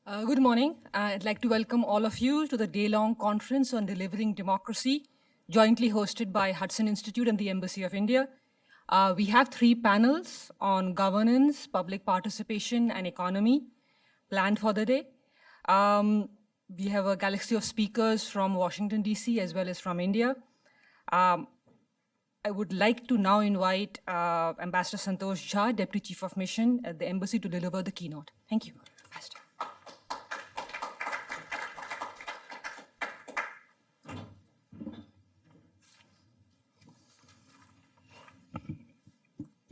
Good morning. I'd like to welcome all of you to the day-long conference on delivering democracy, jointly hosted by Hudson Institute and the Embassy of India. We have 3 panels on governance, public participation, and economy planned for the day. We have a galaxy of speakers from Washington, D.C., as well as from India. I would like to now invite Ambassador Santosh Jha, Deputy Chief of Mission at the Embassy, to deliver the keynote. Thank you, Ambassador.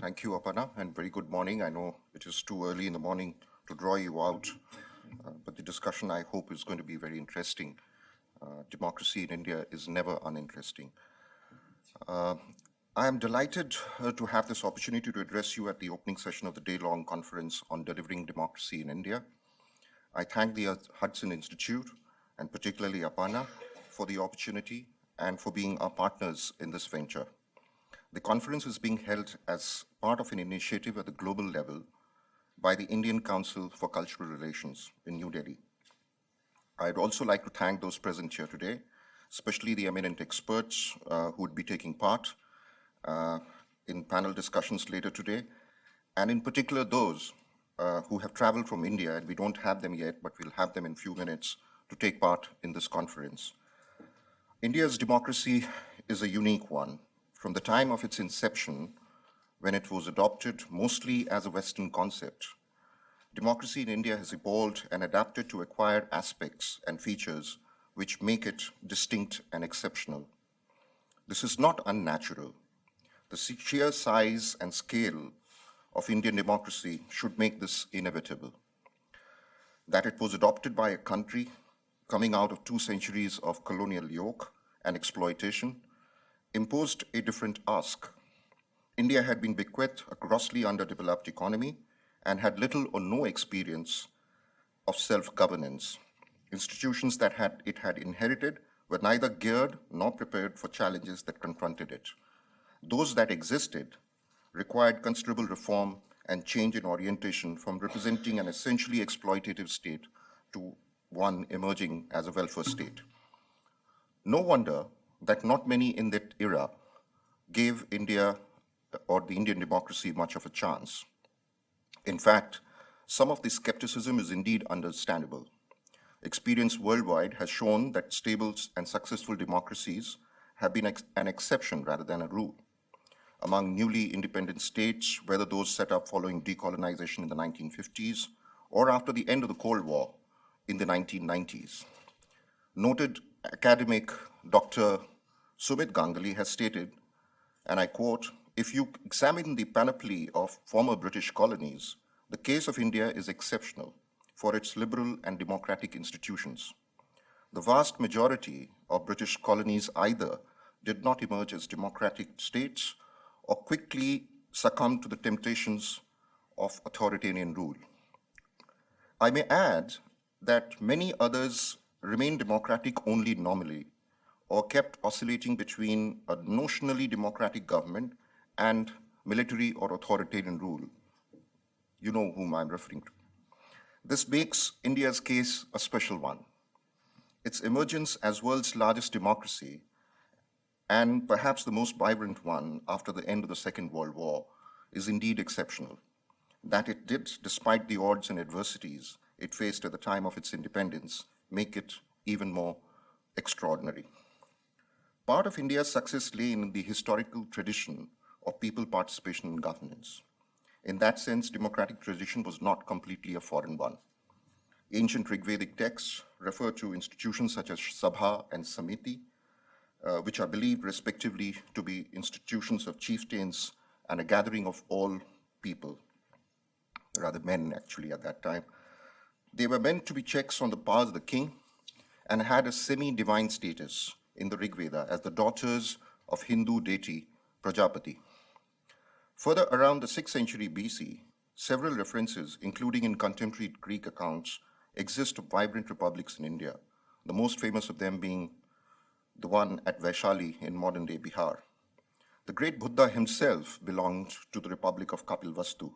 Thank you, Aparna, and very good morning. I know it is too early in the morning to draw you out, but the discussion, I hope, is going to be very interesting. Democracy in India is never uninteresting. I am delighted to have this opportunity to address you at the opening session of the day-long conference on delivering democracy in India. I thank the Hudson Institute, and particularly Aparna, for the opportunity and for being our partners in this venture. The conference is being held as part of an initiative at the global level by the Indian Council for Cultural Relations in New Delhi. I'd also like to thank those present here today, especially the eminent experts who would be taking part in panel discussions later today, and in particular those who have traveled from India, and we don't have them yet, but we'll have them in a few minutes to take part in this conference. India's democracy is a unique one. From the time of its inception, when it was adopted mostly as a Western concept, democracy in India has evolved and adapted to acquire aspects and features which make it distinct and exceptional. This is not unnatural. The sheer size and scale of Indian democracy should make this inevitable. That it was adopted by a country coming out of 2 centuries of colonial yoke and exploitation imposed a different ask. India had been bequeathed a grossly underdeveloped economy and had little or no experience of self-governance. Institutions that it had inherited were neither geared nor prepared for challenges that confronted it. Those that existed required considerable reform and change in orientation from representing an essentially exploitative state to one emerging as a welfare state. No wonder that not many in that era gave India or the Indian democracy much of a chance. In fact, some of the skepticism is indeed understandable. Experience worldwide has shown that stable and successful democracies have been an exception rather than a rule. Among newly independent states, whether those set up following decolonization in the 1950s or after the end of the Cold War in the 1990s. Noted academic Dr. Sumit Ganguly has stated, and I quote, "If you examine the panoply of former British colonies, the case of India is exceptional for its liberal and democratic institutions. The vast majority of British colonies either did not emerge as democratic states or quickly succumbed to the temptations of authoritarian rule. I may add that many others remain democratic only nominally, or kept oscillating between a notionally democratic government and military or authoritarian rule. You know whom I'm referring to. This makes India's case a special one. Its emergence as world's largest democracy, and perhaps the most vibrant one after the end of the Second World War, is indeed exceptional. That it did, despite the odds and adversities it faced at the time of its independence, make it even more extraordinary. Part of India's success lay in the historical tradition of people participation in governance. In that sense, democratic tradition was not completely a foreign one. Ancient Rigvedic texts refer to institutions such as Sabha and Samiti, which are believed respectively to be institutions of chieftains and a gathering of all people, rather men actually at that time. They were meant to be checks on the powers of the king and had a semi-divine status in the Rig Veda as the daughters of Hindu deity Prajapati. Further, around the 6th century BC, several references, including in contemporary Greek accounts, exist of vibrant republics in India, the most famous of them being the one at Vaishali in modern-day Bihar. The great Buddha himself belonged to the Republic of Kapilvastu.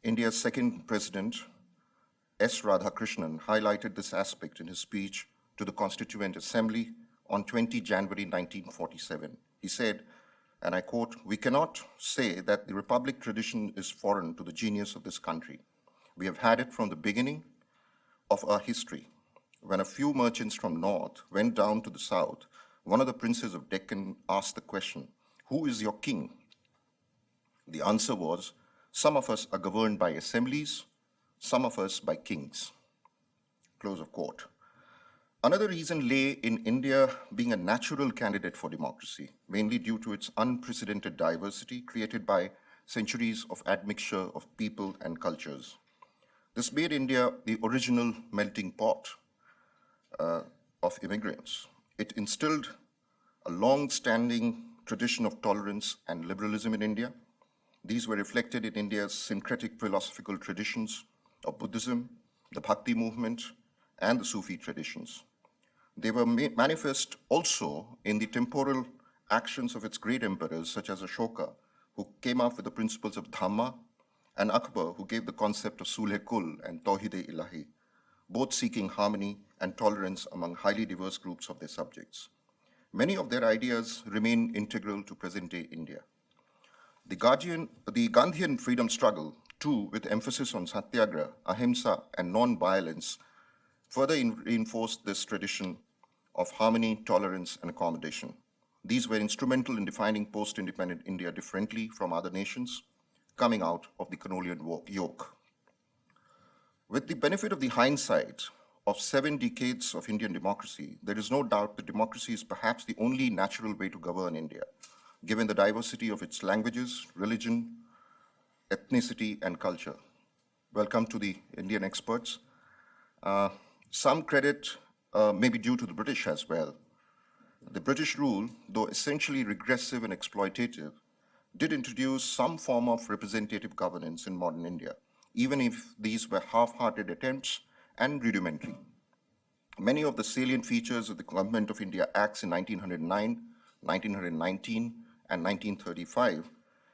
India's second president S. Radhakrishnan highlighted this aspect in his speech to the Constituent Assembly on 20 January 1947. He said, and I quote, "We cannot say that the Republic tradition is foreign to the genius of this country. We have had it from the beginning of our history. When a few merchants from north went down to the south, one of the princes of Deccan asked the question, 'Who is your king?' The answer was, 'Some of us are governed by assemblies, some of us by kings.'" Close of quote. Another reason lay in India being a natural candidate for democracy, mainly due to its unprecedented diversity created by centuries of admixture of people and cultures. This made India the original melting pot of immigrants. It instilled a long-standing tradition of tolerance and liberalism in India. These were reflected in India's syncretic philosophical traditions of Buddhism, the Bhakti movement, and the Sufi traditions. They were manifest also in the temporal actions of its great emperors, such as Ashoka, who came up with the principles of Dhamma, and Akbar, who gave the concept of Sulh-e-Kul and Tawhid-e-Ilahi, both seeking harmony and tolerance among highly diverse groups of their subjects. Many of their ideas remain integral to present-day India. The Gandhian freedom struggle, too, with emphasis on satyagraha, ahimsa, and non-violence, further reinforced this tradition of harmony, tolerance, and accommodation. These were instrumental in defining post-independent India differently from other nations coming out of the colonial yoke. With the benefit of the hindsight of 7 decades of Indian democracy, there is no doubt that democracy is perhaps the only natural way to govern India, given the diversity of its languages, religion, ethnicity, and culture. Welcome to the Indian experts. Some credit may be due to the British as well. The British rule, though essentially regressive and exploitative, did introduce some form of representative governance in modern India, even if these were half-hearted attempts and rudimentary. Many of the salient features of the Government of India Acts in 1909, 1919, and 1935,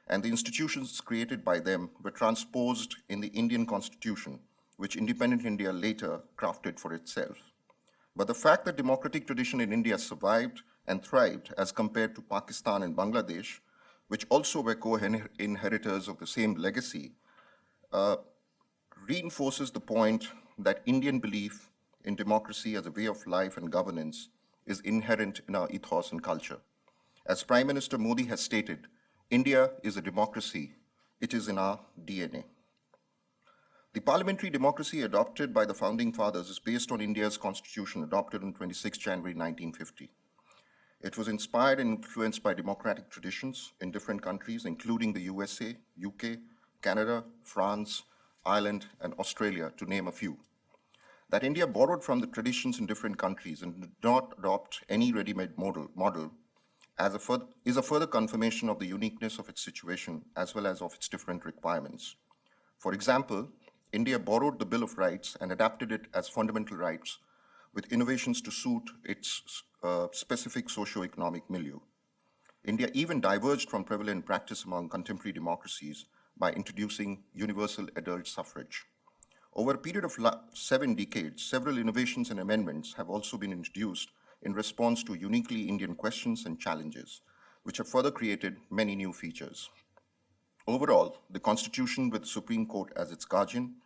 and the institutions created by them were transposed in the Indian Constitution, which independent India later crafted for itself. But the fact that democratic tradition in India survived and thrived as compared to Pakistan and Bangladesh, which also were co-inheritors of the same legacy, reinforces the point that Indian belief in democracy as a way of life and governance is inherent in our ethos and culture. As Prime Minister Modi has stated, India is a democracy. It is in our DNA. The parliamentary democracy adopted by the Founding Fathers is based on India's constitution adopted on 26 January 1950. It was inspired and influenced by democratic traditions in different countries, including the USA, UK, Canada, France, Ireland, and Australia, to name a few. That India borrowed from the traditions in different countries and did not adopt any ready-made model is a further confirmation of the uniqueness of its situation as well as of its different requirements. For example, India borrowed the Bill of Rights and adapted it as fundamental rights with innovations to suit its specific socio-economic milieu. India even diverged from prevalent practice among contemporary democracies by introducing universal adult suffrage. Over a period of 7 decades, several innovations and amendments have also been introduced in response to uniquely Indian questions and challenges, which have further created many new features. Overall, the Constitution with the Supreme Court as its guardian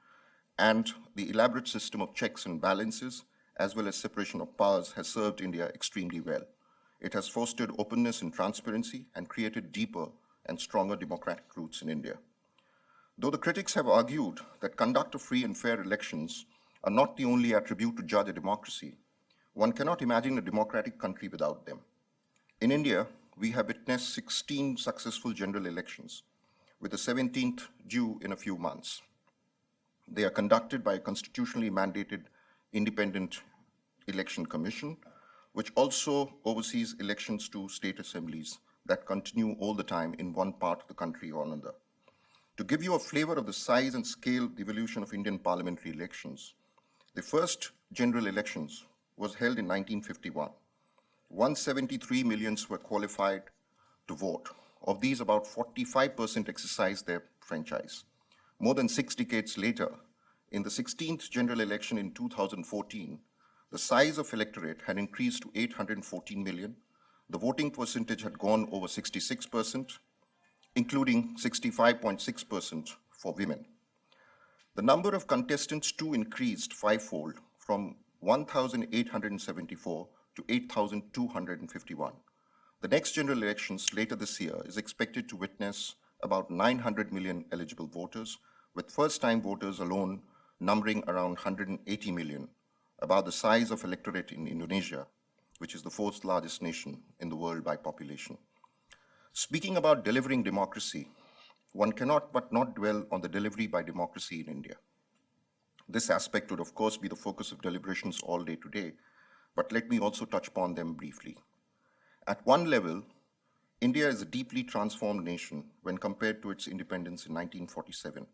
and the elaborate system of checks and balances, as well as separation of powers, has served India extremely well. It has fostered openness and transparency and created deeper and stronger democratic roots in India. Though the critics have argued that conduct of free and fair elections are not the only attribute to judge a democracy, one cannot imagine a democratic country without them. In India, we have witnessed 16 successful general elections, with the 17th due in a few months. They are conducted by a constitutionally mandated independent election commission, which also oversees elections to state assemblies that continue all the time in one part of the country or another. To give you a flavor of the size and scale of the evolution of Indian parliamentary elections, the first general elections was held in 1951. 173 millions were qualified to vote. Of these, about 45% exercised their franchise. More than 6 decades later, In the 16th general election in 2014, the size of electorate had increased to 814 million. The voting percentage had gone over 66%, including 65.6% for women. The number of contestants too increased fivefold from 1,874 to 8,251. The next general elections later this year is expected to witness about 900 million eligible voters, with first-time voters alone numbering around 180 million, about the size of electorate in Indonesia, which is the fourth largest nation in the world by population. Speaking about delivering democracy, one cannot but not dwell on the delivery by democracy in India. This aspect would, of course, be the focus of deliberations all day today, but let me also touch upon them briefly. At one level, India is a deeply transformed nation when compared to its independence in 1947,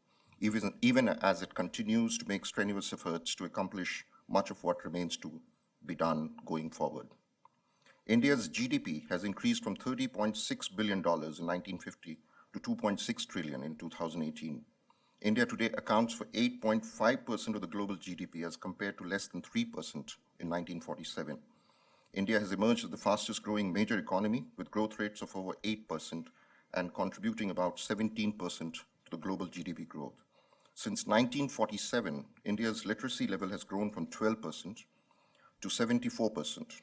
even as it continues to make strenuous efforts to accomplish much of what remains to be done going forward. India's GDP has increased from $30.6 billion in 1950 to 2.6 trillion in 2018. India today accounts for 8.5% of the global GDP as compared to less than 3% in 1947. India has emerged as the fastest growing major economy with growth rates of over 8% and contributing about 17% to the global GDP growth. Since 1947, India's literacy level has grown from 12% to 74%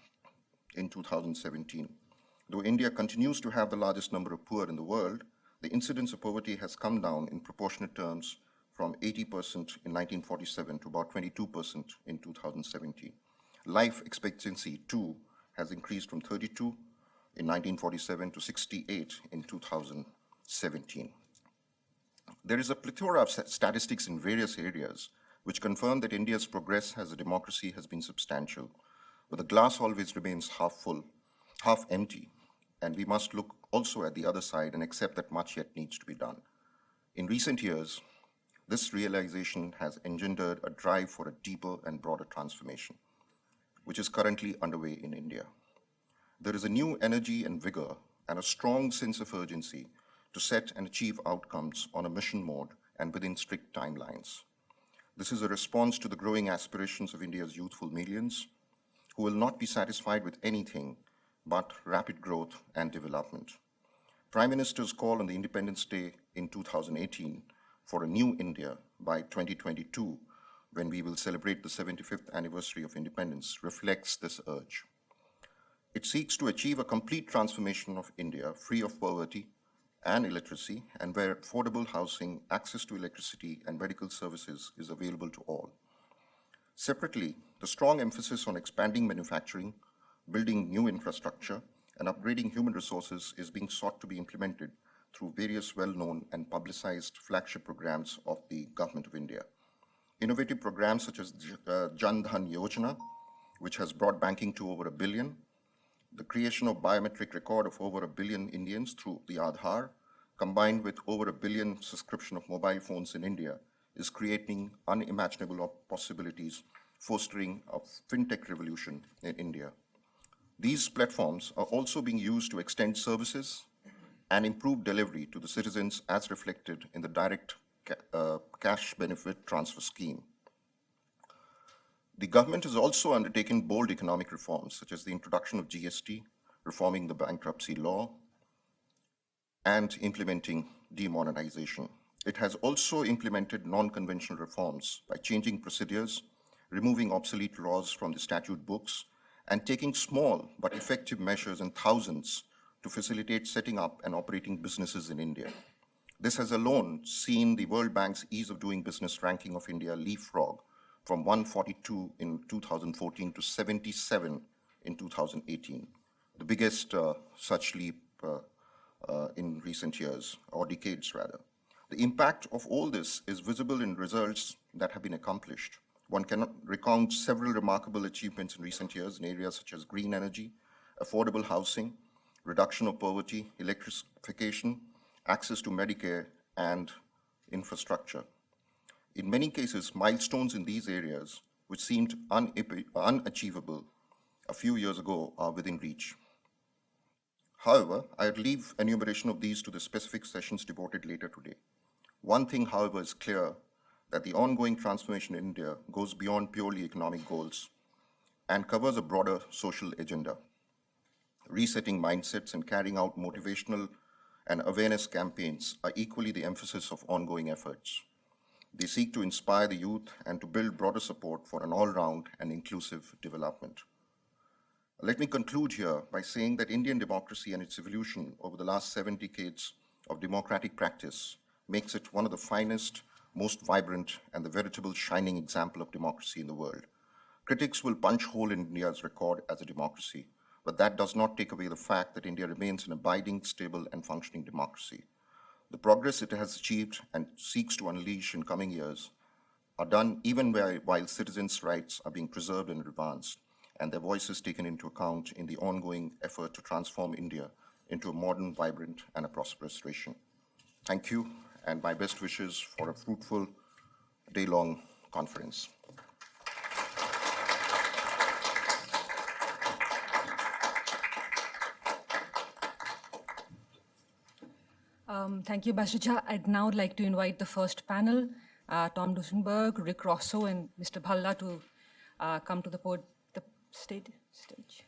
in 2017. Though India continues to have the largest number of poor in the world, the incidence of poverty has come down in proportionate terms from 80% in 1947 to about 22% in 2017. Life expectancy, too, has increased from 32 in 1947 to 68 in 2017. There is a plethora of statistics in various areas which confirm that India's progress as a democracy has been substantial, but the glass always remains half full, half empty, and we must look also at the other side and accept that much yet needs to be done. In recent years, this realization has engendered a drive for a deeper and broader transformation, which is currently underway in India. There is a new energy and vigor and a strong sense of urgency to set and achieve outcomes on a mission mode and within strict timelines. This is a response to the growing aspirations of India's youthful millions, who will not be satisfied with anything but rapid growth and development. Prime Minister's call on the Independence Day in 2018 for a new India by 2022, when we will celebrate the 75th anniversary of independence, reflects this urge. It seeks to achieve a complete transformation of India free of poverty and illiteracy, and where affordable housing, access to electricity, and medical services is available to all. Separately, the strong emphasis on expanding manufacturing, building new infrastructure, and upgrading human resources is being sought to be implemented through various well-known and publicized flagship programs of the Government of India. Innovative programs such as Jan Dhan Yojana, which has brought banking to over 1 billion, the creation of biometric record of over 1 billion Indians through the Aadhaar, combined with over 1 billion subscription of mobile phones in India, is creating unimaginable possibilities, fostering a fintech revolution in India. These platforms are also being used to extend services and improve delivery to the citizens as reflected in the direct cash benefit transfer scheme. The government has also undertaken bold economic reforms, such as the introduction of GST, reforming the bankruptcy law, and implementing demonetization. It has also implemented non-conventional reforms by changing procedures, removing obsolete laws from the statute books, and taking small but effective measures in thousands to facilitate setting up and operating businesses in India. This has alone seen the World Bank's Ease of Doing Business ranking of India leapfrog from 142 in 2014 to 77 in 2018, the biggest such leap in recent years, or decades rather. The impact of all this is visible in results that have been accomplished. One can recount several remarkable achievements in recent years in areas such as green energy, affordable housing, reduction of poverty, electrification, access to Medicare, and infrastructure. In many cases, milestones in these areas, which seemed unachievable a few years ago, are within reach. However, I'd leave enumeration of these to the specific sessions devoted later today. One thing, however, is clear, that the ongoing transformation in India goes beyond purely economic goals and covers a broader social agenda. Resetting mindsets and carrying out motivational and awareness campaigns are equally the emphasis of ongoing efforts. They seek to inspire the youth and to build broader support for an all-round and inclusive development. Let me conclude here by saying that Indian democracy and its evolution over the last 7 decades of democratic practice makes it one of the finest, most vibrant, and the veritable shining example of democracy in the world. Critics will punch hole in India's record as a democracy, but that does not take away the fact that India remains an abiding, stable, and functioning democracy. The progress it has achieved and seeks to unleash in coming years are done even while citizens' rights are being preserved and advanced, and their voices taken into account in the ongoing effort to transform India into a modern, vibrant, and a prosperous nation. Thank you, and my best wishes for a fruitful day-long conference. Thank you, Ambassador. I'd now like to invite the first panel, Tom Duesenberg, Rick Rosso, and Mr. Bhalla to come to the stage.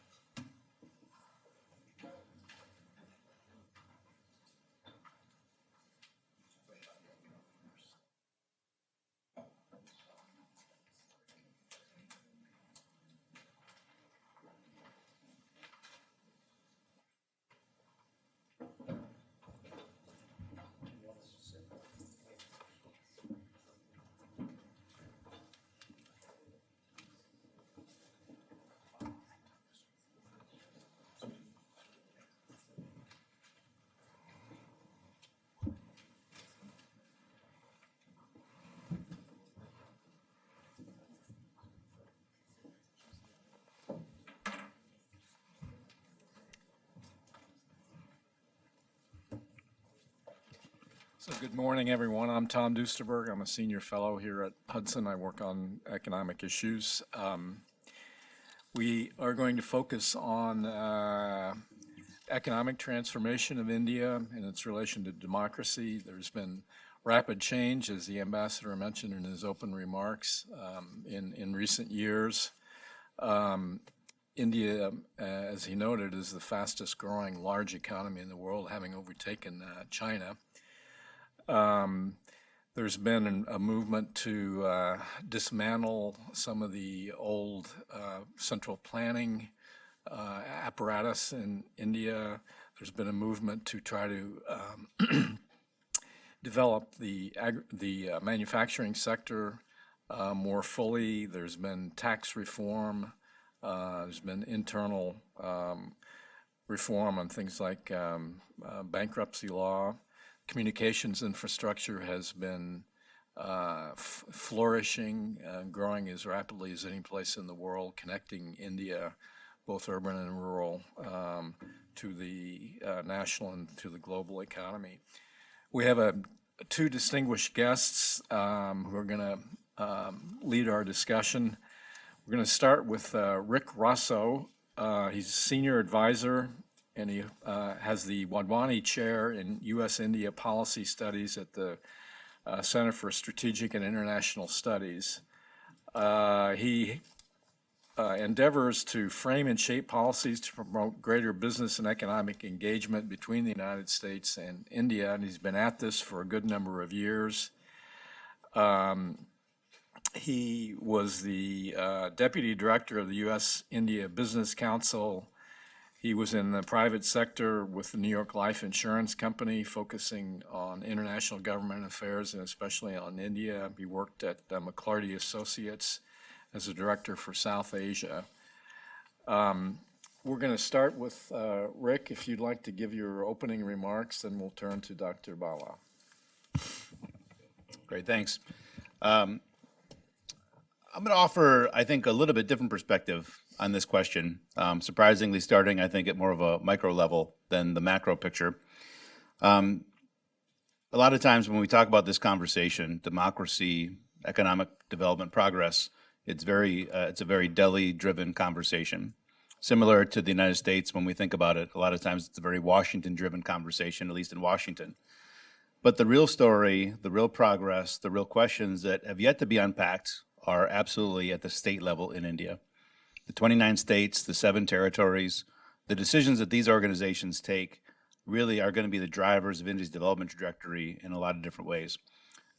So good morning, everyone. I'm Tom Duesterberg. I'm a senior fellow here at Hudson. I work on economic issues. We are going to focus on economic transformation of India and its relation to democracy. There's been rapid change, as the ambassador mentioned in his open remarks, in recent years. India, as he noted, is the fastest growing large economy in the world, having overtaken China. There's been a movement to dismantle some of the old central planning apparatus in India. There's been a movement to try to develop the manufacturing sector more fully. There's been tax reform. There's been internal reform on things like bankruptcy law. Communications infrastructure has been flourishing, growing as rapidly as any place in the world, connecting India, both urban and rural, to the national and to the global economy. We have two distinguished guests who are going to lead our discussion. We're going to start with Rick Rosso. He's a senior advisor, and he has the Wadhwani Chair in U.S.-India Policy Studies at the Center for Strategic and International Studies. He endeavors to frame and shape policies to promote greater business and economic engagement between the United States and India, and he's been at this for a good number of years. He was the Deputy Director of the U.S.-India Business Council. He was in the private sector with the New York Life Insurance Company, focusing on international government affairs and especially on India. He worked at McClarty Associates as a director for South Asia. We're going to start with Rick. If you'd like to give your opening remarks, then we'll turn to Dr. Bala. Great, thanks. I'm going to offer, I think, a little bit different perspective on this question, surprisingly starting, I think, at more of a micro level than the macro picture. A lot of times when we talk about this conversation, democracy, economic development, progress, it's a very Delhi-driven conversation. Similar to the United States, when we think about it, a lot of times it's a very Washington-driven conversation, at least in Washington. But the real story, the real progress, the real questions that have yet to be unpacked are absolutely at the state level in India. The 29 states, the 7 territories, the decisions that these organizations take really are going to be the drivers of India's development trajectory in a lot of different ways.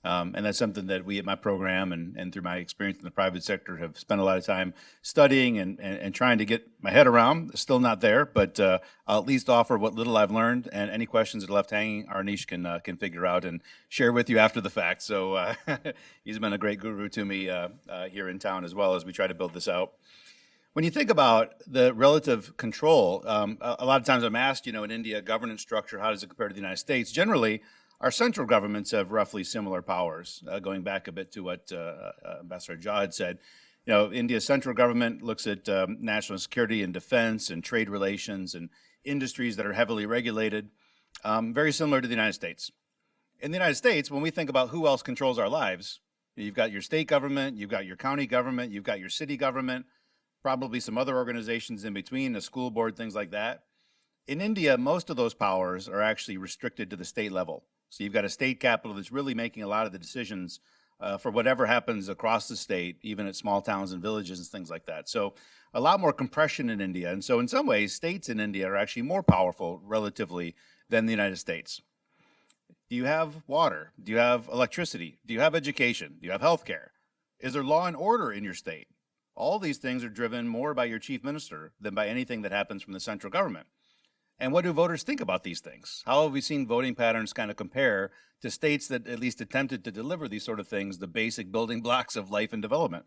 And that's something that we at my program and through my experience in the private sector have spent a lot of time studying and trying to get my head around. Still not there, but I'll at least offer what little I've learned, and any questions that are left hanging, Arnish can figure out and share with you after the fact. So he's been a great guru to me here in town as well as we try to build this out. When you think about the relative control, a lot of times I'm asked, in India, governance structure, how does it compare to the United States? Generally, our central governments have roughly similar powers, going back a bit to what Ambassador Jha had said. India's central government looks at national security and defense and trade relations and industries that are heavily regulated, very similar to the United States. In the United States, when we think about who else controls our lives, you've got your state government, you've got your county government, you've got your city government, probably some other organizations in between, a school board, things like that. In India, most of those powers are actually restricted to the state level. So you've got a state capital that's really making a lot of the decisions for whatever happens across the state, even at small towns and villages and things like that. So a lot more compression in India. And so in some ways, states in India are actually more powerful relatively than the United States. Do you have water? Do you have electricity? Do you have education? Do you have healthcare? Is there law and order in your state? All these things are driven more by your chief minister than by anything that happens from the central government. And what do voters think about these things? How have we seen voting patterns kind of compare to states that at least attempted to deliver these sort of things, the basic building blocks of life and development?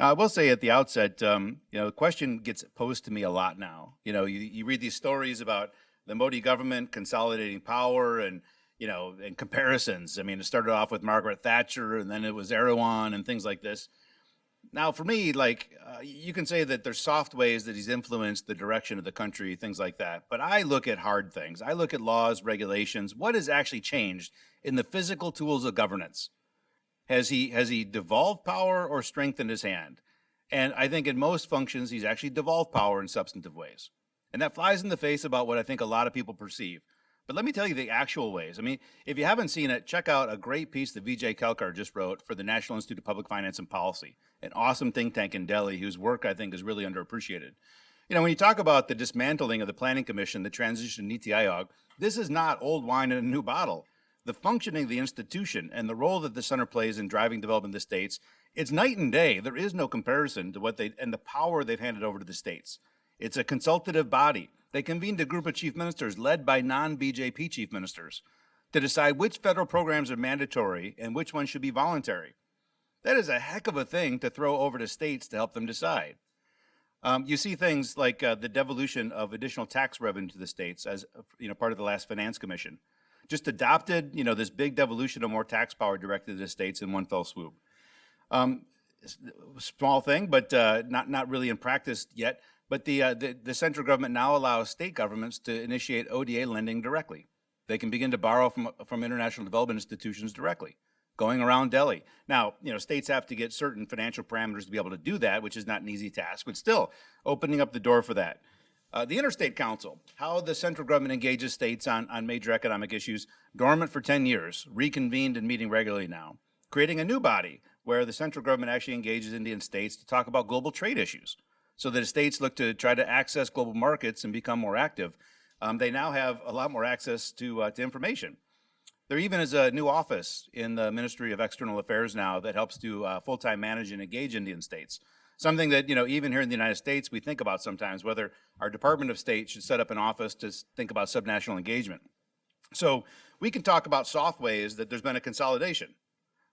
Now, I will say at the outset, the question gets posed to me a lot now. You read these stories about the Modi government consolidating power and comparisons. I mean, it started off with Margaret Thatcher, and then it was Erdogan and things like this. Now, for me, you can say that there's soft ways that he's influenced the direction of the country, things like that. But I look at hard things. I look at laws, regulations. What has actually changed in the physical tools of governance? Has he devolved power or strengthened his hand? And I think in most functions, he's actually devolved power in substantive ways. And that flies in the face about what I think a lot of people perceive. But let me tell you the actual ways. I mean, if you haven't seen it, check out a great piece that Vijay Kelkar just wrote for the National Institute of Public Finance and Policy, an awesome think tank in Delhi whose work I think is really underappreciated. When you talk about the dismantling of the Planning Commission, the transition to Niti Aayog, this is not old wine in a new bottle. The functioning of the institution and the role that the center plays in driving development of the states, it's night and day. There is no comparison to and the power they've handed over to the states. It's a consultative body. They convened a group of chief ministers led by non-BJP chief ministers to decide which federal programs are mandatory and which ones should be voluntary. That is a heck of a thing to throw over to states to help them decide. You see things like the devolution of additional tax revenue to the states as part of the last Finance Commission. Just adopted this big devolution of more tax power directed to the states in one fell swoop. Small thing, but not really in practice yet. But the central government now allows state governments to initiate ODA lending directly. They can begin to borrow from international development institutions directly, going around Delhi. Now, states have to get certain financial parameters to be able to do that, which is not an easy task, but still opening up the door for that. The Interstate Council, how the central government engages states on major economic issues, dormant for 10 years, reconvened and meeting regularly now, creating a new body where the central government actually engages Indian states to talk about global trade issues. So that as states look to try to access global markets and become more active, they now have a lot more access to information. There even is a new office in the Ministry of External Affairs now that helps to full-time manage and engage Indian states. Something that, even here in the United States, we think about sometimes, whether our Department of State should set up an office to think about subnational engagement. So we can talk about soft ways that there's been a consolidation,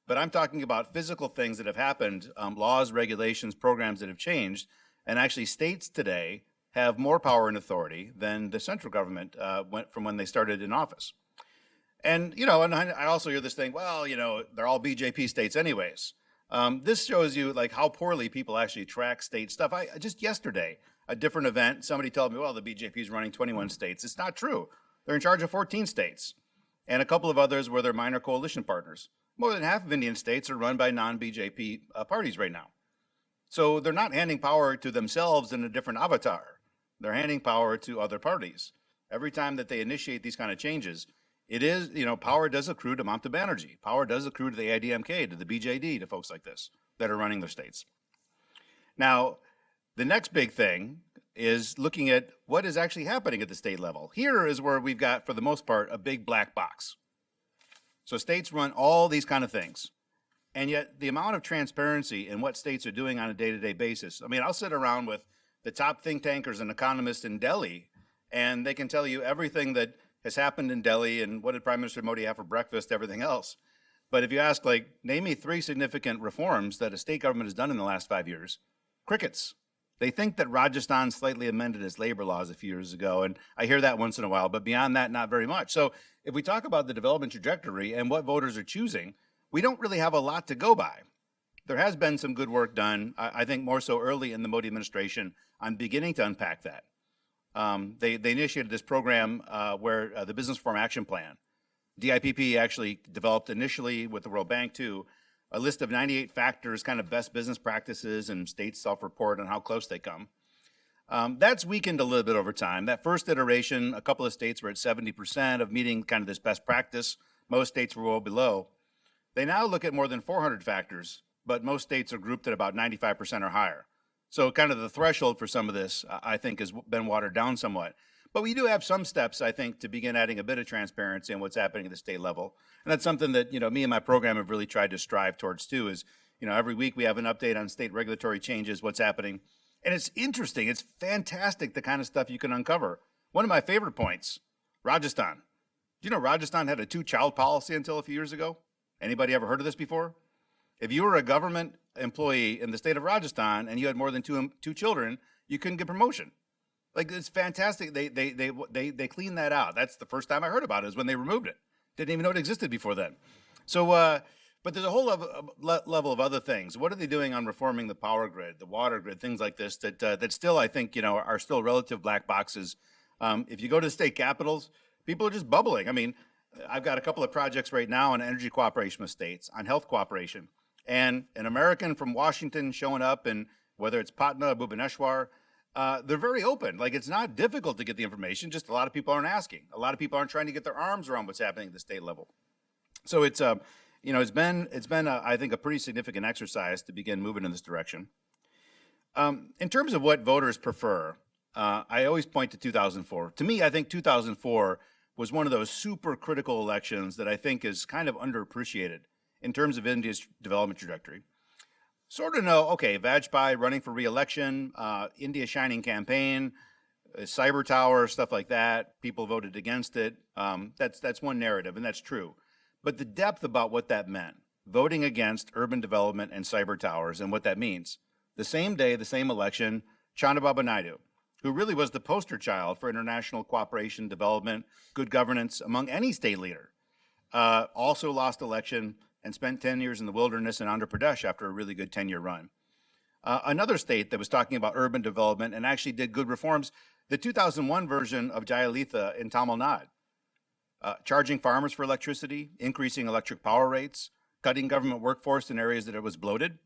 but I'm talking about physical things that have happened, laws, regulations, programs that have changed. And actually, states today have more power and authority than the central government went from when they started in office. And, and I also hear this thing, well, they're all BJP states anyways. This shows you how poorly people actually track state stuff. Just yesterday, a different event, somebody told me, well, the BJP is running 21 states. It's not true. They're in charge of 14 states and a couple of others where they're minor coalition partners. More than half of Indian states are run by non-BJP parties right now. So they're not handing power to themselves in a different avatar. They're handing power to other parties. Every time that they initiate these kind of changes, It is, power does accrue to Mamata Banerjee. Power does accrue to the AIDMK, to the BJD, to folks like this that are running their states. Now, the next big thing is looking at what is actually happening at the state level. Here is where we've got, for the most part, a big black box. So states run all these kind of things. And yet the amount of transparency in what states are doing on a day-to-day basis. I mean, I'll sit around with the top think tankers and economists in Delhi, and they can tell you everything that has happened in Delhi and what did Prime Minister Modi have for breakfast, everything else. But if you ask, like, name me 3 significant reforms that a state government has done in the last 5 years, crickets. They think that Rajasthan slightly amended its labor laws a few years ago, and I hear that once in a while, but beyond that, not very much. So if we talk about the development trajectory and what voters are choosing, we don't really have a lot to go by. There has been some good work done, I think more so early in the Modi administration, on beginning to unpack that. They initiated this program where the Business Reform Action Plan, DIPP actually developed initially with the World Bank too, a list of 98 factors, kind of best business practices, and states self-report on how close they come. That's weakened a little bit over time. That first iteration, a couple of states were at 70% of meeting kind of this best practice. Most states were well below. They now look at more than 400 factors, but most states are grouped at about 95% or higher. So kind of the threshold for some of this, I think, has been watered down somewhat. But we do have some steps, I think, to begin adding a bit of transparency in what's happening at the state level. And that's something that, me and my program have really tried to strive towards too, is, every week we have an update on state regulatory changes, what's happening. And it's interesting. It's fantastic, the kind of stuff you can uncover. One of my favorite points, Rajasthan. Do you know Rajasthan had a 2-child policy until a few years ago? Anybody ever heard of this before? If you were a government employee in the state of Rajasthan and you had more than two children, you couldn't get promotion. Like, it's fantastic. They cleaned that out. That's the first time I heard about it, is when they removed it. Didn't even know it existed before then. So, but there's a whole level of other things. What are they doing on reforming the power grid, the water grid, things like this that still, I think, are still relative black boxes. If you go to the state capitals, people are just bubbling. I mean, I've got a couple of projects right now on energy cooperation with states, on health cooperation, and an American from Washington showing up, and whether it's Patna or Bhubaneswar, they're very open. Like, it's not difficult to get the information, just a lot of people aren't asking. A lot of people aren't trying to get their arms around what's happening at the state level. So it's it's been I think a pretty significant exercise to begin moving in this direction. In terms of what voters prefer, I always point to 2004. To me, I think 2004 was one of those super critical elections that I think is kind of underappreciated in terms of India's development trajectory. Sort of know, okay, Vajpayee running for re-election, India Shining campaign, cyber tower, stuff like that. People voted against it. That's one narrative, and that's true. But the depth about what that meant, voting against urban development and cyber towers, and what that means. The same day, the same election, Chandrababu Naidu, who really was the poster child for international cooperation, development, good governance among any state leader, also lost election and spent 10 years in the wilderness in Andhra Pradesh after a really good 10-year run. Another state that was talking about urban development and actually did good reforms, the 2001 version of Jayalalitha in Tamil Nadu, charging farmers for electricity, increasing electric power rates, cutting government workforce in areas that it was bloated.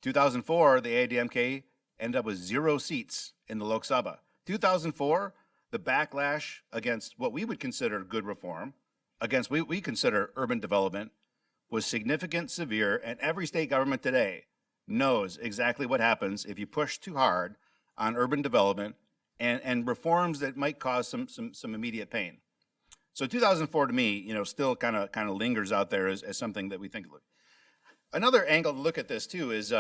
2004, the AIDMK ended up with 0 seats in the Lok Sabha. 2004, the backlash against what we would consider good reform, against what we consider urban development, was significant, severe, and every state government today knows exactly what happens if you push too hard on urban development and reforms that might cause some immediate pain. So 2004 to me, still kind of lingers out there as something that we think. Another angle to look at this too is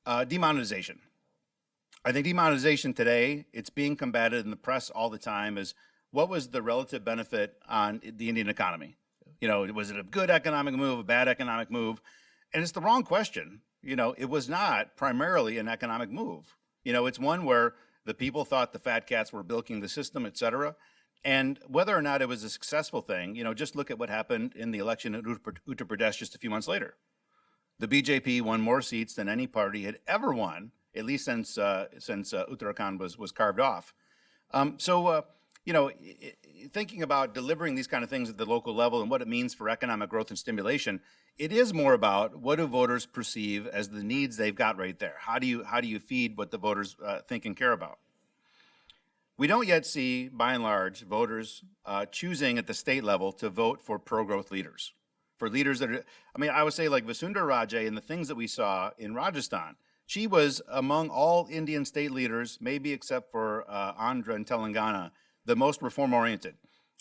demonetization. I think demonetization today, it's being combated in the press all the time as what was the relative benefit on the Indian economy? Was it a good economic move, a bad economic move? And it's the wrong question. It was not primarily an economic move. It's one where the people thought the fat cats were bilking the system, et cetera. And whether or not it was a successful thing, just look at what happened in the election in Uttar Pradesh just a few months later. The BJP won more seats than any party had ever won, at least since Uttarakhand was carved off. Thinking about delivering these kind of things at the local level and what it means for economic growth and stimulation, it is more about what do voters perceive as the needs they've got right there. How do you feed what the voters think and care about? We don't yet see, by and large, voters choosing at the state level to vote for pro-growth leaders. For leaders that are, I mean, I would say like Vasundhara Raje and the things that we saw in Rajasthan. She was among all Indian state leaders, maybe except for Andhra and Telangana, the most reform-oriented.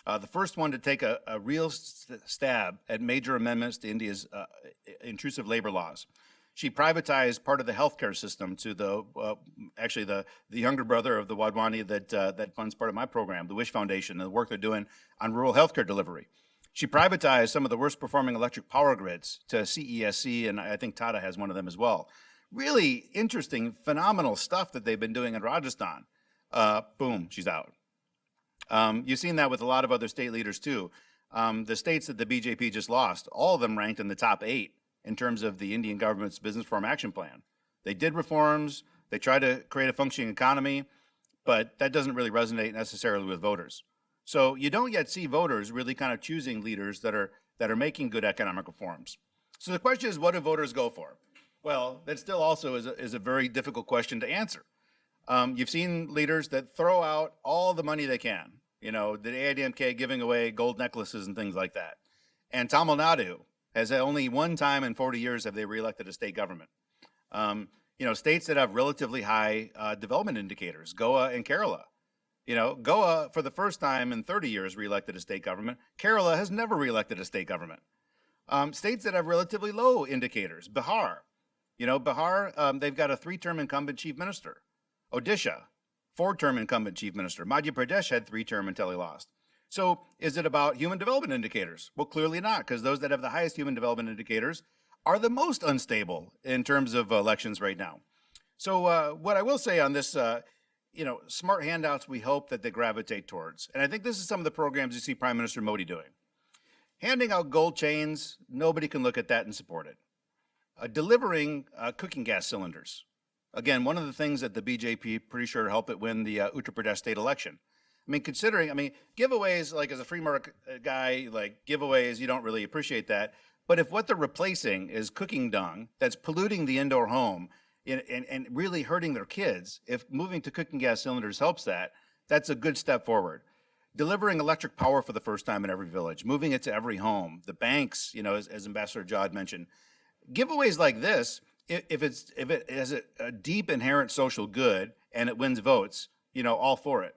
The first one to take a real stab at major amendments to India's intrusive labor laws. She privatized part of the healthcare system to the younger brother of the Wadhwani that funds part of my program, the Wish Foundation, and the work they're doing on rural healthcare delivery. She privatized some of the worst performing electric power grids to CESC, and I think Tata has one of them as well. Really interesting, phenomenal stuff that they've been doing in Rajasthan. Boom, she's out. You've seen that with a lot of other state leaders too. The states that the BJP just lost, all of them ranked in the top 8 in terms of the Indian government's business reform action plan. They did reforms, they tried to create a functioning economy, but that doesn't really resonate necessarily with voters. So you don't yet see voters really kind of choosing leaders that are making good economic reforms. So the question is, what do voters go for? Well, that still also is a very difficult question to answer. You've seen leaders that throw out all the money they can. You know, the AIDMK giving away gold necklaces and things like that. And Tamil Nadu has only one time in 40 years have they reelected a state government. You know, states that have relatively high development indicators, Goa and Kerala. You know, Goa, for the first time in 30 years, reelected a state government. Kerala has never reelected a state government. States that have relatively low indicators, Bihar. You know, Bihar, they've got a 3-term incumbent chief minister. Odisha, 4-term incumbent chief minister. Madhya Pradesh had 3-term until he lost. So is it about human development indicators? Well, clearly not, because those that have the highest human development indicators are the most unstable in terms of elections right now. So what I will say on this, you know, smart handouts, we hope that they gravitate towards. And I think this is some of the programs you see Prime Minister Modi doing. Handing out gold chains, nobody can look at that and support it. Delivering cooking gas cylinders. Again, one of the things that the BJP pretty sure helped it win the Uttar Pradesh state election. I mean, considering, giveaways, like as a free market guy, like giveaways, you don't really appreciate that. But if what they're replacing is cooking dung that's polluting the indoor home and really hurting their kids, if moving to cooking gas cylinders helps that, that's a good step forward. Delivering electric power for the first time in every village, moving it to every home, the banks, you know, as Ambassador Jod mentioned. Giveaways like this, if it has a deep inherent social good and it wins votes, you know, all for it.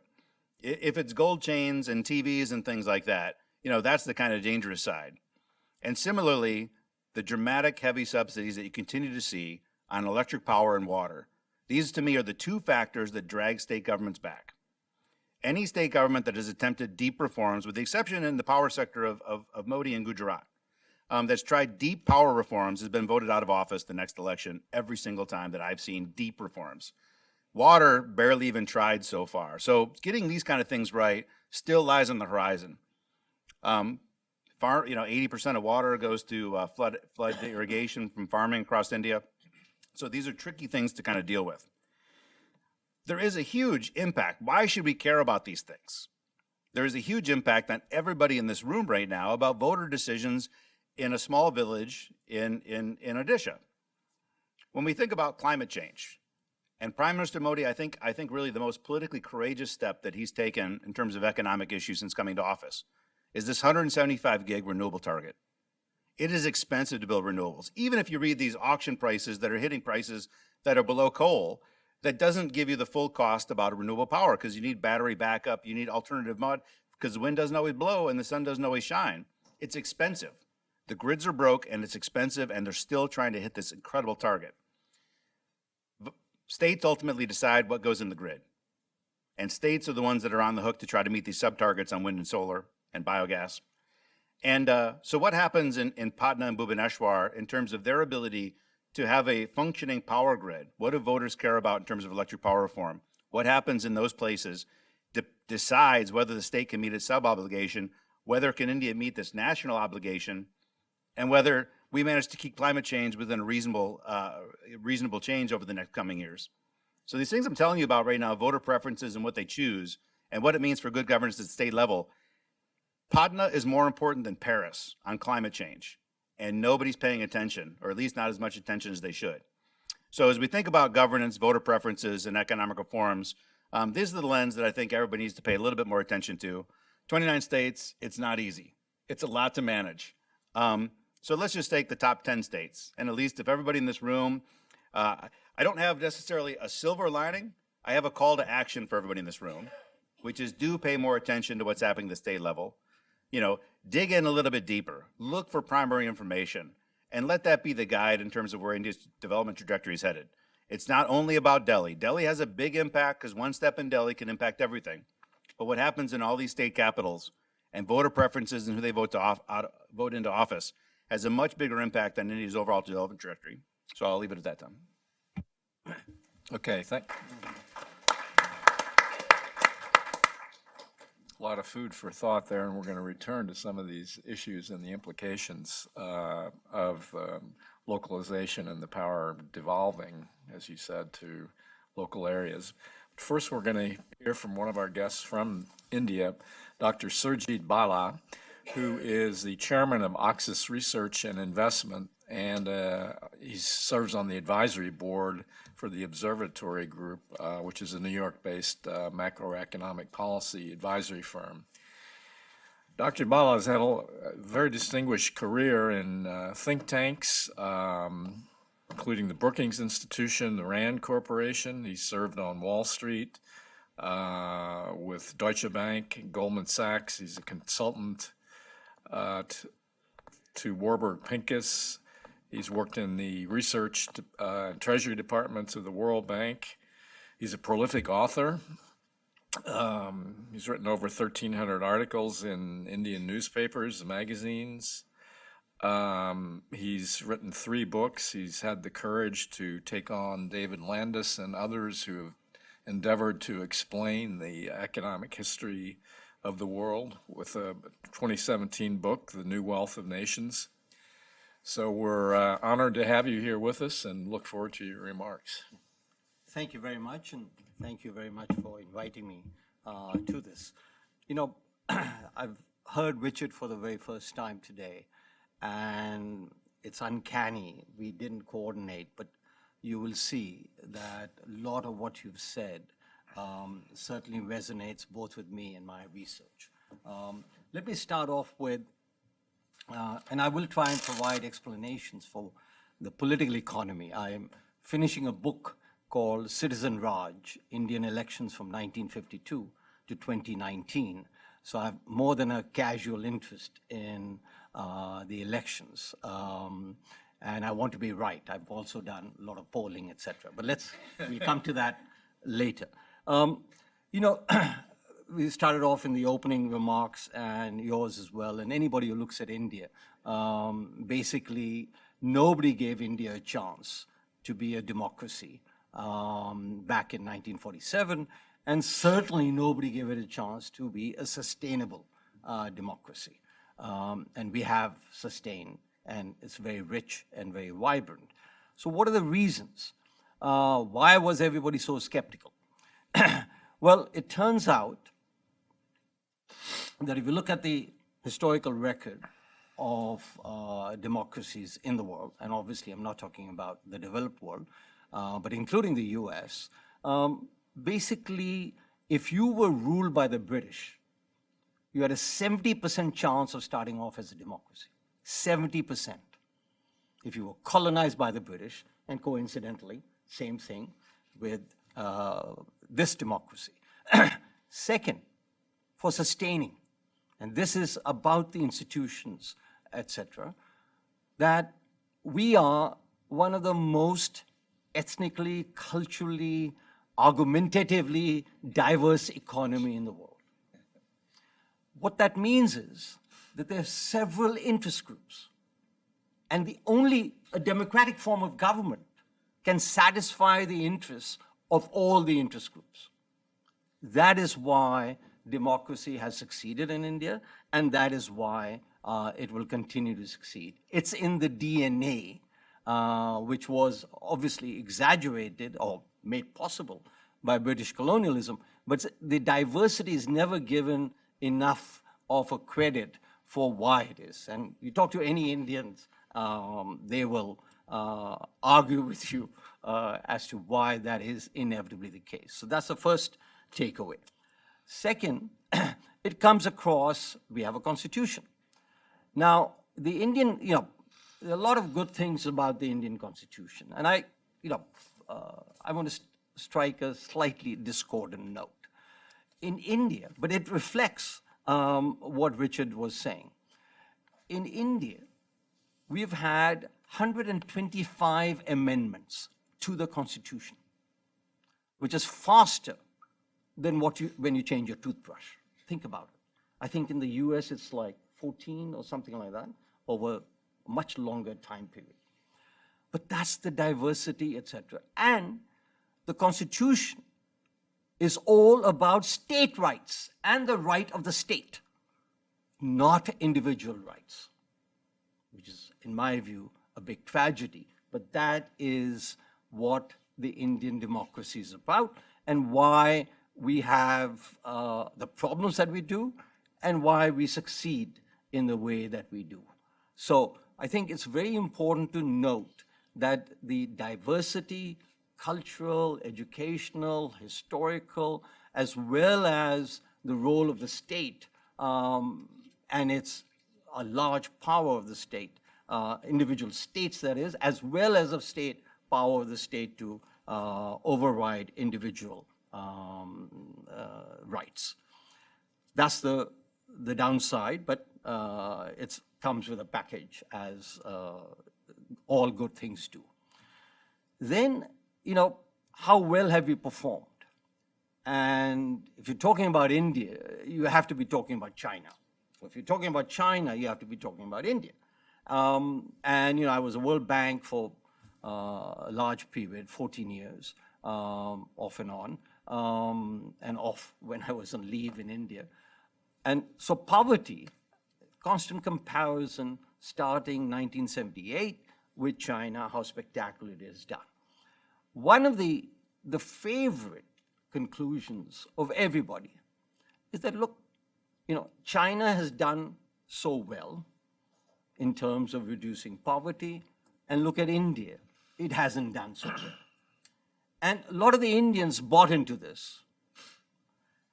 If it's gold chains and TVs and things like that, you know, that's the kind of dangerous side. And similarly, the dramatic heavy subsidies that you continue to see on electric power and water. These to me are the 2 factors that drag state governments back. Any state government that has attempted deep reforms, with the exception in the power sector of Modi and Gujarat, that's tried deep power reforms has been voted out of office the next election every single time that I've seen deep reforms. Water barely even tried so far. So getting these kind of things right still lies on the horizon. You know, 80% of water goes to flood irrigation from farming across India. So these are tricky things to kind of deal with. There is a huge impact. Why should we care about these things? There is a huge impact on everybody in this room right now about voter decisions in a small village in Odisha. When we think about climate change, and Prime Minister Modi, I think really the most politically courageous step that he's taken in terms of economic issues since coming to office is this 175 gig renewable target. It is expensive to build renewables. Even if you read these auction prices that are hitting prices that are below coal, that doesn't give you the full cost about renewable power because you need battery backup, you need alternative mud because the wind doesn't always blow and the sun doesn't always shine. It's expensive. The grids are broke and it's expensive and they're still trying to hit this incredible target. States ultimately decide what goes in the grid. And states are the ones that are on the hook to try to meet these sub-targets on wind and solar and biogas. And so what happens in Patna and Bhubaneswar in terms of their ability to have a functioning power grid? What do voters care about in terms of electric power reform? What happens in those places decides whether the state can meet its sub-obligation, whether can India meet this national obligation, and whether we manage to keep climate change within a reasonable change over the next coming years. So these things I'm telling you about right now, voter preferences and what they choose, and what it means for good governance at the state level, Patna is more important than Paris on climate change, and nobody's paying attention, or at least not as much attention as they should. So as we think about governance, voter preferences, and economic reforms, This is the lens that I think everybody needs to pay a little bit more attention to. 29 states, it's not easy. It's a lot to manage. So let's just take the top 10 states. And at least if everybody in this room, I don't have necessarily a silver lining. I have a call to action for everybody in this room, which is do pay more attention to what's happening at the state level. You know, dig in a little bit deeper, look for primary information, and let that be the guide in terms of where India's development trajectory is headed. It's not only about Delhi. Delhi has a big impact because one step in Delhi can impact everything. But what happens in all these state capitals and voter preferences and who they vote into office has a much bigger impact on India's overall development trajectory. So I'll leave it at that, Tom. Okay, a lot of food for thought there, and we're going to return to some of these issues and the implications of localization and the power of devolving, as you said, to local areas. But first, we're going to hear from one of our guests from India, Dr. Sergey Bala, who is the chairman of Oxis Research and Investment, and he serves on the advisory board for the Observatory Group, which is a New York-based macroeconomic policy advisory firm. Dr. Bala has had a very distinguished career in think tanks, including the Brookings Institution, the Rand Corporation. He served on Wall Street with Deutsche Bank, Goldman Sachs. He's a consultant to Warburg Pincus. He's worked in the research and treasury departments of the World Bank. He's a prolific author. He's written over 1,300 articles in Indian newspapers, magazines. He's written 3 books. He's had the courage to take on David Landis and others who have endeavored to explain the economic history of the world with a 2017 book, The New Wealth of Nations. So we're honored to have you here with us and look forward to your remarks. Thank you very much, and thank you very much for inviting me to this. You know, I've heard Richard for the very first time today, and it's uncanny. We didn't coordinate, but you will see that a lot of what you've said certainly resonates both with me and my research. Let me start off with, and I will try and provide explanations for the political economy. I am finishing a book called Citizen Raj, Indian Elections from 1952 to 2019. So I have more than a casual interest in the elections. And I want to be right. I've also done a lot of polling, et cetera. But we'll come to that later. You know, we started off in the opening remarks and yours as well, and anybody who looks at India, basically nobody gave India a chance to be a democracy back in 1947, and certainly nobody gave it a chance to be a sustainable democracy. And we have sustained, and it's very rich and very vibrant. So what are the reasons? Why was everybody so skeptical? Well, it turns out that if you look at the historical record of democracies in the world, and obviously I'm not talking about the developed world, but including the US, basically, if you were ruled by the British, you had a 70% chance of starting off as a democracy. 70%. If you were colonized by the British, and coincidentally, same thing with this democracy. Second, for sustaining, and this is about the institutions, etc., that we are one of the most ethnically, culturally, argumentatively diverse economy in the world. What that means is that there are several interest groups, and a democratic form of government can satisfy the interests of all the interest groups. That is why democracy has succeeded in India, and that is why it will continue to succeed. It's in the DNA, which was obviously exaggerated or made possible by British colonialism, but the diversity is never given enough of a credit for why it is. And you talk to any Indians, they will argue with you as to why that is inevitably the case. So that's the first takeaway. Second, it comes across, we have a constitution. Now, the Indian, there are a lot of good things about the Indian constitution. And I want to strike a slightly discordant note. In India, but it reflects what Richard was saying. In India, we've had 125 amendments to the Constitution, which is faster than when you change your toothbrush. Think about it. I think in the US it's like 14 or something like that over a much longer time period. But that's the diversity, etc. And the Constitution is all about state rights and the right of the state, not individual rights, which is, in my view, a big tragedy. But that is what the Indian democracy is about and why we have the problems that we do and why we succeed in the way that we do. So I think it's very important to note that the diversity, cultural, educational, historical, as well as the role of the state, and it's a large power of the state, individual states that is, as well as of state power of the state to override individual rights. That's the downside, but it comes with a package, as all good things do. Then, how well have we performed? And if you're talking about India, you have to be talking about China. If you're talking about China, you have to be talking about India. And, I was a World Bank for a large period, 14 years, off and on, and off when I was on leave in India. And so poverty, constant comparison, starting 1978 with China, how spectacular it is done. One of the favorite conclusions of everybody is that, look, China has done so well in terms of reducing poverty, and look at India, it hasn't done so well. And a lot of the Indians bought into this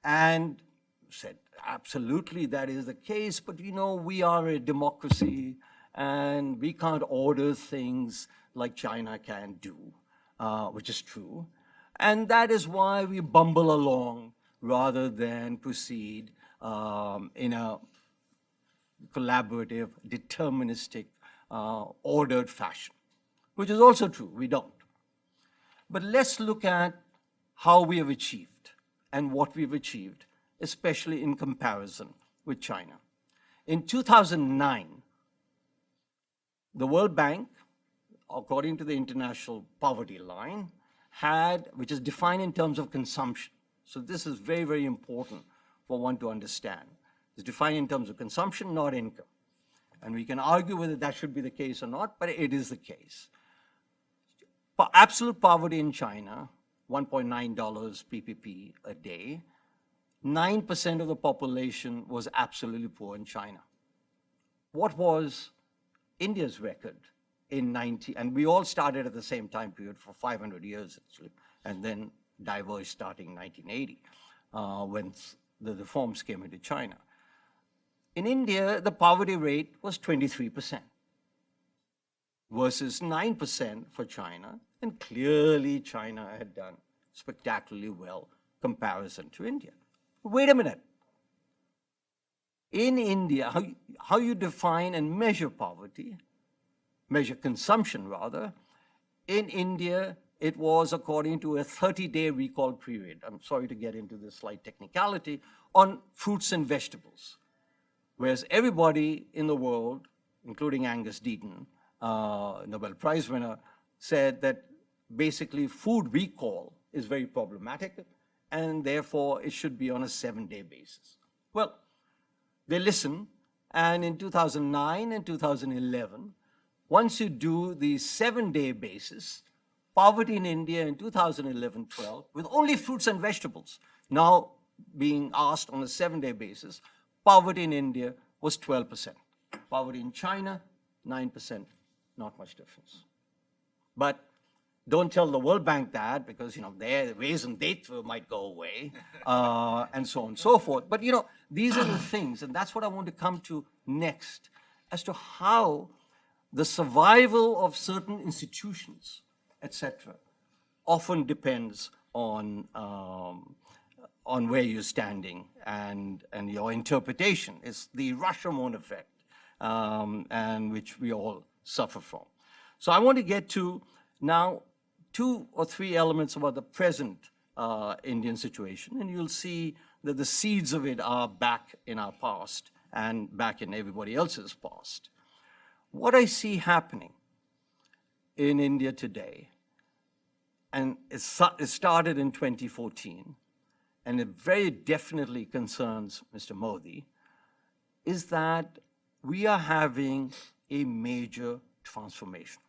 and said, absolutely, that is the case, but we are a democracy and we can't order things like China can do, which is true. And that is why we bumble along rather than proceed in a collaborative, deterministic, ordered fashion, which is also true, we don't. But let's look at how we have achieved and what we've achieved, especially in comparison with China. In 2009, the World Bank, according to the International Poverty Line, which is defined in terms of consumption. So this is very, very important for one to understand. It's defined in terms of consumption, not income. And we can argue whether that should be the case or not, but it is the case. For absolute poverty in China, $1.9 PPP a day, 9% of the population was absolutely poor in China. What was India's record in 90? And we all started at the same time period for 500 years, actually, and then diverged starting in 1980, when the reforms came into China. In India, the poverty rate was 23% versus 9% for China, and clearly China had done spectacularly well comparison to India. Wait a minute. In India, how you define and measure poverty, measure consumption rather, in India, it was according to a 30-day recall period. I'm sorry to get into this slight technicality, on fruits and vegetables. Whereas everybody in the world, including Angus Deaton, Nobel Prize winner, said that basically food recall is very problematic, and therefore it should be on a 7-day basis. Well, they listened, and in 2009 and 2011, once you do the 7-day basis, poverty in India in 2011-12, with only fruits and vegetables, now being asked on a 7-day basis, poverty in India was 12%. Poverty in China, 9%, not much difference. But don't tell the World Bank that, because, their raison d'etre might go away, and so on and so forth. But, these are the things, and that's what I want to come to next, as to how the survival of certain institutions, etc., often depends on where you're standing and your interpretation. It's the Rashomon effect, and which we all suffer from. So I want to get to now 2 or 3 elements about the present Indian situation, and you'll see that the seeds of it are back in our past and back in everybody else's past. What I see happening in India today, and it started in 2014, and it very definitely concerns Mr. Modi, is that we are having a major transformation.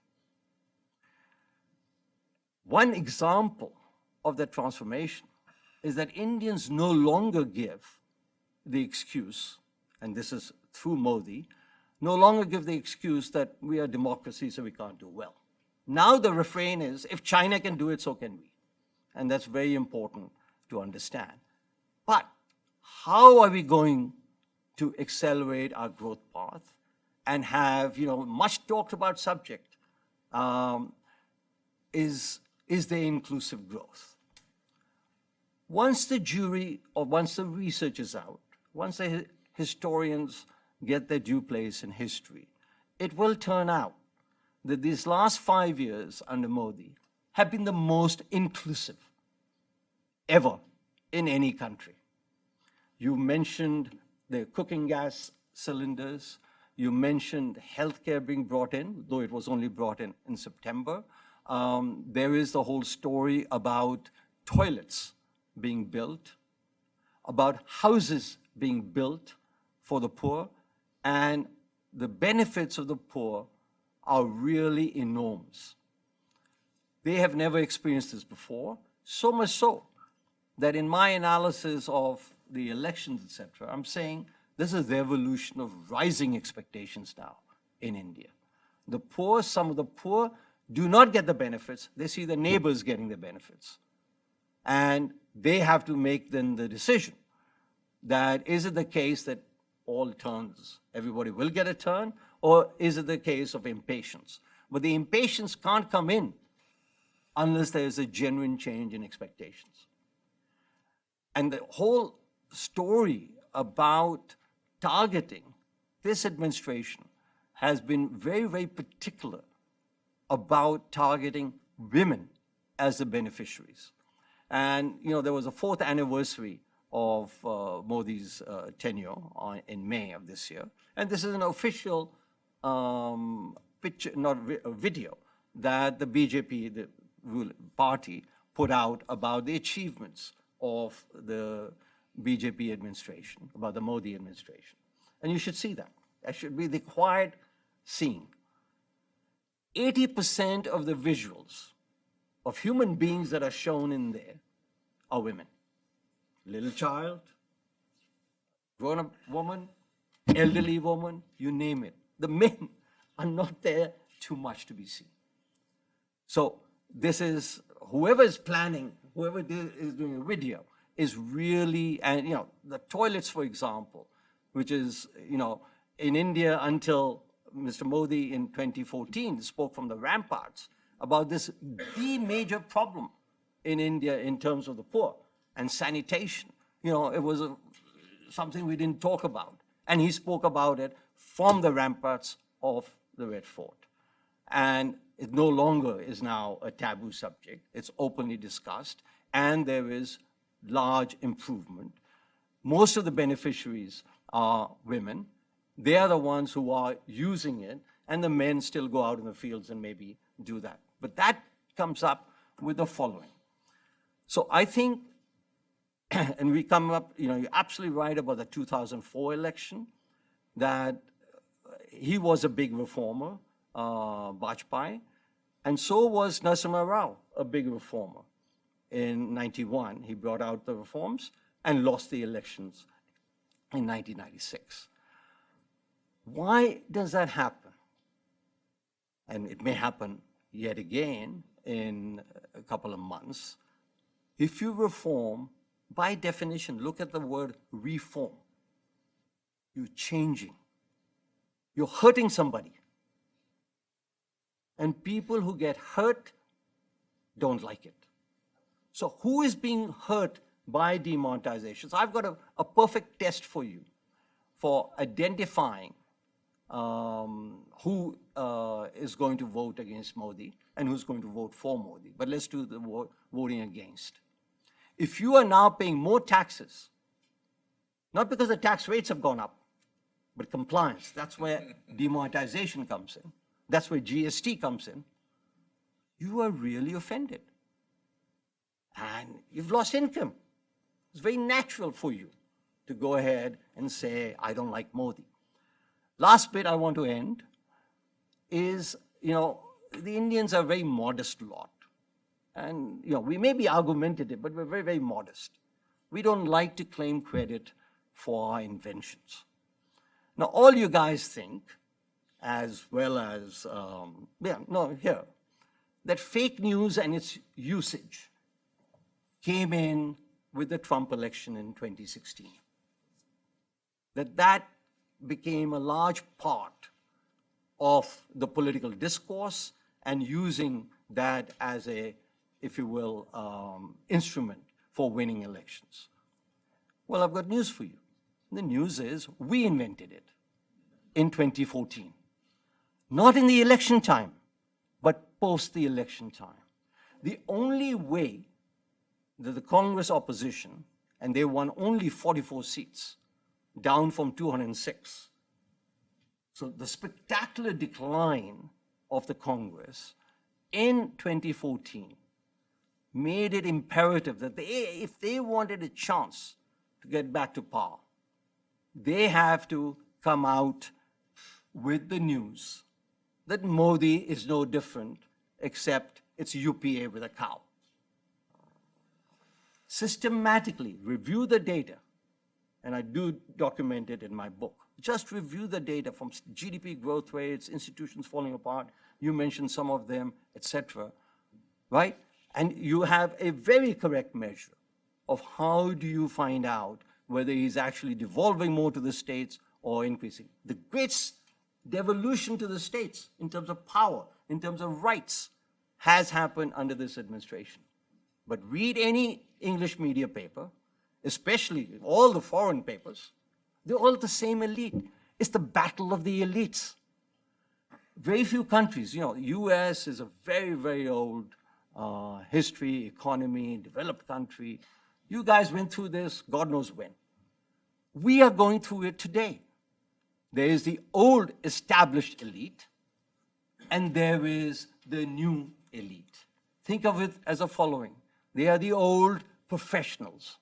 One example of that transformation is that Indians no longer give the excuse, and this is through Modi, no longer give the excuse that we are a democracy, so we can't do well. Now the refrain is, if China can do it, so can we. And that's very important to understand. But how are we going to accelerate our growth path and have, much talked about subject, is there inclusive growth? Once the jury, or once the research is out, once the historians get their due place in history, it will turn out that these last 5 years under Modi have been the most inclusive ever in any country. You mentioned the cooking gas cylinders. You mentioned healthcare being brought in, though it was only brought in September. There is the whole story about toilets being built, about houses being built for the poor, and the benefits of the poor are really enormous. They have never experienced this before, so much so that in my analysis of the elections, etc., I'm saying this is the evolution of rising expectations now in India. The poor, some of the poor, do not get the benefits. They see the neighbors getting the benefits. And they have to make then the decision that, is it the case that all turns, everybody will get a turn, or is it the case of impatience? But the impatience can't come in unless there is a genuine change in expectations. And the whole story about targeting this administration has been very, very particular about targeting women as the beneficiaries. And, there was a 4th anniversary of Modi's tenure in May of this year. And this is an official picture, not video, that the BJP, the ruling party, put out about the achievements of the BJP administration, about the Modi administration. And you should see that. That should be the quiet scene. 80% of the visuals of human beings that are shown in there are women. Little child, grown-up woman, elderly woman, you name it. The men are not there too much to be seen. So this is, whoever is planning, whoever is doing a video is really, and the toilets, for example, which is, in India until Mr. Modi in 2014 spoke from the ramparts about this, the major problem in India in terms of the poor and sanitation. It was something we didn't talk about. And he spoke about it from the ramparts of the Red Fort. And it no longer is now a taboo subject. It's openly discussed, and there is large improvement. Most of the beneficiaries are women. They are the ones who are using it, and the men still go out in the fields and maybe do that. But that comes up with the following. So I think, and we come up, you're absolutely right about the 2004 election, that he was a big reformer, Vajpayee, and so was Narasimha Rao, a big reformer. In 91, he brought out the reforms and lost the elections in 1996. Why does that happen? And it may happen yet again in a couple of months. If you reform, by definition, look at the word reform. You're changing. You're hurting somebody. And people who get hurt don't like it. So who is being hurt by demonetization? So I've got a perfect test for you for identifying who is going to vote against Modi and who's going to vote for Modi. But let's do the voting against. If you are now paying more taxes, not because the tax rates have gone up, but compliance, that's where demonetization comes in. That's where GST comes in. You are really offended. And you've lost income. It's very natural for you to go ahead and say, I don't like Modi. Last bit I want to end is, the Indians are a very modest lot. And, we may be argumentative, but we're very, very modest. We don't like to claim credit for our inventions. Now, all you guys think, as well as, that fake news and its usage came in with the Trump election in 2016. That became a large part of the political discourse and using that as a, if you will, instrument for winning elections. Well, I've got news for you. The news is we invented it in 2014. Not in the election time, but post the election time. The only way that the Congress opposition, and they won only 44 seats, down from 206. So the spectacular decline of the Congress in 2014 made it imperative that if they wanted a chance to get back to power, they have to come out with the news that Modi is no different except it's UPA with a cow. Systematically review the data, and I do document it in my book. Just review the data from GDP growth rates, institutions falling apart, you mentioned some of them, etc., right? And you have a very correct measure of how do you find out whether he's actually devolving more to the states or increasing. The great devolution to the states in terms of power, in terms of rights, has happened under this administration. But read any English media paper, especially all the foreign papers, they're all the same elite. It's the battle of the elites. Very few countries, US is a very, very old history, economy, developed country. You guys went through this, God knows when. We are going through it today. There is the old established elite, and there is the new elite. Think of it as the following. They are the old professionals,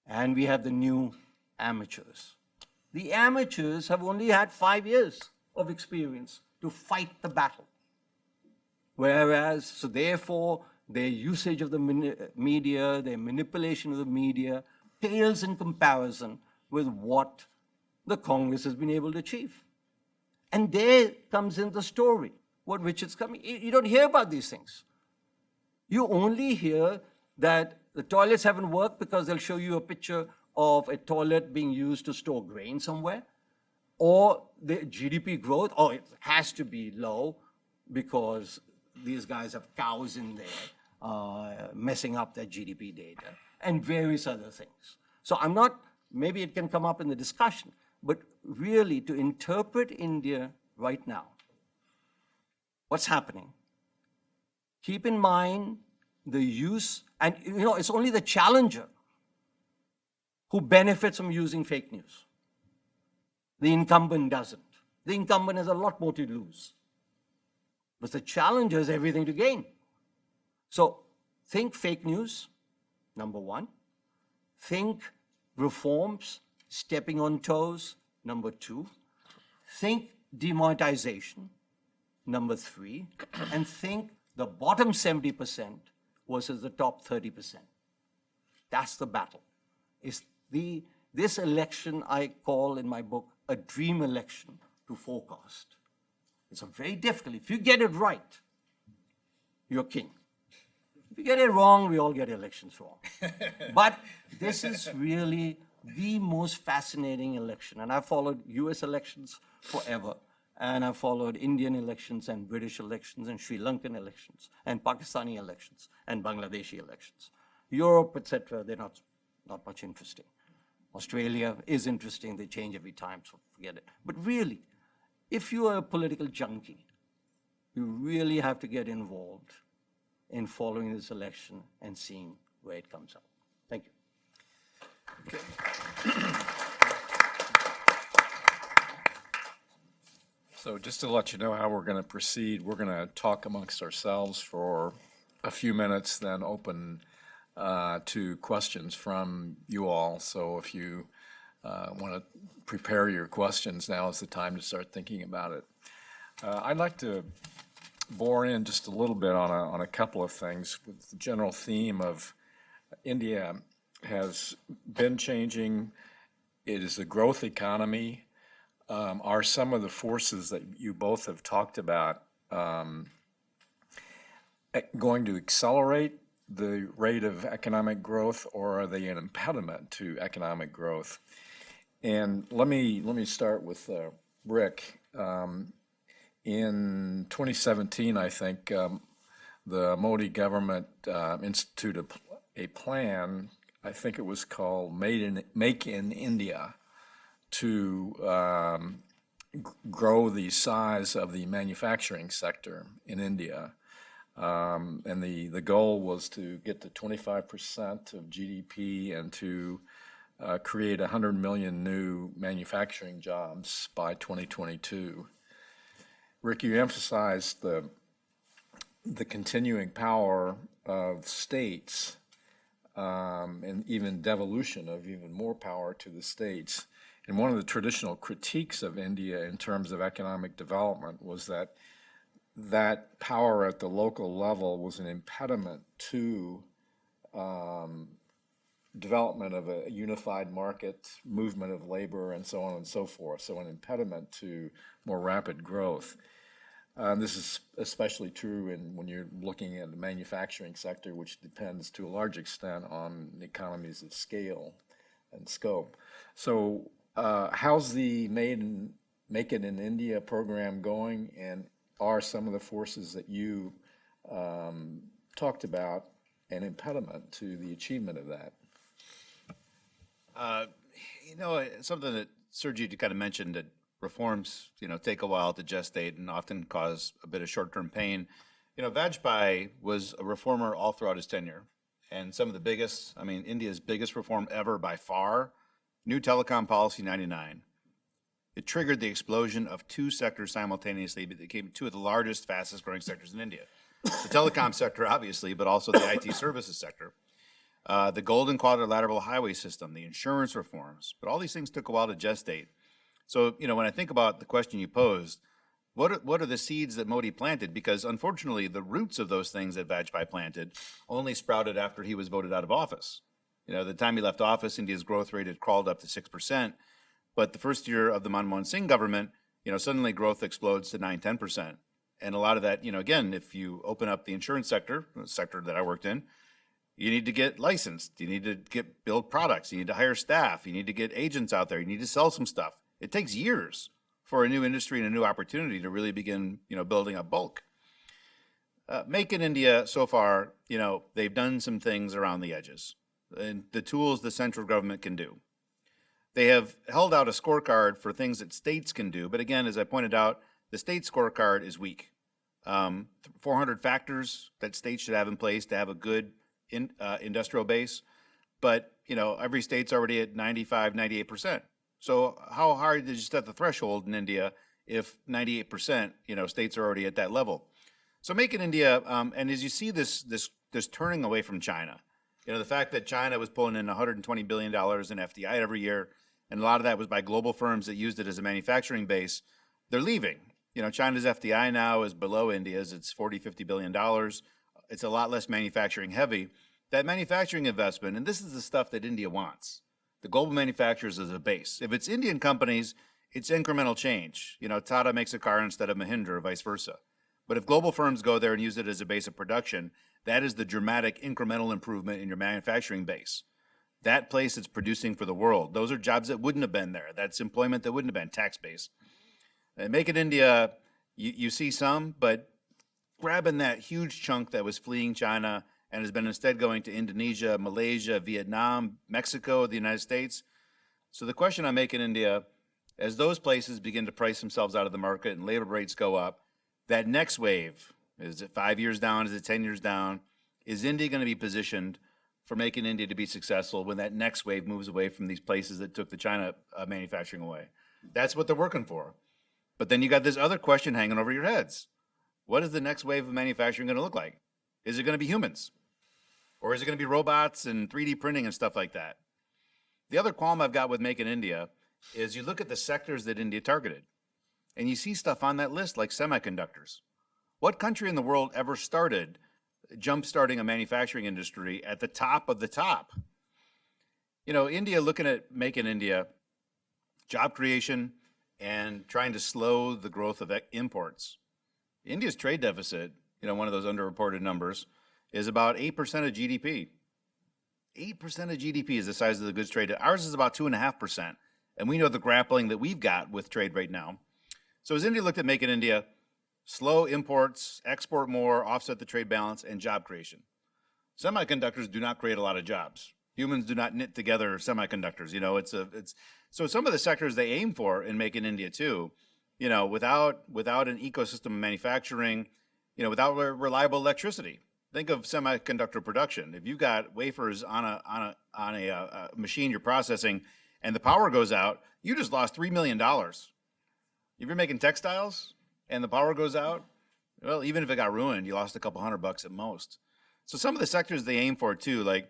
and we have the new amateurs. The amateurs have only had 5 years of experience to fight the battle. Whereas, so therefore, their usage of the media, their manipulation of the media, pales in comparison with what the Congress has been able to achieve. And there comes in the story, which is coming. You don't hear about these things. You only hear that the toilets haven't worked because they'll show you a picture of a toilet being used to store grain somewhere, or the GDP growth, it has to be low because these guys have cows in there messing up their GDP data, and various other things. So I'm not, maybe it can come up in the discussion, but really to interpret India right now, what's happening, keep in mind the use, and it's only the challenger who benefits from using fake news. The incumbent doesn't. The incumbent has a lot more to lose. But the challenger has everything to gain. So think fake news, number one. Think reforms, stepping on toes, number two. Think demonetization, number three. And think the bottom 70% versus the top 30%. That's the battle. This election I call in my book a dream election to forecast. It's a very difficult. If you get it right, you're king. If you get it wrong, we all get elections wrong. But this is really the most fascinating election. And I've followed US elections forever. And I've followed Indian elections and British elections and Sri Lankan elections and Pakistani elections and Bangladeshi elections. Europe, etc., they're not much interesting. Australia is interesting. They change every time, so forget it. But really, if you are a political junkie, you really have to get involved in following this election and seeing where it comes out. Thank you. So just to let you know how we're going to proceed, we're going to talk amongst ourselves for a few minutes, then open to questions from you all. So if you want to prepare your questions, now is the time to start thinking about it. I'd like to bore in just a little bit on a couple of things with the general theme of India has been changing. It is a growth economy. Are some of the forces that you both have talked about going to accelerate the rate of economic growth, or are they an impediment to economic growth? And let me start with Rick. In 2017, I think the Modi government instituted a plan. I think it was called Make in India, to grow the size of the manufacturing sector in India. And the goal was to get to 25% of GDP and to create 100 million new manufacturing jobs by 2022. Rick, you emphasized the continuing power of states and even devolution of even more power to the states. And one of the traditional critiques of India in terms of economic development was that power at the local level was an impediment to development of a unified market, movement of labor, and so on and so forth. So an impediment to more rapid growth. This is especially true when you're looking at the manufacturing sector, which depends to a large extent on economies of scale and scope. So how's the Make It in India program going, and are some of the forces that you talked about an impediment to the achievement of that? Something that Sergey kind of mentioned, that reforms, take a while to gestate and often cause a bit of short-term pain. Vajpayee was a reformer all throughout his tenure, and some of the biggest, India's biggest reform ever by far, New Telecom Policy 99. It triggered the explosion of two sectors simultaneously, but they became two of the largest, fastest growing sectors in India. The telecom sector, obviously, but also the IT services sector. The Golden Quadrilateral Highway System, the insurance reforms, but all these things took a while to gestate. So, when I think about the question you posed, what are the seeds that Modi planted? Because unfortunately, the roots of those things that Vajpayee planted only sprouted after he was voted out of office. The time he left office, India's growth rate had crawled up to 6%. But the first year of the Manmohan Singh government, suddenly growth explodes to 9–10%. And a lot of that, again, if you open up the insurance sector, the sector that I worked in, you need to get licensed. You need to build products. You need to hire staff. You need to get agents out there. You need to sell some stuff. It takes years for a new industry and a new opportunity to really begin, building up bulk. Make in India, so far, they've done some things around the edges, and the tools the central government can do. They have held out a scorecard for things that states can do, but again, as I pointed out, the state scorecard is weak. 400 factors that states should have in place to have a good industrial base, but every state's already at 95–98%. So how hard did you set the threshold in India if 98%, states are already at that level? So Make in India, and as you see this turning away from China, the fact that China was pulling in $120 billion in FDI every year, and a lot of that was by global firms that used it as a manufacturing base, they're leaving. China's FDI now is below India's. It's $40–50 billion. It's a lot less manufacturing heavy. That manufacturing investment, and this is the stuff that India wants, the global manufacturers as a base. If it's Indian companies, it's incremental change. Tata makes a car instead of Mahindra, or vice versa. But if global firms go there and use it as a base of production, that is the dramatic incremental improvement in your manufacturing base. That place that's producing for the world, those are jobs that wouldn't have been there. That's employment that wouldn't have been tax base. And Make in India, you see some, but grabbing that huge chunk that was fleeing China and has been instead going to Indonesia, Malaysia, Vietnam, Mexico, the United States. So the question on Make in India, as those places begin to price themselves out of the market and labor rates go up, that next wave, is it 5 years down, is it 10 years down? Is India going to be positioned for making India to be successful when that next wave moves away from these places that took the China manufacturing away? That's what they're working for. But then you got this other question hanging over your heads. What is the next wave of manufacturing going to look like? Is it going to be humans? Or is it going to be robots and 3D printing and stuff like that? The other qualm I've got with Make in India is you look at the sectors that India targeted, and you see stuff on that list like semiconductors. What country in the world ever started jump-starting a manufacturing industry at the top of the top? You know, India, looking at Make in India, job creation, and trying to slow the growth of imports. India's trade deficit, you know, one of those underreported numbers, is about 8% of GDP. 8% of GDP is the size of the goods trade. Ours is about 2.5%. And we know the grappling that we've got with trade right now. So as India looked at Make in India, slow imports, export more, offset the trade balance, and job creation. Semiconductors do not create a lot of jobs. Humans do not knit together semiconductors. You know, so some of the sectors they aim for in Make in India too, you know, without an ecosystem of manufacturing, you know, without reliable electricity. Think of semiconductor production. If you've got wafers on a machine you're processing, and the power goes out, you just lost $3 million. If you're making textiles and the power goes out, well, even if it got ruined, you lost a couple $100 at most. So some of the sectors they aim for too, like,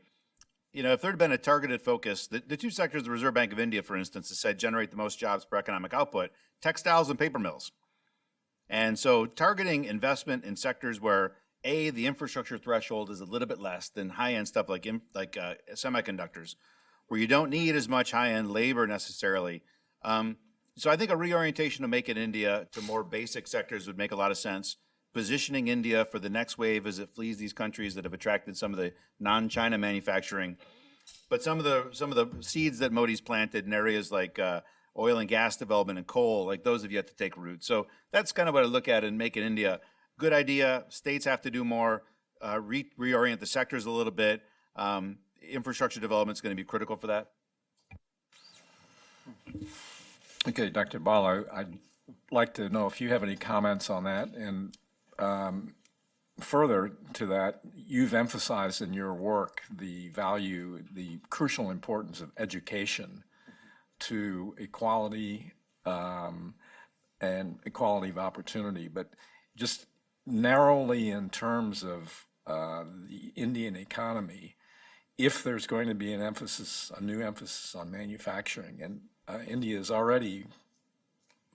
you know, if there'd been a targeted focus, the two sectors the Reserve Bank of India, for instance, has said generate the most jobs per economic output, textiles and paper mills. And so targeting investment in sectors where the infrastructure threshold is a little bit less than high-end stuff like semiconductors, where you don't need as much high-end labor necessarily. So I think a reorientation of Make in India to more basic sectors would make a lot of sense. Positioning India for the next wave as it flees these countries that have attracted some of the non-China manufacturing. But some of the seeds that Modi's planted in areas like oil and gas development and coal, like those have yet to take root. So that's kind of what I look at in Make in India. Good idea. States have to do more, reorient the sectors a little bit. Infrastructure development is going to be critical for that. Okay, Dr. Bala, I'd like to know if you have any comments on that. And further to that, you've emphasized in your work the crucial importance of education to equality and equality of opportunity. But just narrowly in terms of the Indian economy, if there's going to be a new emphasis on manufacturing, and India is already,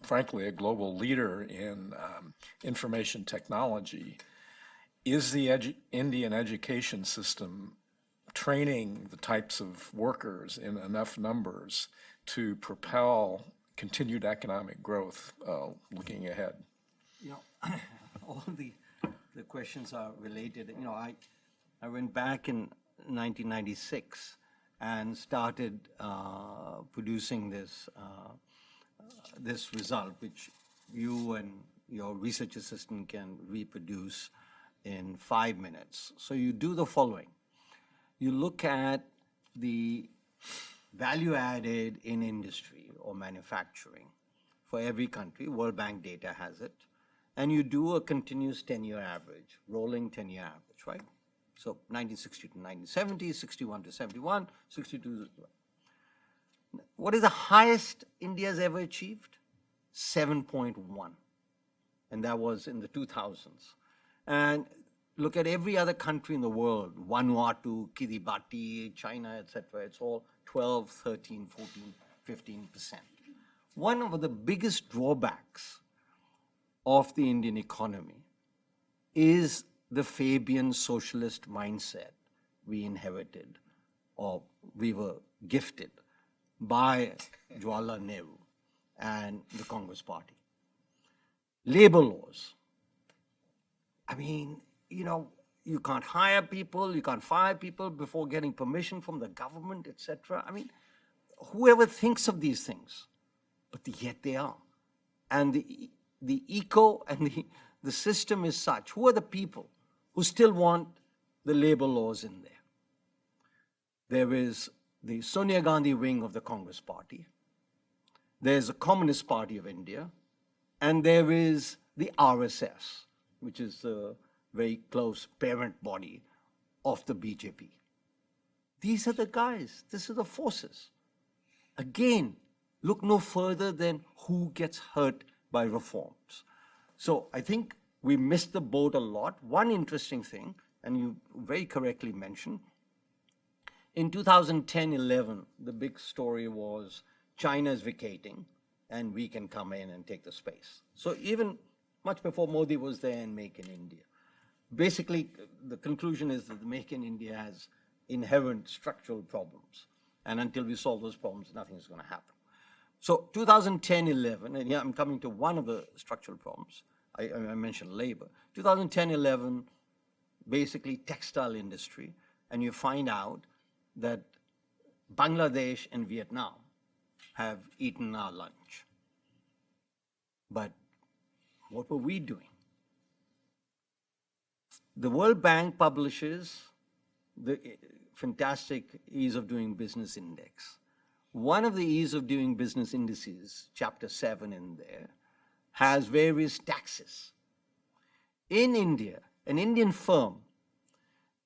frankly, a global leader in information technology, is the Indian education system training the types of workers in enough numbers to propel continued economic growth looking ahead? You know, all the questions are related. You know, I went back in 1996 and started producing this result, which you and your research assistant can reproduce in 5 minutes. So you do the following. You look at the value added in industry or manufacturing for every country. World Bank data has it. And you do a continuous 10-year average, rolling 10-year average, right? So 1960 to 1970, 61 to 71, 62 to 61. What is the highest India's ever achieved? 7.1. And that was in the 2000s. And look at every other country in the world, Vanuatu, Kiribati, China, etc. It's all 12, 13, 14, 15%. One of the biggest drawbacks of the Indian economy is the Fabian socialist mindset we inherited or we were gifted by Jawaharlal Nehru and the Congress Party. Labor laws, I mean, you can't hire people, you can't fire people before getting permission from the government, etc. I mean, whoever thinks of these things, but yet they are. And the eco and the system is such. Who are the people who still want the labor laws in there? There is the Sonia Gandhi wing of the Congress Party. There's the Communist Party of India. And there is the RSS, which is the very close parent body of the BJP. These are the guys. These are the forces. Again, look no further than who gets hurt by reforms. So I think we missed the boat a lot. One interesting thing, and you very correctly mentioned, in 2010-11, the big story was China is vacating and we can come in and take the space. So even much before Modi was there and Make in India. Basically, the conclusion is that the Make in India has inherent structural problems. And until we solve those problems, nothing is going to happen. So 2010-11, and yeah, I'm coming to one of the structural problems. I mentioned labor. 2010-11, basically textile industry, and you find out that Bangladesh and Vietnam have eaten our lunch. But what were we doing? The World Bank publishes the fantastic Ease of Doing Business Index. One of the Ease of Doing Business indices, chapter 7 in there, has various taxes. In India, an Indian firm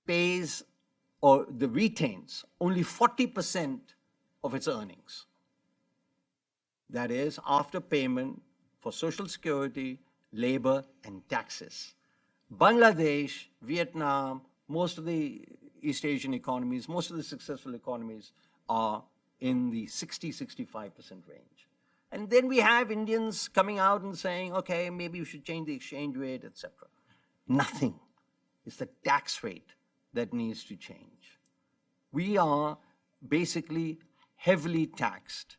pays or retains only 40% of its earnings. That is, after payment for Social Security, labor, and taxes. Bangladesh, Vietnam, most of the East Asian economies, most of the successful economies are in the 60-65% range. And then we have Indians coming out and saying, okay, maybe we should change the exchange rate, etc. Nothing. It's the tax rate that needs to change. We are basically heavily taxed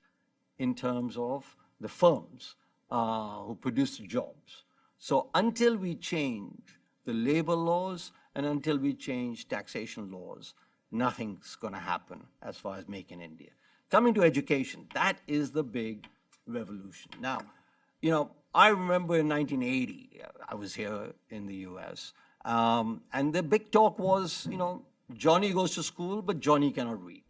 in terms of the firms who produce jobs. So until we change the labor laws and until we change taxation laws, nothing's going to happen as far as Make in India. Coming to education, that is the big revolution. Now, I remember in 1980, I was here in the US, and the big talk was, Johnny goes to school, but Johnny cannot read.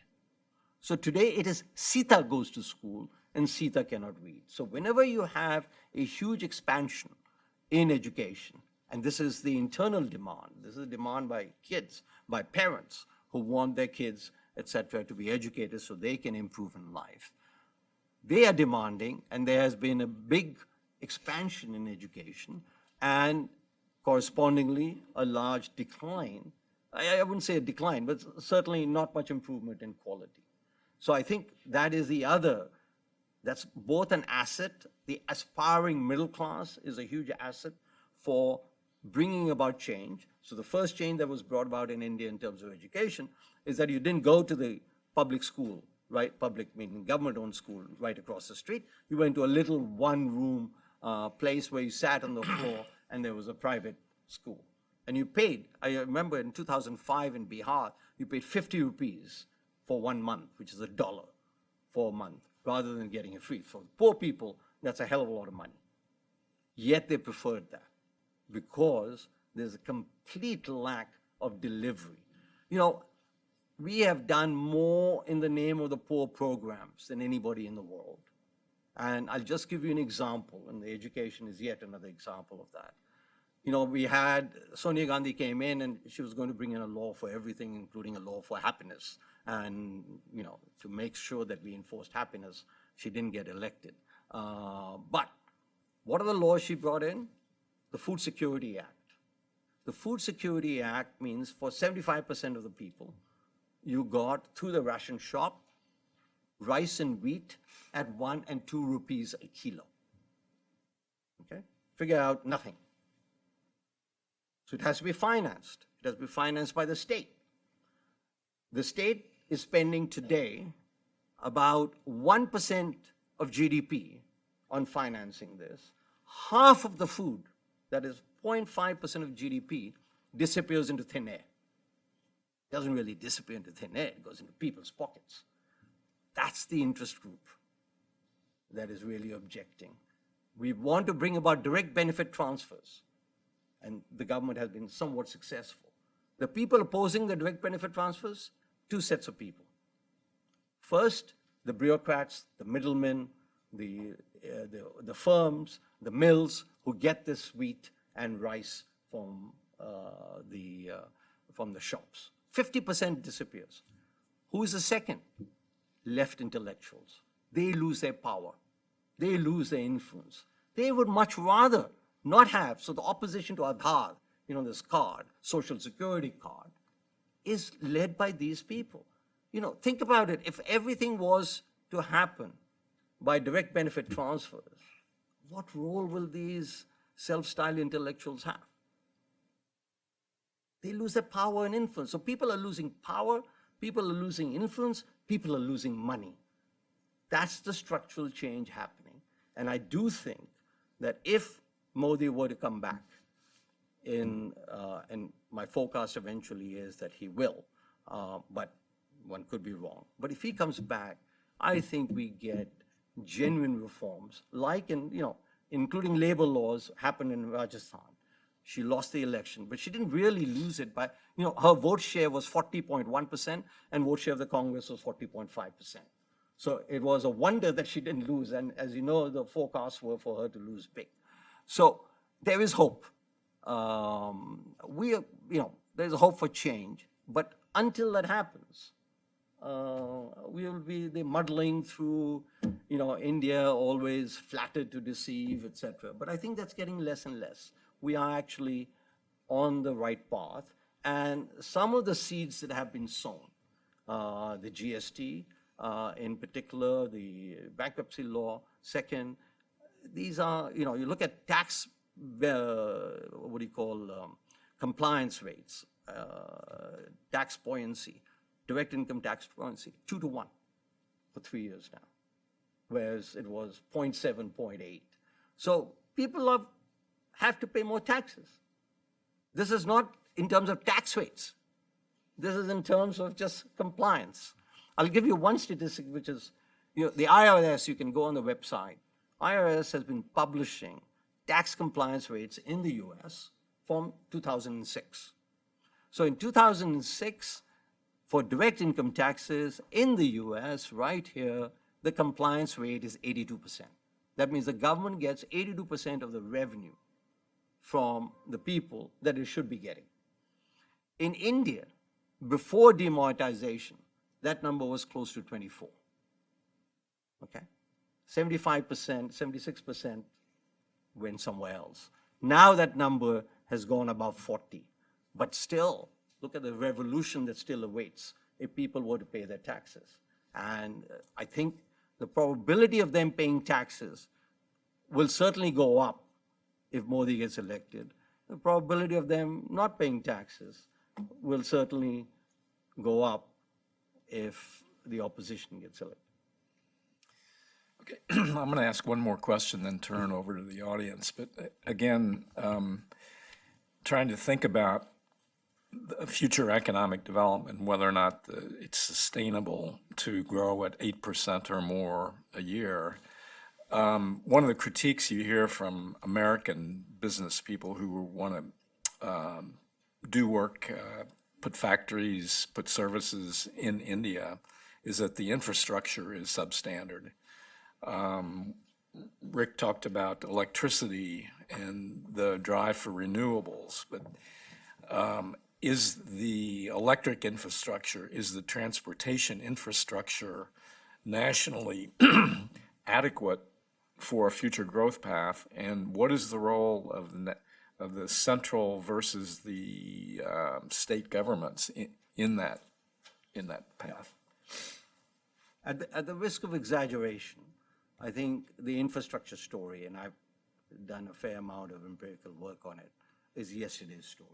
So today it is Sita goes to school and Sita cannot read. So whenever you have a huge expansion in education, and this is the internal demand, this is a demand by kids, by parents who want their kids, etc., to be educated so they can improve in life. They are demanding, and there has been a big expansion in education and correspondingly a large decline. I wouldn't say a decline, but certainly not much improvement in quality. So I think that is the other, that's both an asset. The aspiring middle class is a huge asset for bringing about change. So the first change that was brought about in India in terms of education is that you didn't go to the public school, right? Public meaning government-owned school right across the street. You went to a little one-room place where you sat on the floor and there was a private school. And you paid, I remember in 2005 in Bihar, you paid 50 rupees for 1 month, which is $1 for a month, rather than getting it free. For poor people, that's a hell of a lot of money. Yet they preferred that because there's a complete lack of delivery. We have done more in the name of the poor programs than anybody in the world. And I'll just give you an example, and the education is yet another example of that. We had, Sonia Gandhi came in and she was going to bring in a law for everything, including a law for happiness. And, to make sure that we enforced happiness, she didn't get elected. But what are the laws she brought in? The Food Security Act. The Food Security Act means for 75% of the people, you got through the ration shop rice and wheat at 1 and 2 rupees a kilo. Okay? Figure out nothing. So it has to be financed. It has to be financed by the state. The state is spending today about 1% of GDP on financing this. Half of the food that is 0.5% of GDP disappears into thin air. It doesn't really disappear into thin air, it goes into people's pockets. That's the interest group that is really objecting. We want to bring about direct benefit transfers, and the government has been somewhat successful. The people opposing the direct benefit transfers, two sets of people. First, the bureaucrats, the middlemen, the firms, the mills who get this wheat and rice from the shops. 50% disappears. Who is the second? Left intellectuals. They lose their power. They lose their influence. They would much rather not have. So the opposition to Aadhaar, this card, Social Security card, is led by these people. Think about it. If everything was to happen by direct benefit transfers, what role will these self-styled intellectuals have? They lose their power and influence. So people are losing power, people are losing influence, people are losing money. That's the structural change happening. And I do think that if Modi were to come back, and my forecast eventually is that he will, but one could be wrong. But if he comes back, I think we get genuine reforms, like including labor laws happened in Rajasthan. She lost the election, but she didn't really lose it by, her vote share was 40.1% and vote share of the Congress was 40.5%. So it was a wonder that she didn't lose. And as you know, the forecasts were for her to lose big. So there is hope. There's a hope for change. But until that happens, we will be muddling through, India always flattered to deceive, etc. But I think that's getting less and less. We are actually on the right path. And some of the seeds that have been sown, the GST, in particular, the bankruptcy law, second, these are, you look at tax, compliance rates, tax buoyancy, direct income tax buoyancy, 2 to 1 for 3 years now, whereas it was 0.7, 0.8. So people have to pay more taxes. This is not in terms of tax rates. This is in terms of just compliance. I'll give you one statistic, which is, the IRS, you can go on the website. IRS has been publishing tax compliance rates in the US from 2006. So in 2006, for direct income taxes in the US, right here, the compliance rate is 82%. That means the government gets 82% of the revenue from the people that it should be getting. In India, before demonetization, that number was close to 24. Okay? 75%, 76% went somewhere else. Now that number has gone above 40. But still, look at the revolution that still awaits if people were to pay their taxes. And I think the probability of them paying taxes will certainly go up if Modi gets elected. The probability of them not paying taxes will certainly go up if the opposition gets elected. Okay, I'm going to ask one more question, then turn over to the audience. But again, trying to think about the future economic development, whether or not it's sustainable to grow at 8% or more a year. One of the critiques you hear from American business people who want to do work, put factories, put services in India, is that the infrastructure is substandard. Rick talked about electricity and the drive for renewables, but is the electric infrastructure, is the transportation infrastructure nationally adequate for a future growth path? And what is the role of the central versus the state governments in that path? At the risk of exaggeration, I think the infrastructure story, and I've done a fair amount of empirical work on it, is yesterday's story.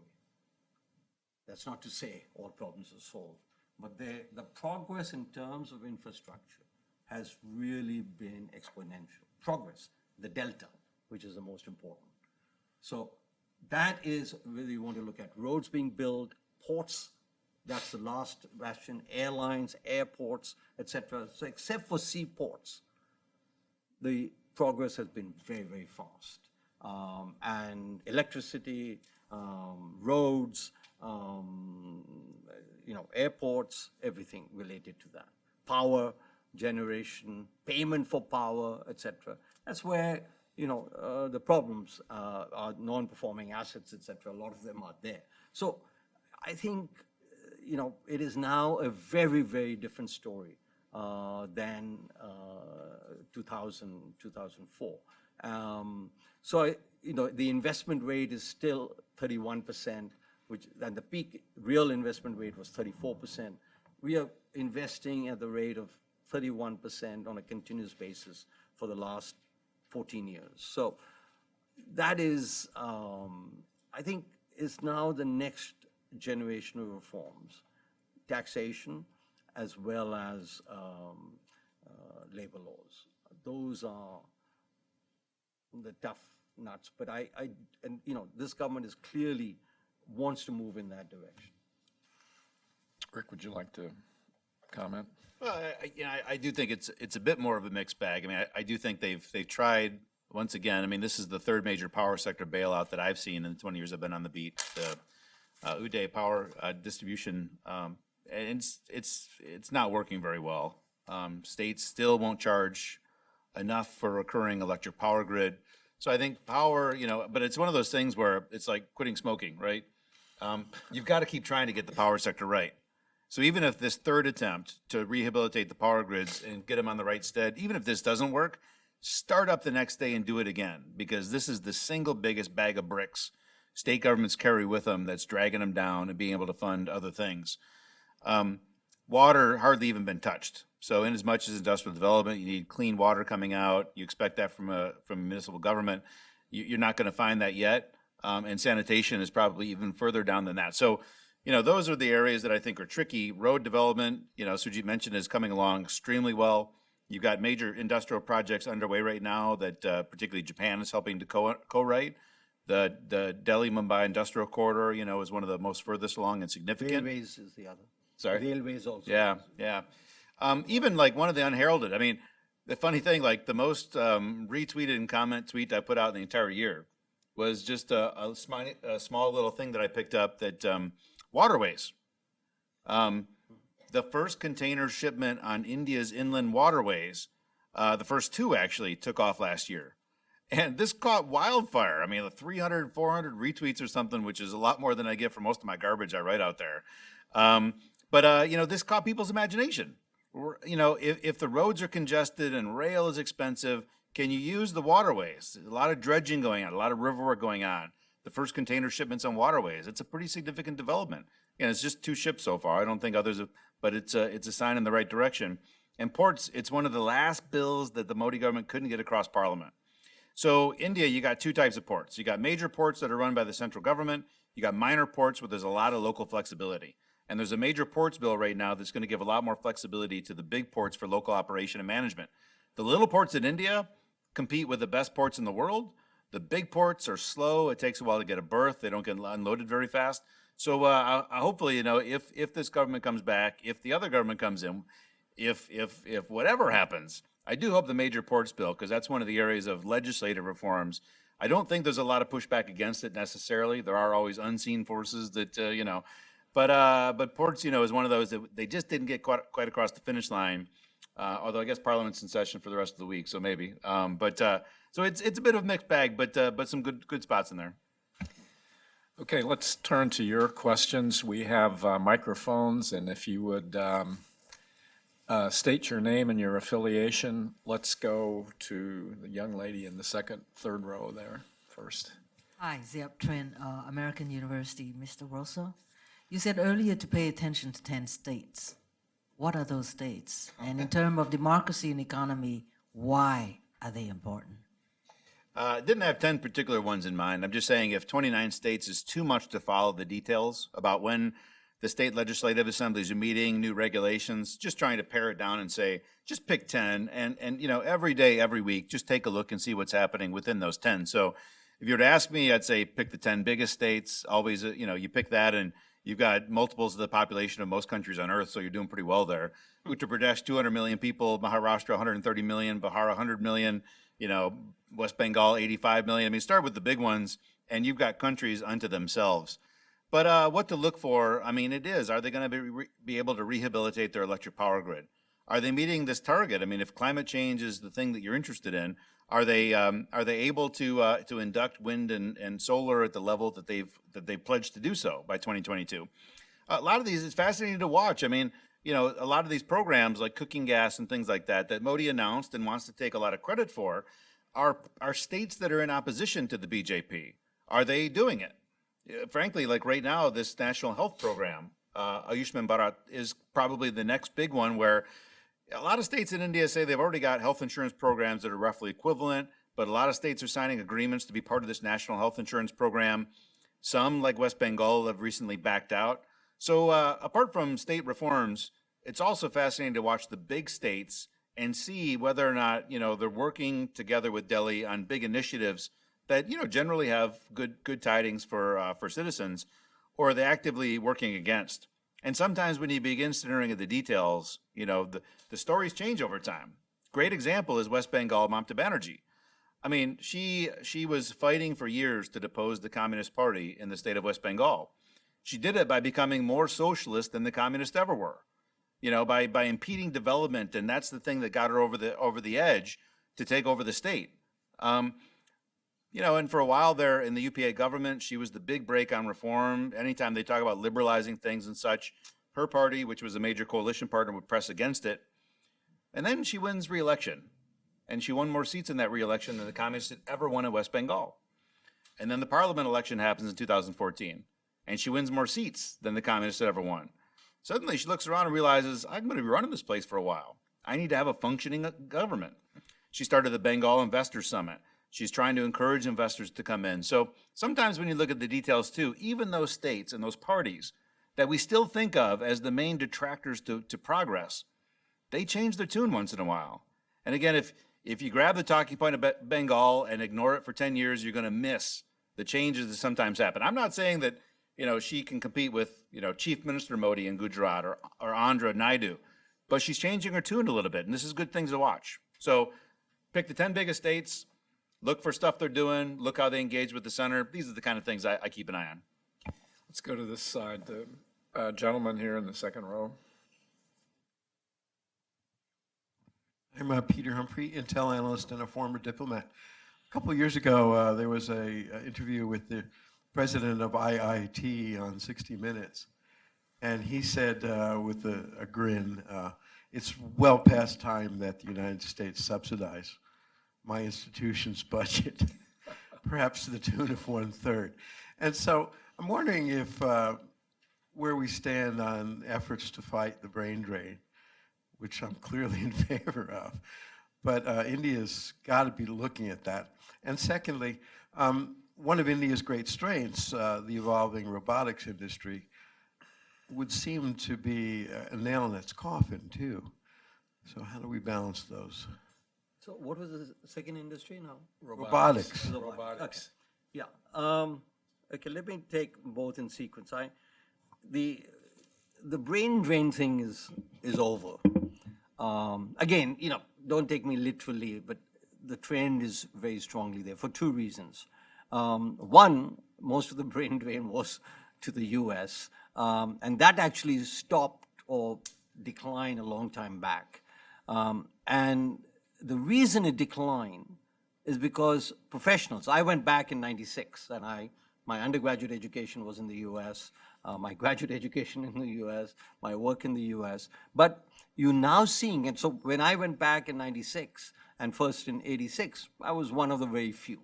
That's not to say all problems are solved, but the progress in terms of infrastructure has really been exponential. Progress, the delta, which is the most important. So that is whether you want to look at roads being built, ports, that's the last bastion, airlines, airports, etc. So except for seaports, the progress has been very, very fast. And electricity, roads, airports, everything related to that. Power generation, payment for power, etc. That's where the problems are non-performing assets, etc. A lot of them are there. So I think it is now a very, very different story than 2000, 2004. So the investment rate is still 31%, and the peak real investment rate was 34%. We are investing at the rate of 31% on a continuous basis for the last 14 years. So that is, I think, is now the next generation of reforms, taxation as well as labor laws. Those are the tough nuts, but this government is clearly wants to move in that direction. Rick, would you like to comment? Well, I do think it's a bit more of a mixed bag. I mean, I do think they've tried once again. I mean, this is the third major power sector bailout that I've seen in the 20 years I've been on the beat. The Uday power distribution, and it's not working very well. States still won't charge enough for recurring electric power grid. So I think power, but it's one of those things where it's like quitting smoking, right? You've got to keep trying to get the power sector right. So even if this third attempt to rehabilitate the power grids and get them on the right stead, even if this doesn't work, start up the next day and do it again, because this is the single biggest bag of bricks state governments carry with them that's dragging them down and being able to fund other things. Water hardly even been touched. So in as much as industrial development, you need clean water coming out. You expect that from a municipal government. You're not going to find that yet. And sanitation is probably even further down than that. So, those are the areas that I think are tricky. Road development, Sujit mentioned, is coming along extremely well. You've got major industrial projects underway right now that particularly Japan is helping to co-write. The Delhi-Mumbai Industrial Corridor, is one of the most furthest along and significant. Railways is the other. Sorry? Railways also. Yeah. Even like one of the unheralded. I mean, the funny thing, like the most retweeted and comment tweet I put out in the entire year was just a small little thing that I picked up that waterways. The first container shipment on India's inland waterways, the first two actually took off last year. And this caught wildfire. I mean, 300, 400 retweets or something, which is a lot more than I get for most of my garbage I write out there. But this caught people's imagination. If the roads are congested and rail is expensive, can you use the waterways? A lot of dredging going on, a lot of river work going on. The first container shipments on waterways. It's a pretty significant development. And it's just 2 ships so far. I don't think others have, but it's a sign in the right direction. And ports, it's one of the last bills that the Modi government couldn't get across Parliament. So India, you got 2 types of ports. You got major ports that are run by the central government. You got minor ports where there's a lot of local flexibility. And there's a major ports bill right now that's going to give a lot more flexibility to the big ports for local operation and management. The little ports in India compete with the best ports in the world. The big ports are slow. It takes a while to get a berth. They don't get unloaded very fast. So hopefully, if this government comes back, if the other government comes in, if whatever happens, I do hope the major ports bill, because that's one of the areas of legislative reforms. I don't think there's a lot of pushback against it necessarily. There are always unseen forces that, but ports, is one of those that they just didn't get quite across the finish line. Although I guess Parliament's in session for the rest of the week, so maybe. So it's a bit of a mixed bag, but some good spots in there. Okay, let's turn to your questions. We have microphones, and if you would state your name and your affiliation. Let's go to the young lady in the third row there first. Hi, Ziap Trin, American University. Mr. Rosso, you said earlier to pay attention to 10 states. What are those states? And in terms of democracy and economy, why are they important? Didn't have 10 particular ones in mind. I'm just saying if 29 states is too much to follow the details about when the state legislative assemblies are meeting, new regulations, just trying to pare it down and say, just pick 10 and every day, every week, just take a look and see what's happening within those 10. So if you were to ask me, I'd say pick the 10 biggest states. Always, you pick that and you've got multiples of the population of most countries on earth, so you're doing pretty well there. Uttar Pradesh, 200 million people, Maharashtra, 130 million, Bihar, 100 million, West Bengal, 85 million. I mean, start with the big ones, and you've got countries unto themselves. But what to look for, I mean, are they going to be able to rehabilitate their electric power grid? Are they meeting this target? I mean, if climate change is the thing that you're interested in, are they able to induct wind and solar at the level that they've pledged to do so by 2022? A lot of these, it's fascinating to watch. I mean, a lot of these programs like cooking gas and things like that Modi announced and wants to take a lot of credit for are states that are in opposition to the BJP. Are they doing it? Frankly, like right now, this national health program, Ayushman Bharat, is probably the next big one where a lot of states in India say they've already got health insurance programs that are roughly equivalent, but a lot of states are signing agreements to be part of this national health insurance program. Some, like West Bengal, have recently backed out. So apart from state reforms, it's also fascinating to watch the big states and see whether or not, they're working together with Delhi on big initiatives that, generally have good tidings for citizens, or are they actively working against? And sometimes when you begin staring at the details, the stories change over time. Great example is West Bengal Mamata Banerjee. I mean, she was fighting for years to depose the Communist Party in the state of West Bengal. She did it by becoming more socialist than the communists ever were, by impeding development, and that's the thing that got her over the edge to take over the state. And for a while there in the UPA government, she was the big break on reform. Anytime they talk about liberalizing things and such, her party, which was a major coalition partner, would press against it. And then she wins re-election. And she won more seats in that re-election than the communists had ever won in West Bengal. And then the parliament election happens in 2014. And she wins more seats than the communists had ever won. Suddenly she looks around and realizes, I'm going to be running this place for a while. I need to have a functioning government. She started the Bengal Investors Summit. She's trying to encourage investors to come in. So sometimes when you look at the details too, even those states and those parties that we still think of as the main detractors to progress, they change their tune once in a while. And again, if you grab the talking point of Bengal and ignore it for 10 years, you're going to miss the changes that sometimes happen. I'm not saying that, she can compete with, Chief Minister Modi in Gujarat or Andhra Naidu, but she's changing her tune a little bit, and this is good things to watch. So pick the 10 biggest states, look for stuff they're doing, look how they engage with the center. These are the kind of things I keep an eye on. Let's go to this side. The gentleman here in the second row. I'm Peter Humphrey, Intel analyst and a former diplomat. A couple of years ago, there was an interview with the president of IIT on 60 Minutes, and he said with a grin, it's well past time that the United States subsidize my institution's budget, perhaps to the tune of 1/3. And so I'm wondering if where we stand on efforts to fight the brain drain, which I'm clearly in favor of, but India's got to be looking at that. And secondly, one of India's great strengths, the evolving robotics industry, would seem to be a nail in its coffin too. So how do we balance those? So what was the second industry now? Robotics. Robotics. Okay. Yeah. Okay, let me take both in sequence. The brain drain thing is over. Again, don't take me literally, but the trend is very strongly there for two reasons. One, most of the brain drain was to the US, and that actually stopped or declined a long time back. And the reason it declined is because professionals, I went back in 96 and my undergraduate education was in the US, my graduate education in the US, my work in the US, but you're now seeing, and so when I went back in 96 and first in 86, I was one of the very few.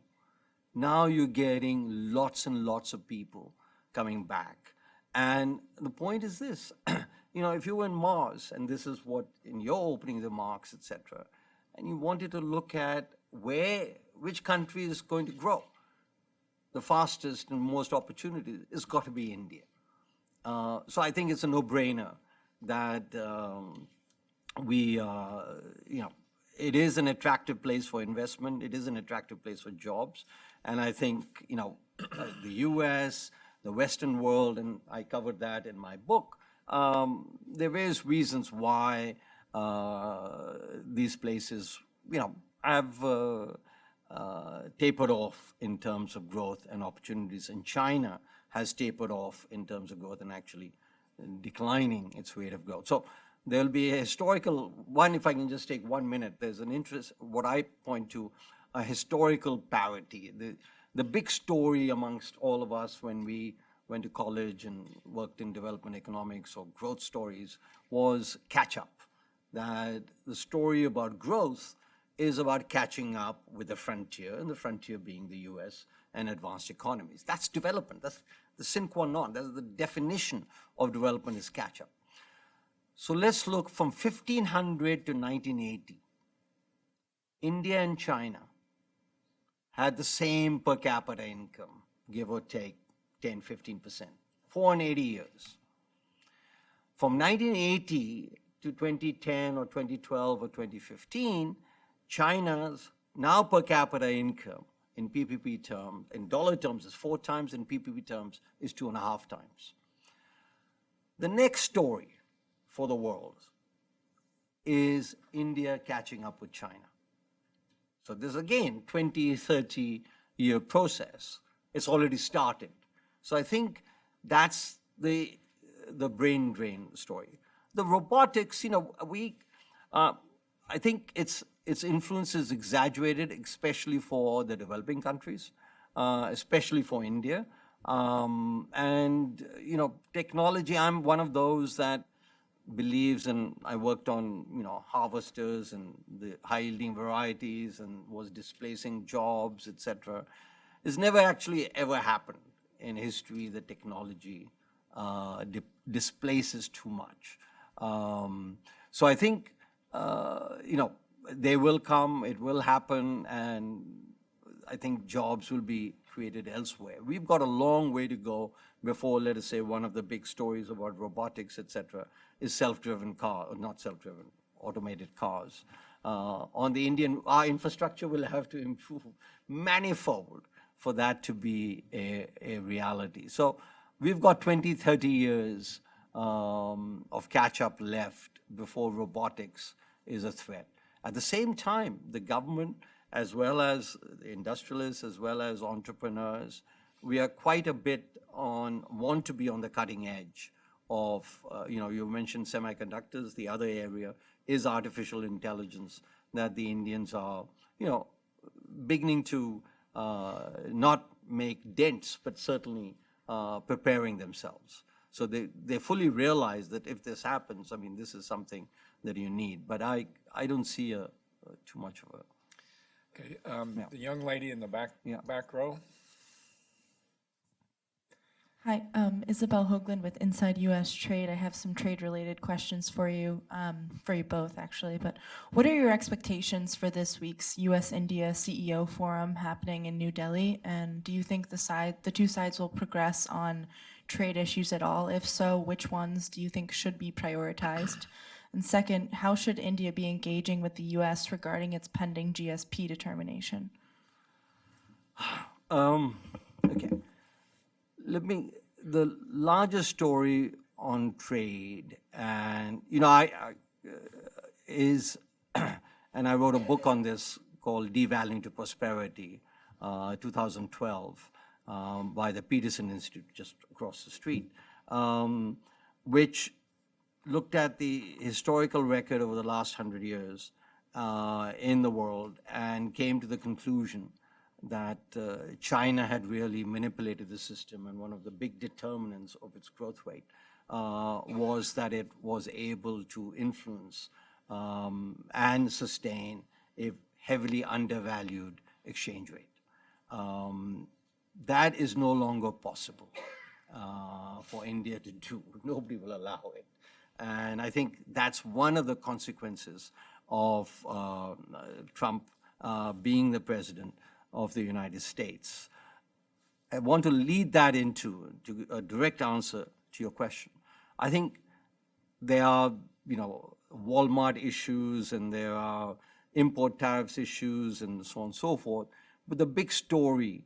Now you're getting lots and lots of people coming back. And the point is this, if you were in Mars, and this is what in your opening remarks, et cetera, and you wanted to look at which country is going to grow the fastest and most opportunities, it's got to be India. So I think it's a no-brainer that it is an attractive place for investment. It is an attractive place for jobs. And I think, the US, the Western world, and I covered that in my book, there are various reasons why these places, have tapered off in terms of growth and opportunities. And China has tapered off in terms of growth and actually declining its rate of growth. So there'll be a historical one, if I can just take 1 minute, there's an interest, what I point to, a historical parity. The big story amongst all of us when we went to college and worked in development economics or growth stories was catch up. That the story about growth is about catching up with the frontier, and the frontier being the US and advanced economies. That's development. That's the sine qua non. That's the definition of development is catch up. So let's look from 1500 to 1980. India and China had the same per capita income, give or take 10, 15%, 480 years. From 1980 to 2010 or 2012 or 2015, China's now per capita income in PPP terms, in dollar terms is 4 times, in PPP terms is 2.5 times. The next story for the world is India catching up with China. So this is again 20, 30-year process. It's already started. So I think that's the brain drain story. The robotics, I think its influence is exaggerated, especially for the developing countries, especially for India. Technology, I'm one of those that believes, and I worked on, harvesters and the high-yielding varieties and was displacing jobs, etc. It's never actually ever happened in history that technology displaces too much. So I think, they will come, it will happen, and I think jobs will be created elsewhere. We've got a long way to go before, let us say, one of the big stories about robotics, etc., is self-driven car, or not self-driven, automated cars. On the Indian, our infrastructure will have to improve manifold for that to be a reality. So we've got 20, 30 years of catch-up left before robotics is a threat. At the same time, the government, as well as the industrialists, as well as entrepreneurs, we are quite a bit want to be on the cutting edge of, you mentioned semiconductors. The other area is artificial intelligence that the Indians are, beginning to not make dents, but certainly preparing themselves. So they fully realize that if this happens, this is something that you need. But I don't see too much of a... Okay, the young lady in the back row. Hi, Isabel Hoagland with Inside U.S. Trade. I have some trade-related questions for you both, actually. But what are your expectations for this week's U.S.-India CEO Forum happening in New Delhi? And do you think the two sides will progress on trade issues at all? If so, which ones do you think should be prioritized? And second, how should India be engaging with the U.S. regarding its pending GSP determination? Okay. The largest story on trade, and is, and I wrote a book on this called Devaluing to Prosperity, 2012, by the Peterson Institute just across the street, which looked at the historical record over the last 100 years in the world and came to the conclusion that China had really manipulated the system, and one of the big determinants of its growth rate was that it was able to influence and sustain a heavily undervalued exchange rate. That is no longer possible for India to do. Nobody will allow it. And I think that's one of the consequences of Trump being the president of the United States. I want to lead that into a direct answer to your question. I think there are, Walmart issues, and there are import tariffs issues and so on and so forth. But the big story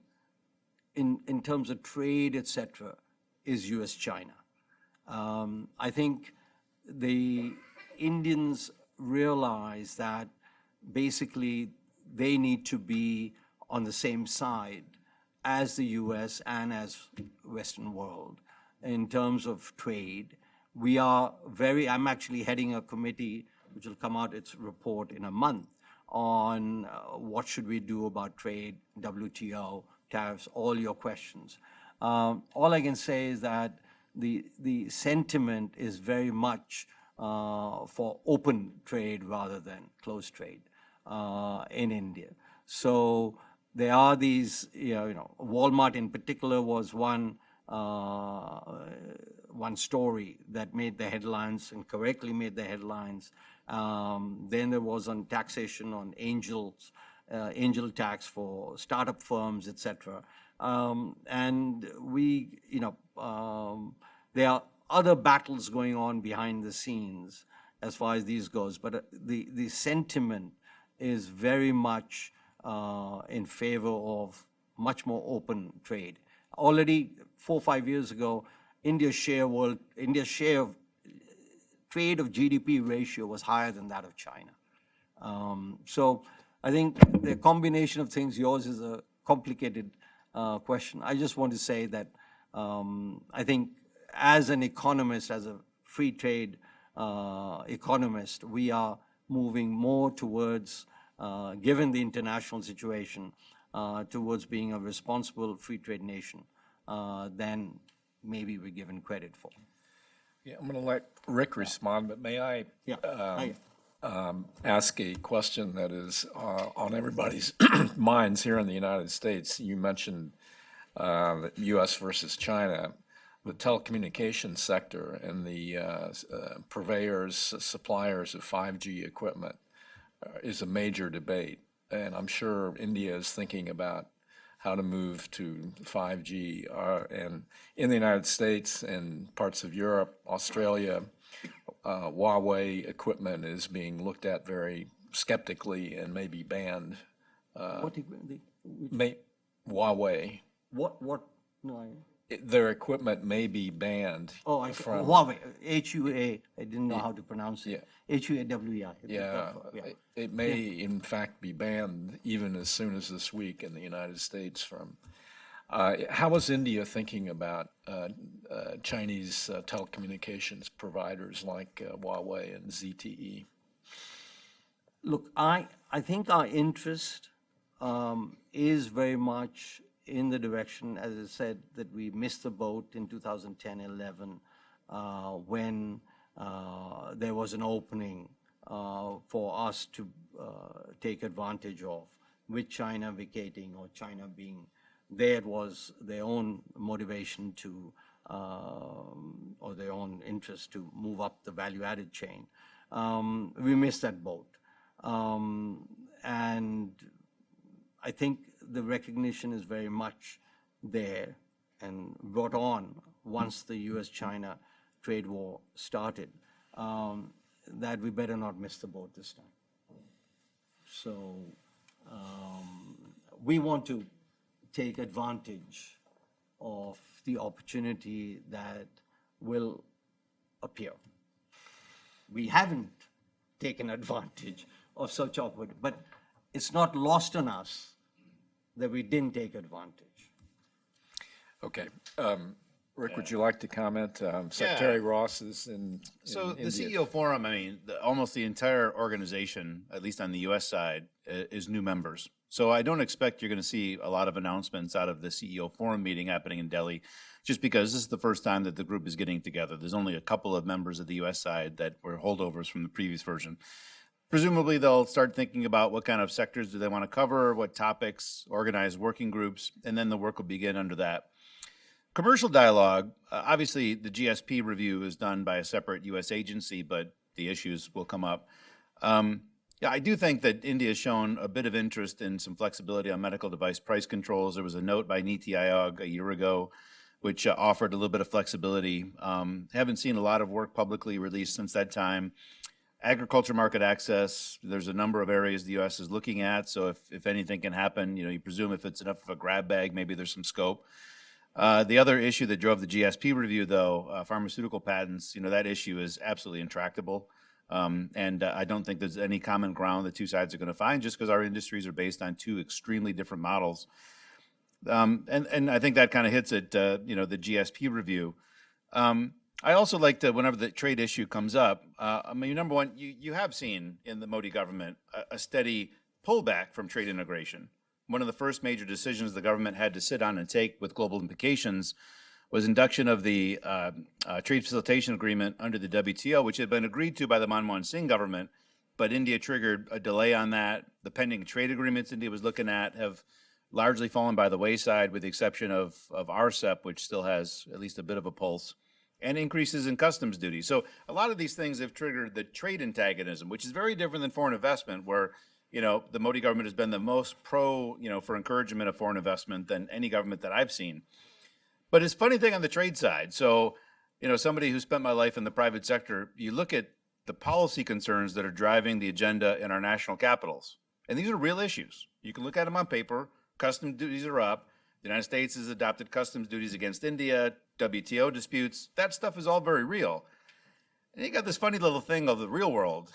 in terms of trade, et cetera, is US-China. I think the Indians realize that basically they need to be on the same side as the US and as Western world in terms of trade. We are I'm actually heading a committee which will come out its report in a month on what should we do about trade, WTO, tariffs, all your questions. All I can say is that the sentiment is very much for open trade rather than closed trade in India. So there are these, Walmart in particular was one story that made the headlines and correctly made the headlines. Then there was on taxation on angel tax for startup firms, etc. And there are other battles going on behind the scenes as far as these goes, but the sentiment is very much in favor of much more open trade. Already 4 or 5 years ago, India's share of trade of GDP ratio was higher than that of China. So I think the combination of things, yours is a complicated question. I just want to say that I think as an economist, as a free trade economist, we are moving more towards, given the international situation, towards being a responsible free trade nation than maybe we're given credit for. Yeah, I'm going to let Rick respond, but may I ask a question that is on everybody's minds here in the United States? You mentioned the U.S. versus China. The telecommunications sector and the purveyors, suppliers of 5G equipment is a major debate. And I'm sure India is thinking about how to move to 5G. And in the United States and parts of Europe, Australia, Huawei equipment is being looked at very skeptically and may be banned. Huawei. What? No, Their equipment may be banned. Oh, from Huawei, H-U-A, I didn't know how to pronounce it. H-U-A-W-E-I. Yeah, it may in fact be banned even as soon as this week in the United States from. How is India thinking about Chinese telecommunications providers like Huawei and ZTE? Look, I think our interest is very much in the direction, as I said, that we missed the boat in 2010-11 when there was an opening for us to take advantage of, with China vacating or China being there. It was their own motivation to, or their own interest to move up the value-added chain. We missed that boat. And I think the recognition is very much there and brought on once the US-China trade war started, that we better not miss the boat this time. So we want to take advantage of the opportunity that will appear. We haven't taken advantage of such opportunity, but it's not lost on us that we didn't take advantage. Okay. Rick, would you like to comment? Secretary Ross is in So the India. CEO Forum, I mean, almost the entire organization, at least on the U.S. side, is new members. So I don't expect you're going to see a lot of announcements out of the CEO Forum meeting happening in Delhi, just because this is the first time that the group is getting together. There's only a couple of members of the U.S. side that were holdovers from the previous version. Presumably, they'll start thinking about what kind of sectors do they want to cover, what topics, organize working groups, and then the work will begin under that. Commercial dialogue, obviously the GSP review is done by a separate U.S. agency, but the issues will come up. I do think that India has shown a bit of interest in some flexibility on medical device price controls. There was a note by Niti Aayog a year ago which offered a little bit of flexibility. Haven't seen a lot of work publicly released since that time. Agriculture market access, there's a number of areas the U.S. is looking at. So if anything can happen, you presume if it's enough of a grab bag, maybe there's some scope. The other issue that drove the GSP review, though, pharmaceutical patents, that issue is absolutely intractable. And I don't think there's any common ground the two sides are going to find, just because our industries are based on two extremely different models. And I think that kind of hits at, the GSP review. I also like to, whenever the trade issue comes up, number one, you have seen in the Modi government a steady pullback from trade integration. One of the first major decisions the government had to sit on and take with global implications was induction of the trade facilitation agreement under the WTO, which had been agreed to by the Manmohan Singh government, but India triggered a delay on that. The pending trade agreements India was looking at have largely fallen by the wayside, with the exception of RCEP, which still has at least a bit of a pulse, and increases in customs duty. So a lot of these things have triggered the trade antagonism, which is very different than foreign investment, where the Modi government has been the most pro, for encouragement of foreign investment than any government that I've seen. But it's a funny thing on the trade side. So, somebody who spent my life in the private sector, you look at the policy concerns that are driving the agenda in our national capitals, and these are real issues. You can look at them on paper. Customs duties are up. The United States has adopted customs duties against India, WTO disputes. That stuff is all very real. And you got this funny little thing of the real world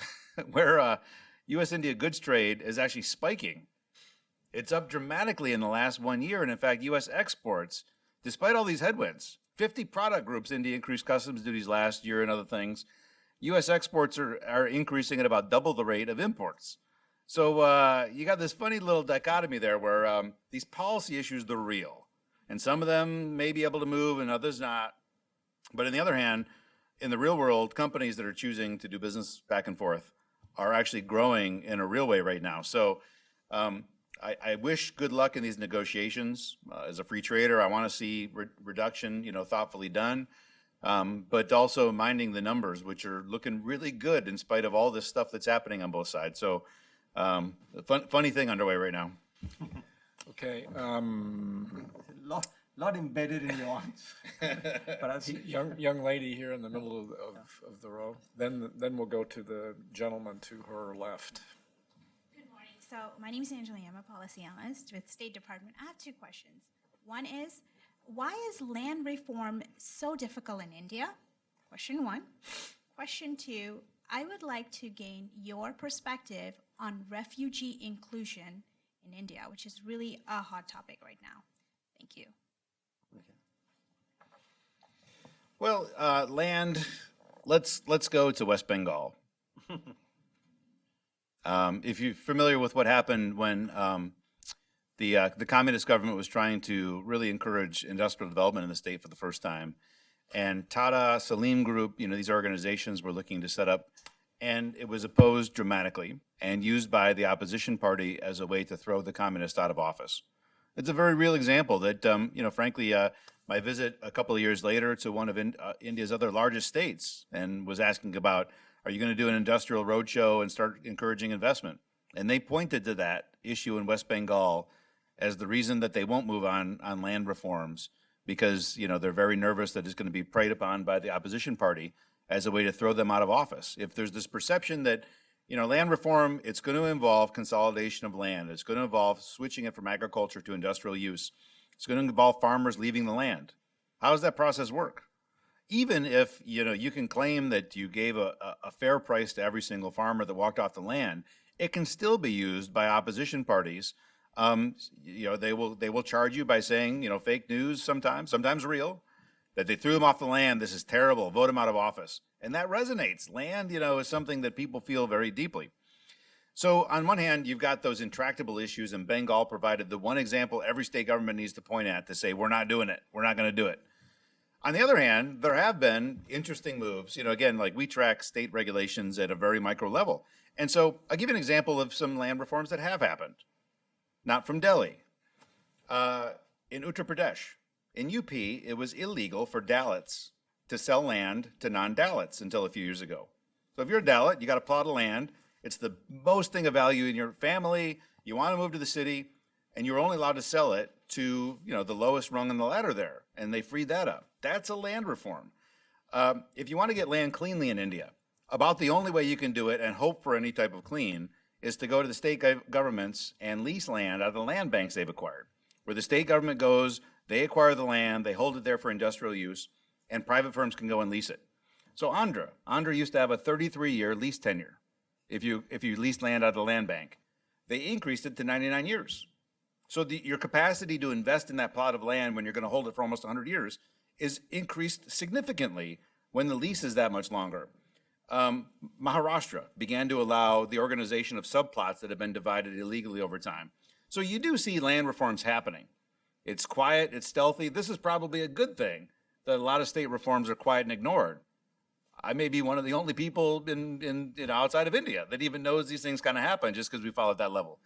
where U.S.-India goods trade is actually spiking. It's up dramatically in the last 1 year. And in fact, U.S. exports, despite all these headwinds, 50 product groups India increased customs duties last year and other things. U.S. exports are increasing at about double the rate of imports. So you got this funny little dichotomy there where these policy issues, they're real. And some of them may be able to move and others not. But on the other hand, in the real world, companies that are choosing to do business back and forth are actually growing in a real way right now. So I wish good luck in these negotiations. As a free trader, I want to see reduction, thoughtfully done. But also minding the numbers, which are looking really good in spite of all this stuff that's happening on both sides. So funny thing underway right now. Okay. Lot embedded in your answer. But I think Young lady here in the middle of the row. Then we'll go to the gentleman to her left. Good morning. So my name is Angelina. I'm a policy analyst with State Department. I have two questions. One is, why is land reform so difficult in India? Question one. Question two, I would like to gain your perspective on refugee inclusion in India, which is really a hot topic right now. Thank you. Well, land, let's go to West Bengal. If you're familiar with what happened when the communist government was trying to really encourage industrial development in the state for the first time, and Tata, Salim Group, these organizations were looking to set up, and it was opposed dramatically and used by the opposition party as a way to throw the communists out of office. It's a very real example that, frankly, my visit a couple of years later to one of India's other largest states and was asking about, are you going to do an industrial roadshow and start encouraging investment? And they pointed to that issue in West Bengal as the reason that they won't move on land reforms, because they're very nervous that it's going to be preyed upon by the opposition party as a way to throw them out of office. If there's this perception that land reform, it's going to involve consolidation of land. It's going to involve switching it from agriculture to industrial use. It's going to involve farmers leaving the land. How does that process work? Even if, you can claim that you gave a fair price to every single farmer that walked off the land, it can still be used by opposition parties. They will charge you by saying, fake news sometimes real, that they threw them off the land. This is terrible. Vote them out of office. And that resonates. Land, is something that people feel very deeply. So on one hand, you've got those intractable issues, and Bengal provided the one example every state government needs to point at to say, we're not doing it. We're not going to do it. On the other hand, there have been interesting moves. Again, like we track state regulations at a very micro level. And so I'll give you an example of some land reforms that have happened. Not from Delhi. In Uttar Pradesh, in UP, it was illegal for Dalits to sell land to non-Dalits until a few years ago. So if you're a Dalit, you got a plot of land. It's the most thing of value in your family. You want to move to the city, and you're only allowed to sell it to the lowest rung on the ladder there, and they freed that up. That's a land reform. If you want to get land cleanly in India, About the only way you can do it and hope for any type of clean is to go to the state governments and lease land out of the land banks they've acquired, where the state government goes, they acquire the land, they hold it there for industrial use, and private firms can go and lease it. So Andhra used to have a 33-year lease tenure if you leased land out of the land bank. They increased it to 99 years. So your capacity to invest in that plot of land when you're going to hold it for almost 100 years is increased significantly when the lease is that much longer. Maharashtra began to allow the organization of subplots that have been divided illegally over time. So you do see land reforms happening. It's quiet, it's stealthy. This is probably a good thing that a lot of state reforms are quiet and ignored. I may be one of the only people outside of India that even knows these things kind of happen just because we follow at that level.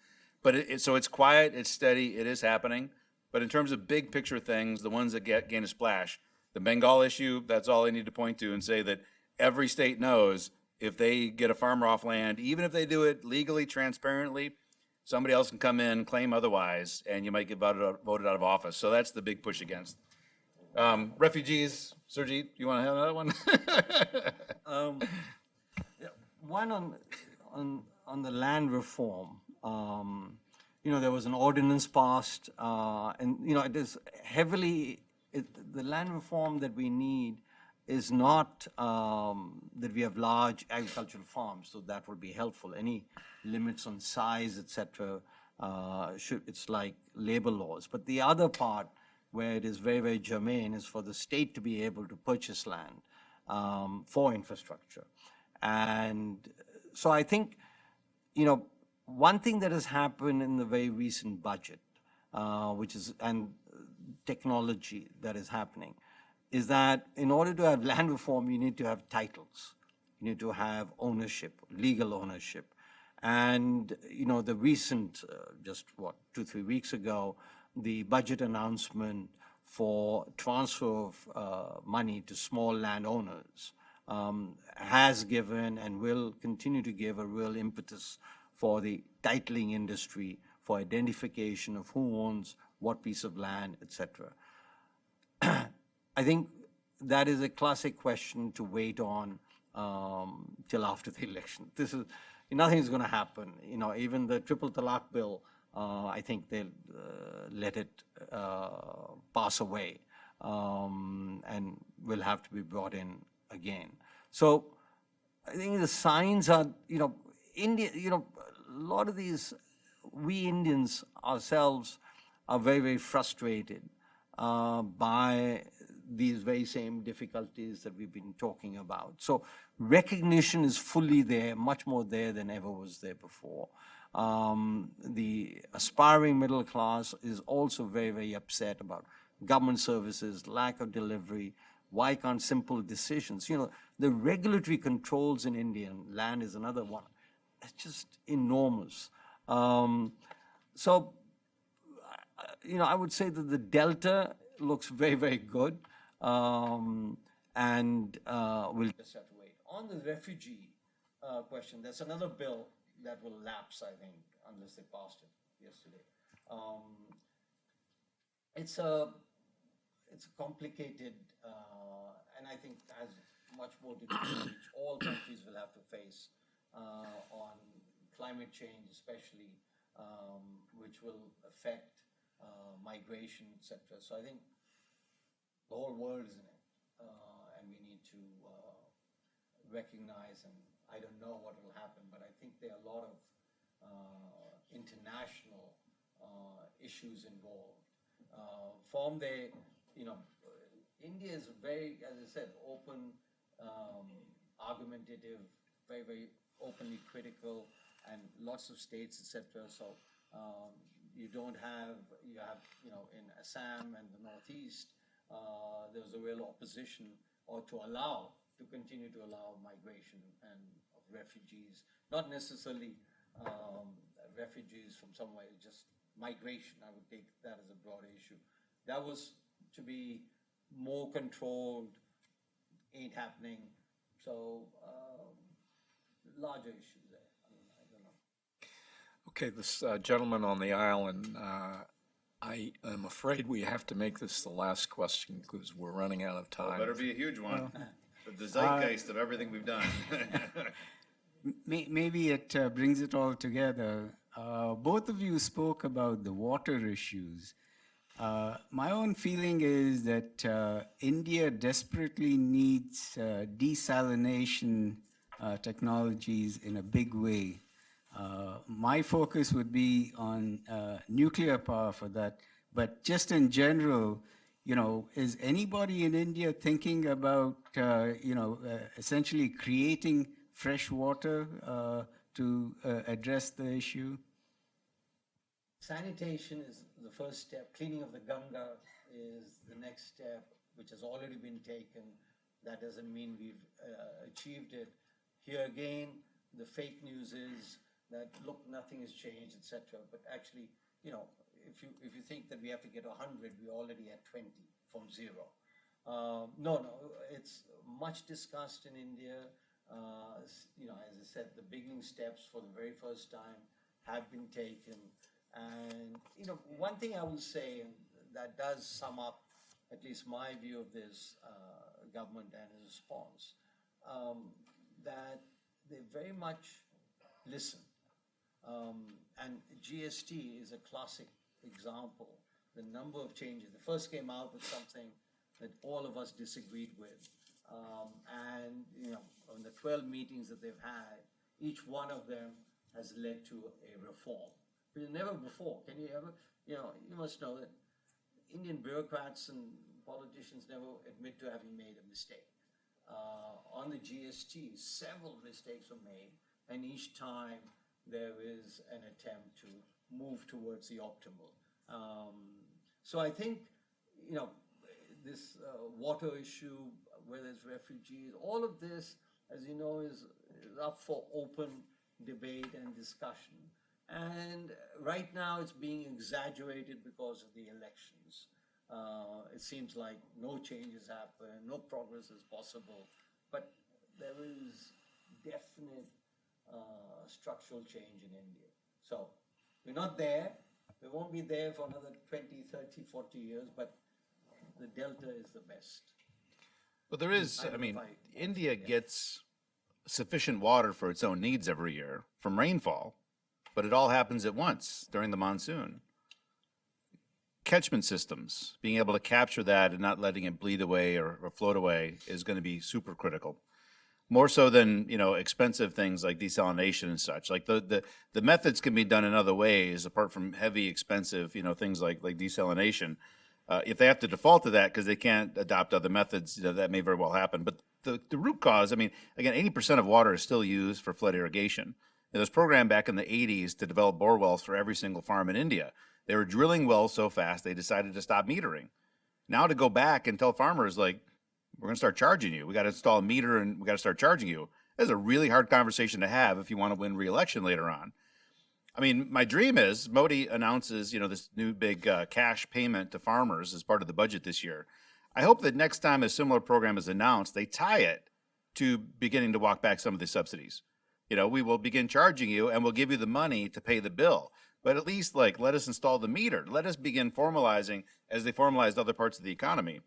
But so it's quiet, it's steady, it is happening. But in terms of big picture things, the ones that gain a splash, the Bengal issue, that's all I need to point to and say that every state knows if they get a farmer off land, even if they do it legally, transparently, somebody else can come in, claim otherwise, and you might get voted out of office. So that's the big push against. Refugees, Sergey, you want to have another one? One on the land reform. There was an ordinance passed, and it is heavily the land reform that we need is not that we have large agricultural farms, so that would be helpful. Any limits on size, etc., it's like labor laws. But the other part where it is very, very germane is for the state to be able to purchase land for infrastructure. And so I think, one thing that has happened in the very recent budget, and technology that is happening, is that in order to have land reform, you need to have titles. You need to have ownership, legal ownership. And, the recent, 2-3 weeks ago, the budget announcement for transfer of money to small landowners has given and will continue to give a real impetus for the titling industry, for identification of who owns what piece of land, etc. I think that is a classic question to wait on till after the election. Nothing is going to happen. Even the triple talaq bill, I think they'll let it pass away and will have to be brought in again. So I think the signs are, India, a lot of these, we Indians ourselves are very, very frustrated by these very same difficulties that we've been talking about. So recognition is fully there, much more there than ever was there before. The aspiring middle class is also very, very upset about government services, lack of delivery. Why can't simple decisions? The regulatory controls in Indian land is another one. It's just enormous. So, I would say that the delta looks very, very good, and we'll just have to wait. On the refugee question, there's another bill that will lapse, I think, unless they passed it yesterday. It's a complicated, and I think has much more to do which all countries will have to face on climate change, especially, which will affect migration, etc. So I think the whole world is in it, and we need to recognize, and I don't know what will happen, but I think there are a lot of international issues involved. India is very, as I said, open, argumentative, very, very openly critical, and lots of states, etc. So you have, in Assam and the Northeast, there was a real opposition to continue to allow migration and of refugees, not necessarily refugees from somewhere, just migration. I would take that as a broad issue. That was to be more controlled, ain't happening. So larger issues there. I don't know. Okay, this gentleman on the aisle, and I am afraid we have to make this the last question because we're running out of time. Better be a huge one. The zeitgeist of everything we've done. Maybe it brings it all together. Both of you spoke about the water issues. My own feeling is that India desperately needs desalination technologies in a big way. My focus would be on nuclear power for that, but just in general, is anybody in India thinking about, essentially creating fresh water to address the issue? Sanitation is the first step. Cleaning of the Ganga is the next step, which has already been taken. That doesn't mean we've achieved it. Here again, the fake news is that, look, nothing has changed, etc. But actually, if you think that we have to get 100, we're already at 20 from zero. No, it's much discussed in India. As I said, the beginning steps for the very first time have been taken. And, one thing I will say, and that does sum up at least my view of this government and its response, that they very much listen. And GST is a classic example. The number of changes. They first came out with something that all of us disagreed with. And, on the 12 meetings that they've had, each one of them has led to a reform. But never before. Can you ever, you must know that Indian bureaucrats and politicians never admit to having made a mistake. On the GST, several mistakes were made, and each time there is an attempt to move towards the optimal. So I think, this water issue, whether it's refugees, all of this, as you know, is up for open debate and discussion. And right now it's being exaggerated because of the elections. It seems like no changes happen, no progress is possible, but there is definite structural change in India. So we're not there. We won't be there for another 20, 30, 40 years, but the delta is the best. But there is, India gets sufficient water for its own needs every year from rainfall, but it all happens at once during the monsoon. Catchment systems, being able to capture that and not letting it bleed away or float away is going to be super critical. More so than, expensive things like desalination and such. Like the methods can be done in other ways apart from heavy, expensive, things like desalination. If they have to default to that because they can't adopt other methods, that may very well happen. But the root cause, again, 80% of water is still used for flood irrigation. It was programmed back in the 80s to develop bore wells for every single farm in India. They were drilling wells so fast they decided to stop metering. Now to go back and tell farmers, like, we're going to start charging you. We got to install a meter and we got to start charging you. That's a really hard conversation to have if you want to win re-election later on. My dream is Modi announces, this new big cash payment to farmers as part of the budget this year. I hope that next time a similar program is announced, they tie it to beginning to walk back some of the subsidies. We will begin charging you and we'll give you the money to pay the bill. But at least, let us install the meter. Let us begin formalizing as they formalized other parts of the economy.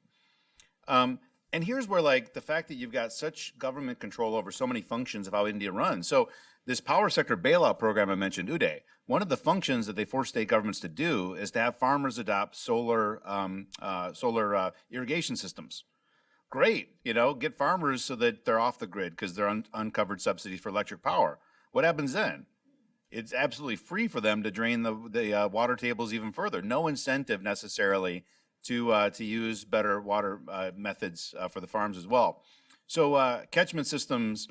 And here's where, the fact that you've got such government control over so many functions of how India runs. So this power sector bailout program I mentioned, Uday, one of the functions that they force state governments to do is to have farmers adopt solar irrigation systems. Great, get farmers so that they're off the grid because they're uncovered subsidies for electric power. What happens then? It's absolutely free for them to drain the water tables even further. No incentive necessarily to use better water methods for the farms as well. So catchment systems,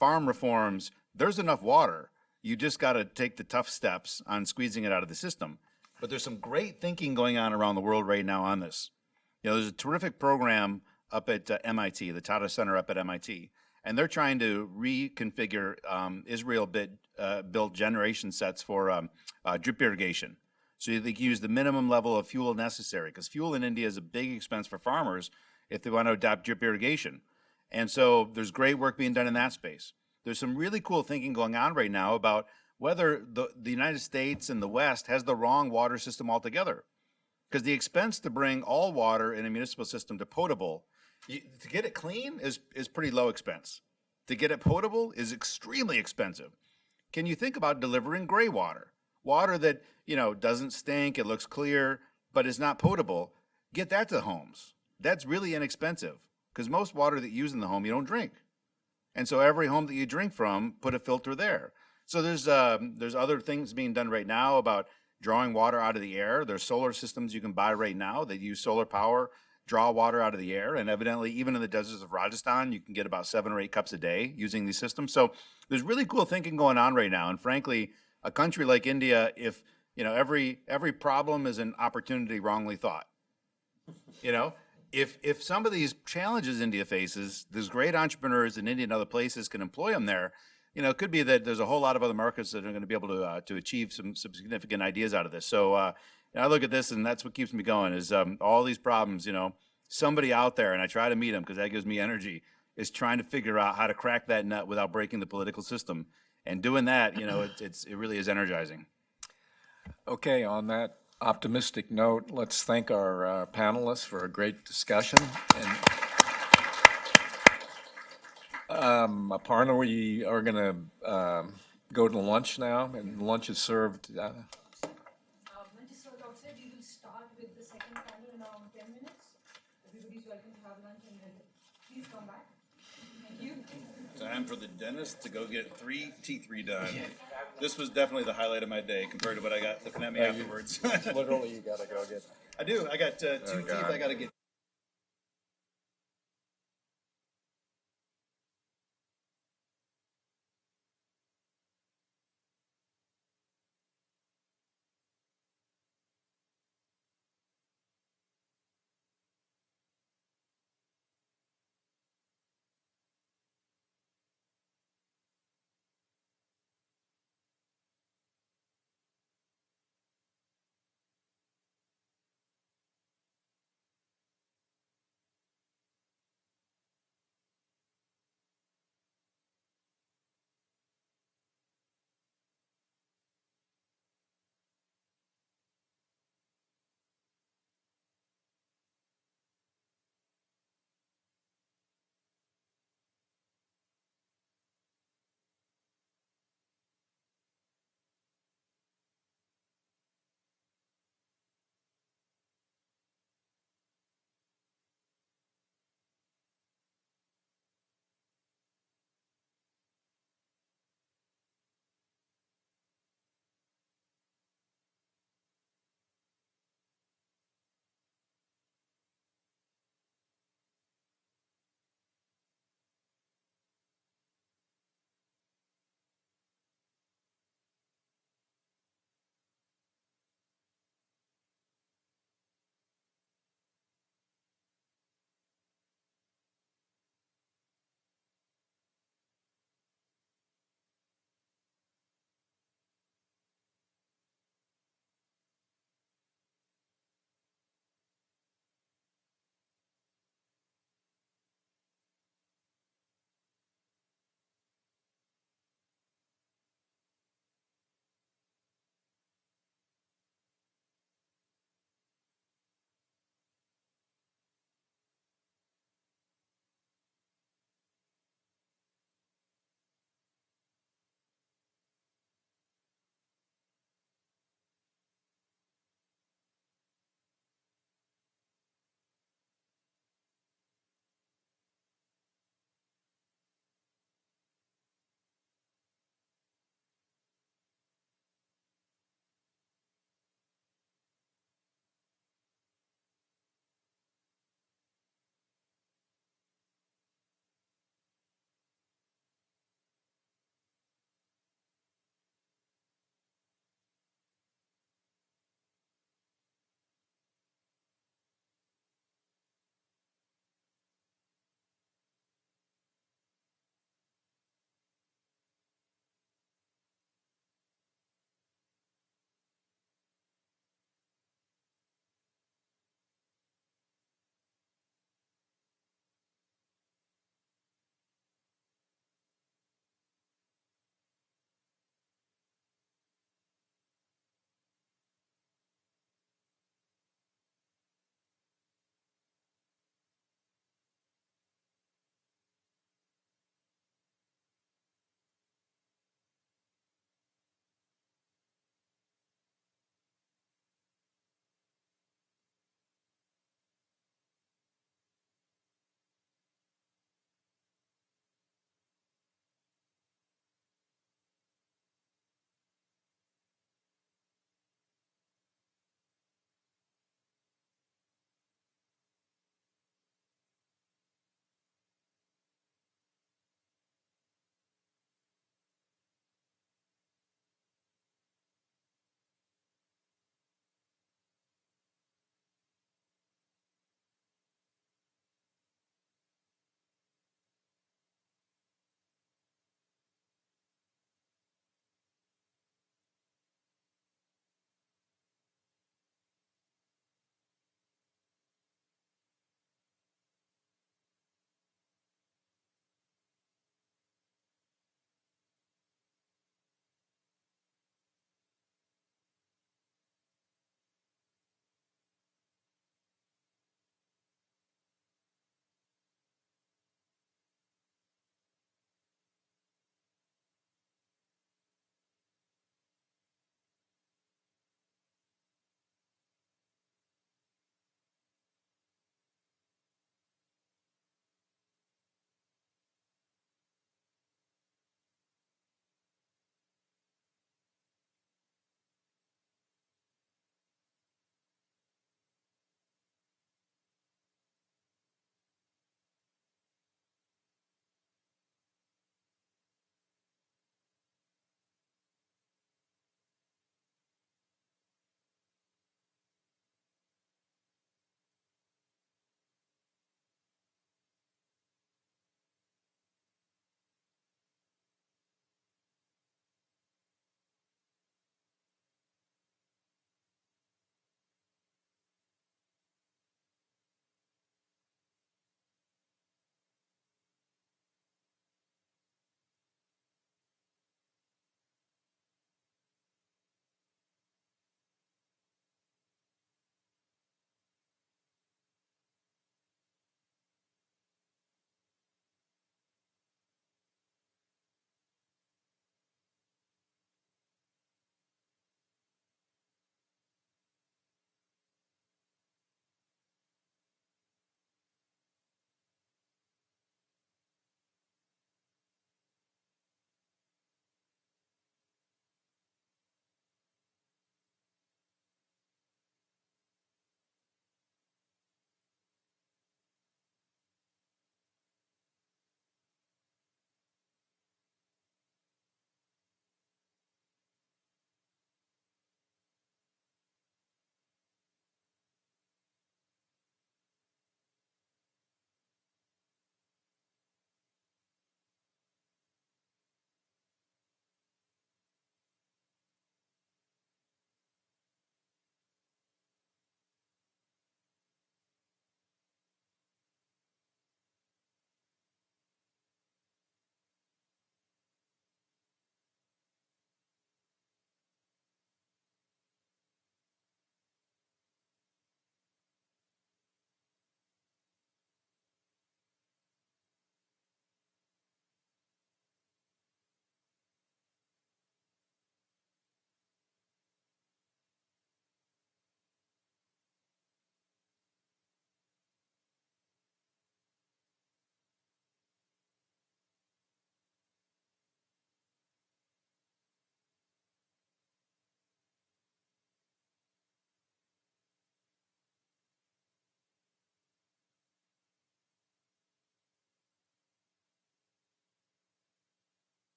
farm reforms, there's enough water. You just got to take the tough steps on squeezing it out of the system. But there's some great thinking going on around the world right now on this. There's a terrific program up at MIT, the Tata Center up at MIT, and they're trying to reconfigure Israel-built generation sets for drip irrigation. So they can use the minimum level of fuel necessary, because fuel in India is a big expense for farmers if they want to adopt drip irrigation. And so there's great work being done in that space. There's some really cool thinking going on right now about whether the United States and the West has the wrong water system altogether. Because the expense to bring all water in a municipal system to potable To get it clean is pretty low expense. To get it potable is extremely expensive. Can you think about delivering gray water? Water that, doesn't stink, it looks clear, but is not potable. Get that to homes. That's really inexpensive because most water that you use in the home you don't drink. And so every home that you drink from, put a filter there. So there's other things being done right now about drawing water out of the air. There's solar systems you can buy right now that use solar power, draw water out of the air. And evidently, even in the deserts of Rajasthan, you can get about 7 or 8 cups a day using these systems. So there's really cool thinking going on right now. And frankly, a country like India, if every problem is an opportunity wrongly thought. If some of these challenges India faces, there's great entrepreneurs in India and other places can employ them there. It could be that there's a whole lot of other markets that are going to be able to achieve some significant ideas out of this. So I look at this, and that's what keeps me going. Is all these problems. Somebody out there, and I try to meet them because that gives me energy. Is trying to figure out how to crack that nut without breaking the political system, and doing that, it really is energizing. Okay, on that optimistic note, let's thank our panelists for a great discussion. And Aparna, we are going to go to lunch now, and lunch is served. Lunch is served outside. We will start with the second panel in around 10 minutes. Everybody's welcome to have lunch, and then please come back. Thank you. Time for the dentist to go get 3 teeth redone. This was definitely the highlight of my day compared to what I got looking at me afterwards. Literally, you got to go get. I do. I got 2 teeth I got to get.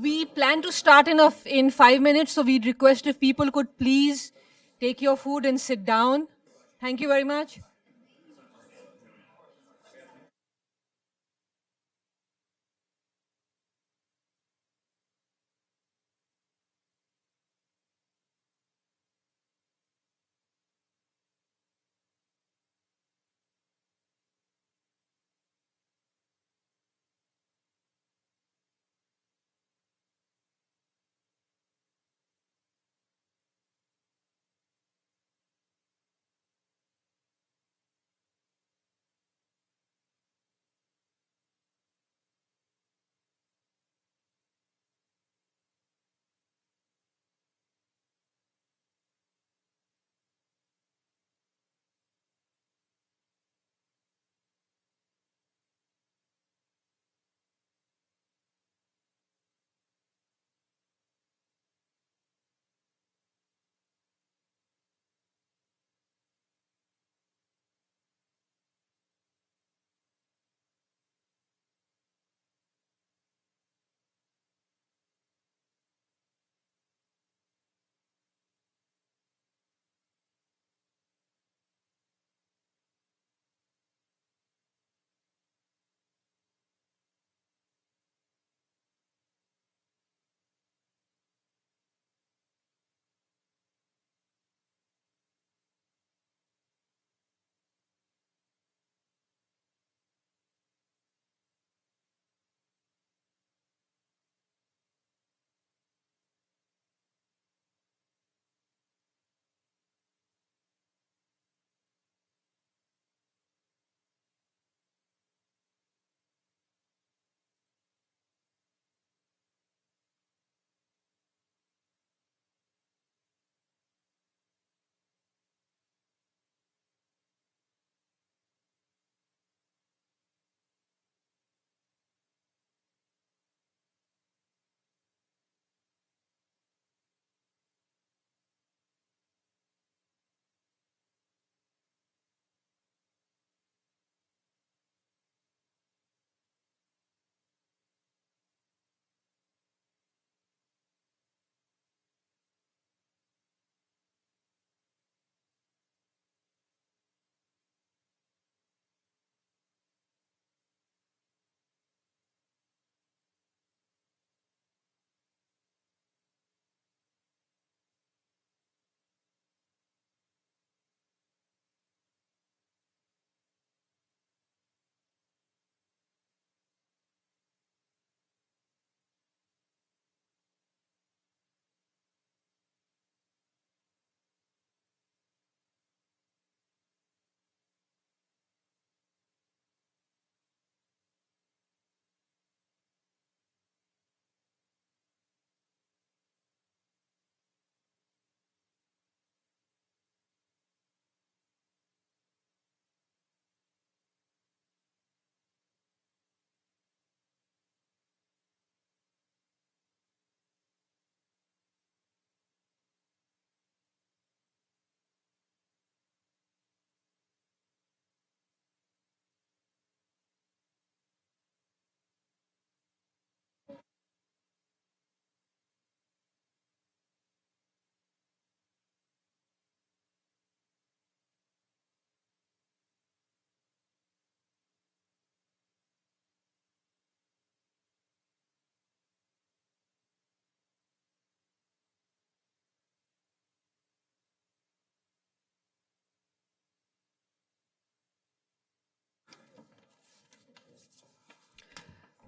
We plan to start in 5 minutes, so we'd request if people could please take your food and sit down. Thank you very much.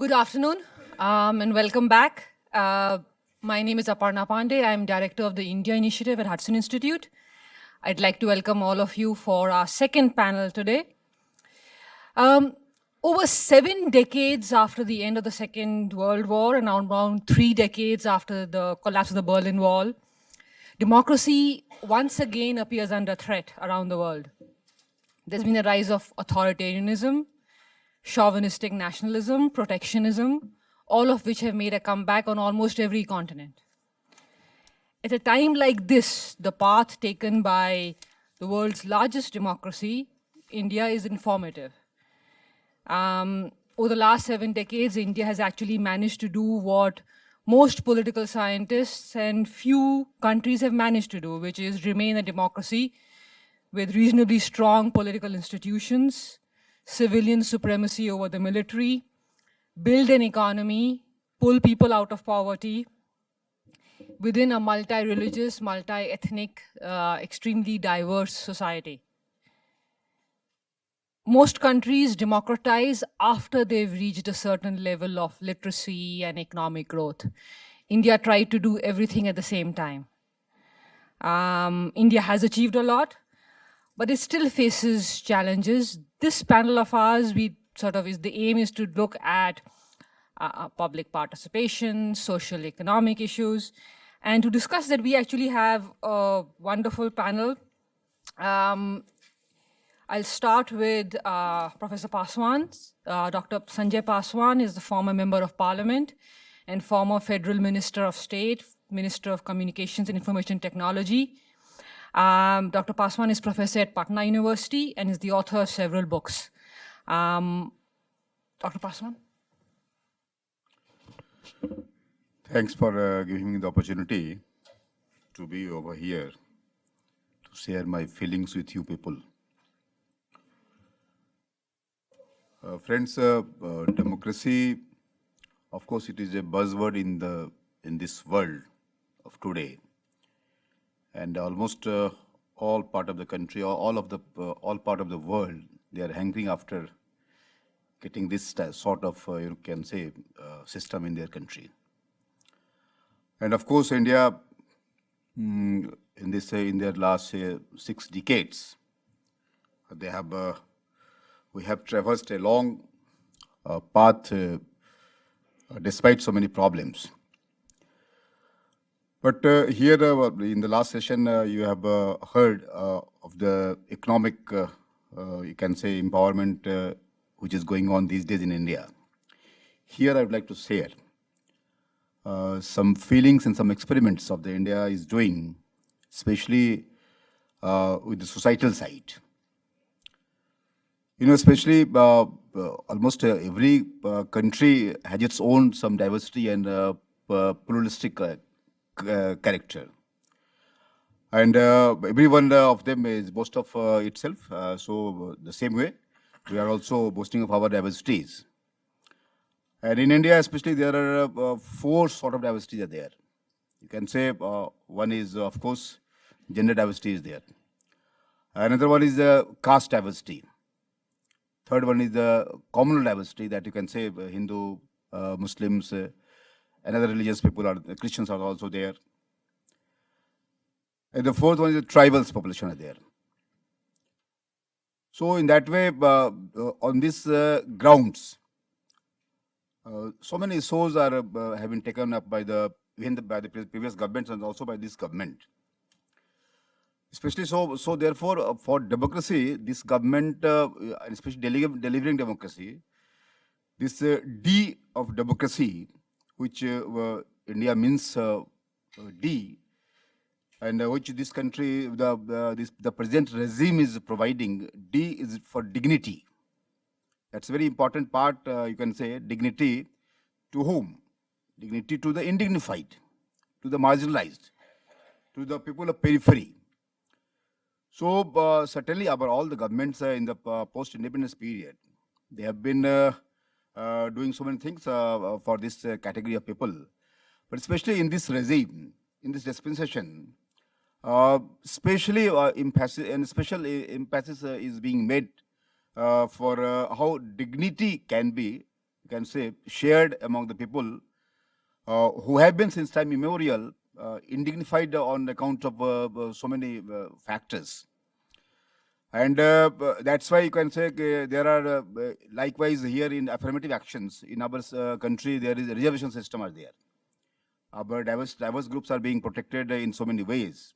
Good afternoon, and welcome back. My name is Aparna Pandey. I'm director of the India Initiative at Hudson Institute. I'd like to welcome all of you for our second panel today. Over 7 decades after the end of the Second World War and around 3 decades after the collapse of the Berlin Wall, democracy once again appears under threat around the world. There's been a rise of authoritarianism, chauvinistic nationalism, protectionism, all of which have made a comeback on almost every continent. At a time like this, the path taken by the world's largest democracy, India, is informative. Over the last 7 decades, India has actually managed to do what most political scientists and few countries have managed to do, which is remain a democracy with reasonably strong political institutions, civilian supremacy over the military, build an economy, pull people out of poverty within a multi-religious, multi-ethnic, extremely diverse society. Most countries democratize after they've reached a certain level of literacy and economic growth. India tried to do everything at the same time. India has achieved a lot, but it still faces challenges. This panel of ours, the aim is to look at public participation, social economic issues, and to discuss that we actually have a wonderful panel. I'll start with Professor Paswan. Dr. Sanjay Paswan is the former Member of Parliament and former Federal Minister of State, Minister of Communications and Information Technology. Dr. Paswan is professor at Patna University and is the author of several books. Dr. Paswan? Thanks for giving me the opportunity to be over here to share my feelings with you people. Friends, democracy, of course, it is a buzzword in this world of today, and almost all part of the country, or all part of the world, they are hankering after getting this sort of you can say system in their country. And of course, India, in their last 6 decades, we have traversed a long path despite so many problems. But here in the last session, you have heard of the economic, you can say, empowerment which is going on these days in India. Here I would like to share some feelings and some experiments of the India is doing, especially with the societal side. You know, especially almost every country has its own some diversity and pluralistic character. And every one of them is boast of itself. So the same way, we are also boasting of our diversities. And in India especially, there are 4 sort of diversities are there. You can say one is, of course, gender diversity is there. Another one is caste diversity. Third one is the communal diversity, that you can say Hindu, Muslims, and other religious people, Christians are also there. And the fourth one is the tribal population are there. So in that way, on these grounds, so many issues have been taken up by the previous governments and also by this government. Especially so therefore, for democracy, this government, especially delivering democracy, this D of democracy, which India means D, and which this country, the present regime is providing, D is for dignity. That's a very important part, you can say, dignity to whom? Dignity to the indignified, to the marginalized, to the people of periphery. So certainly all the governments in the post-independence period, they have been doing so many things for this category of people. But especially in this regime, in this dispensation, especially special emphasis is being made for how dignity can be, you can say, shared among the people who have been since time immemorial indignified on account of so many factors. And that's why you can say there are likewise here in affirmative actions in our country, there is a reservation system are there. Our diverse groups are being protected in so many ways.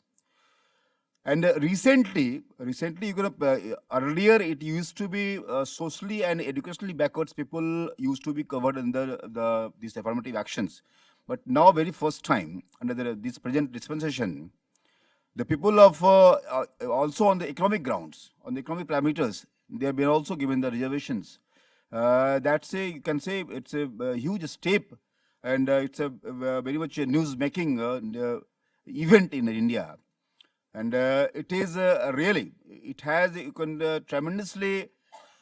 And recently, you could earlier it used to be socially and educationally backwards people used to be covered under these affirmative actions. But now, very first time, under this present dispensation, the people of also on the economic grounds, on the economic parameters, they have been also given the reservations. You can say it's a huge step and it's a very much a news-making event in India. And it is really, it has, you can tremendously,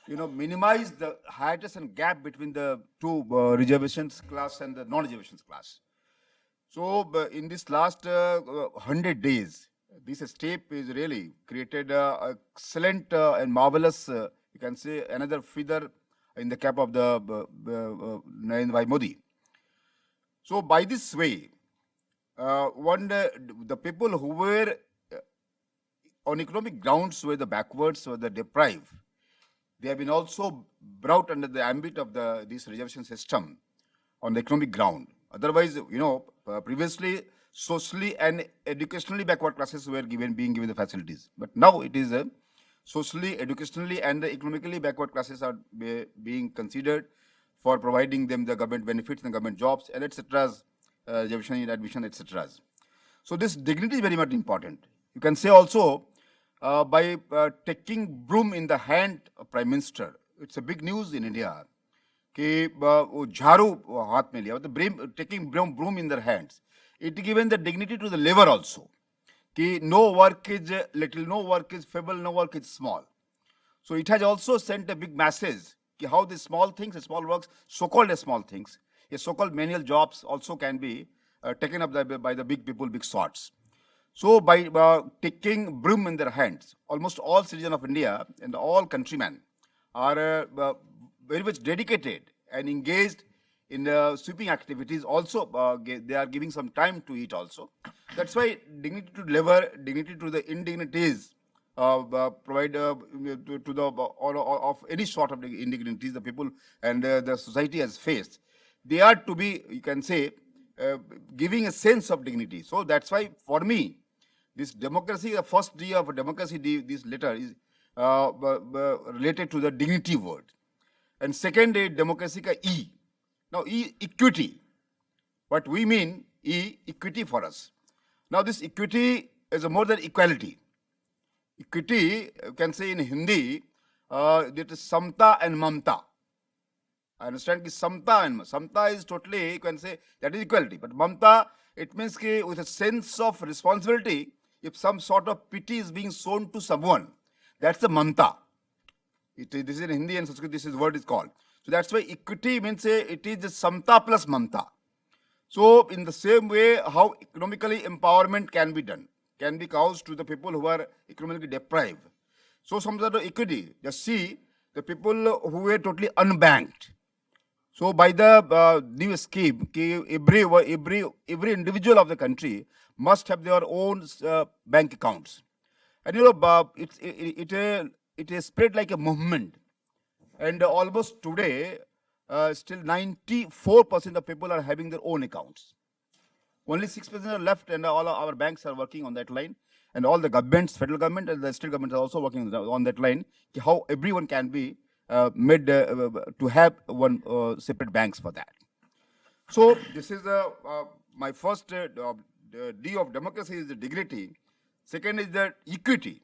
minimize the hiatus and gap between the two reservations class and the non-reservations class. So in this last 100 days, this step is really created excellent and marvelous, you can say, another feather in the cap of the Narendra Bhai Modi. So by this way, the people who were on economic grounds were the backwards or the deprived, they have been also brought under the ambit of this reservation system on the economic ground. Otherwise, previously socially and educationally backward classes were being given the facilities. But now it is socially, educationally and economically backward classes are being considered for providing them the government benefits and government jobs and etc. Reservation in admission, etc. So this dignity is very much important. You can say also by taking broom in the hand of Prime Minister, it's a big news in India. कि वो झाड़ू हाथ में लिया, मतलब taking broom in their hands. It given the dignity to the labor also. कि no work is little, no work is feeble, no work is small. So it has also sent a big message कि how the small things, the small works, so-called small things, so-called menial jobs also can be taken up by the big people, big swords. So by taking broom in their hands, almost all citizens of India and all countrymen are very much dedicated and engaged in sweeping activities. Also, they are giving some time to eat also. That's why dignity to labor, dignity to the indignities, provide to the of any sort of indignities the people and the society has faced. They are to be, you can say, giving a sense of dignity. So that's why for me, this democracy, the first D of democracy, this letter is related to the dignity word. And second is democracy ka E. Now E, equity. What we mean, E, equity for us. Now this equity is more than equality. Equity, you can say in Hindi, that is samta and mamta. I understand that samta is totally, you can say, that is equality. But mamta, it means that with a sense of responsibility, if some sort of pity is being shown to someone, that's the mamta. This is in Hindi and Sanskrit, this word is called. So that's why equity means it is the samta plus mamta. So in the same way, how economically empowerment can be done, can be caused to the people who are economically deprived. So some sort of equity, just see the people who were totally unbanked. So by the new scheme, every individual of the country must have their own bank accounts. And it is spread like a movement. And almost today, still 94% of people are having their own accounts. Only 6% are left, and all our banks are working on that line. And all the governments, federal government and the state government are also working on that line, how everyone can be made to have one separate banks for that. So this is my first D of democracy is the dignity. Second is the equity.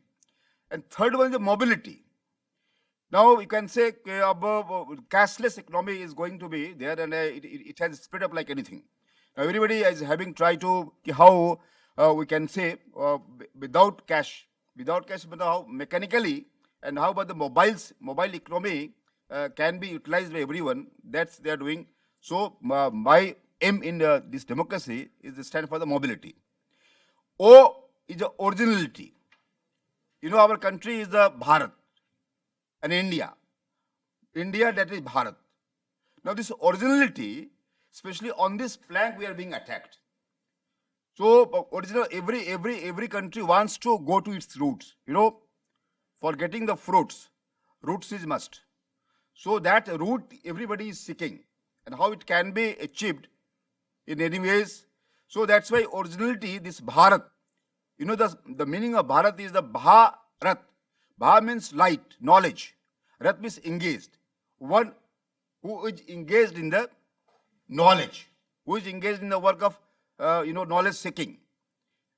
And third one is the mobility. Now you can say cashless economy is going to be there, and it has spread up like anything. Now everybody is having tried to how we can say without cash, but how mechanically and how about the mobile economy can be utilized by everyone. That's they are doing. So my aim in this democracy is to stand for the mobility. O is the originality. Our country is the Bharat and India. India, that is Bharat. Now this originality, especially on this plank, we are being attacked. So original, every country wants to go to its roots. For getting the fruits, roots is must. So that root everybody is seeking, and how it can be achieved in any ways. So that's why originality, this Bharat. The meaning of Bharat is the Bharat. Bha means light, knowledge. Rat means engaged. One who is engaged in the knowledge, who is engaged in the work of, knowledge seeking.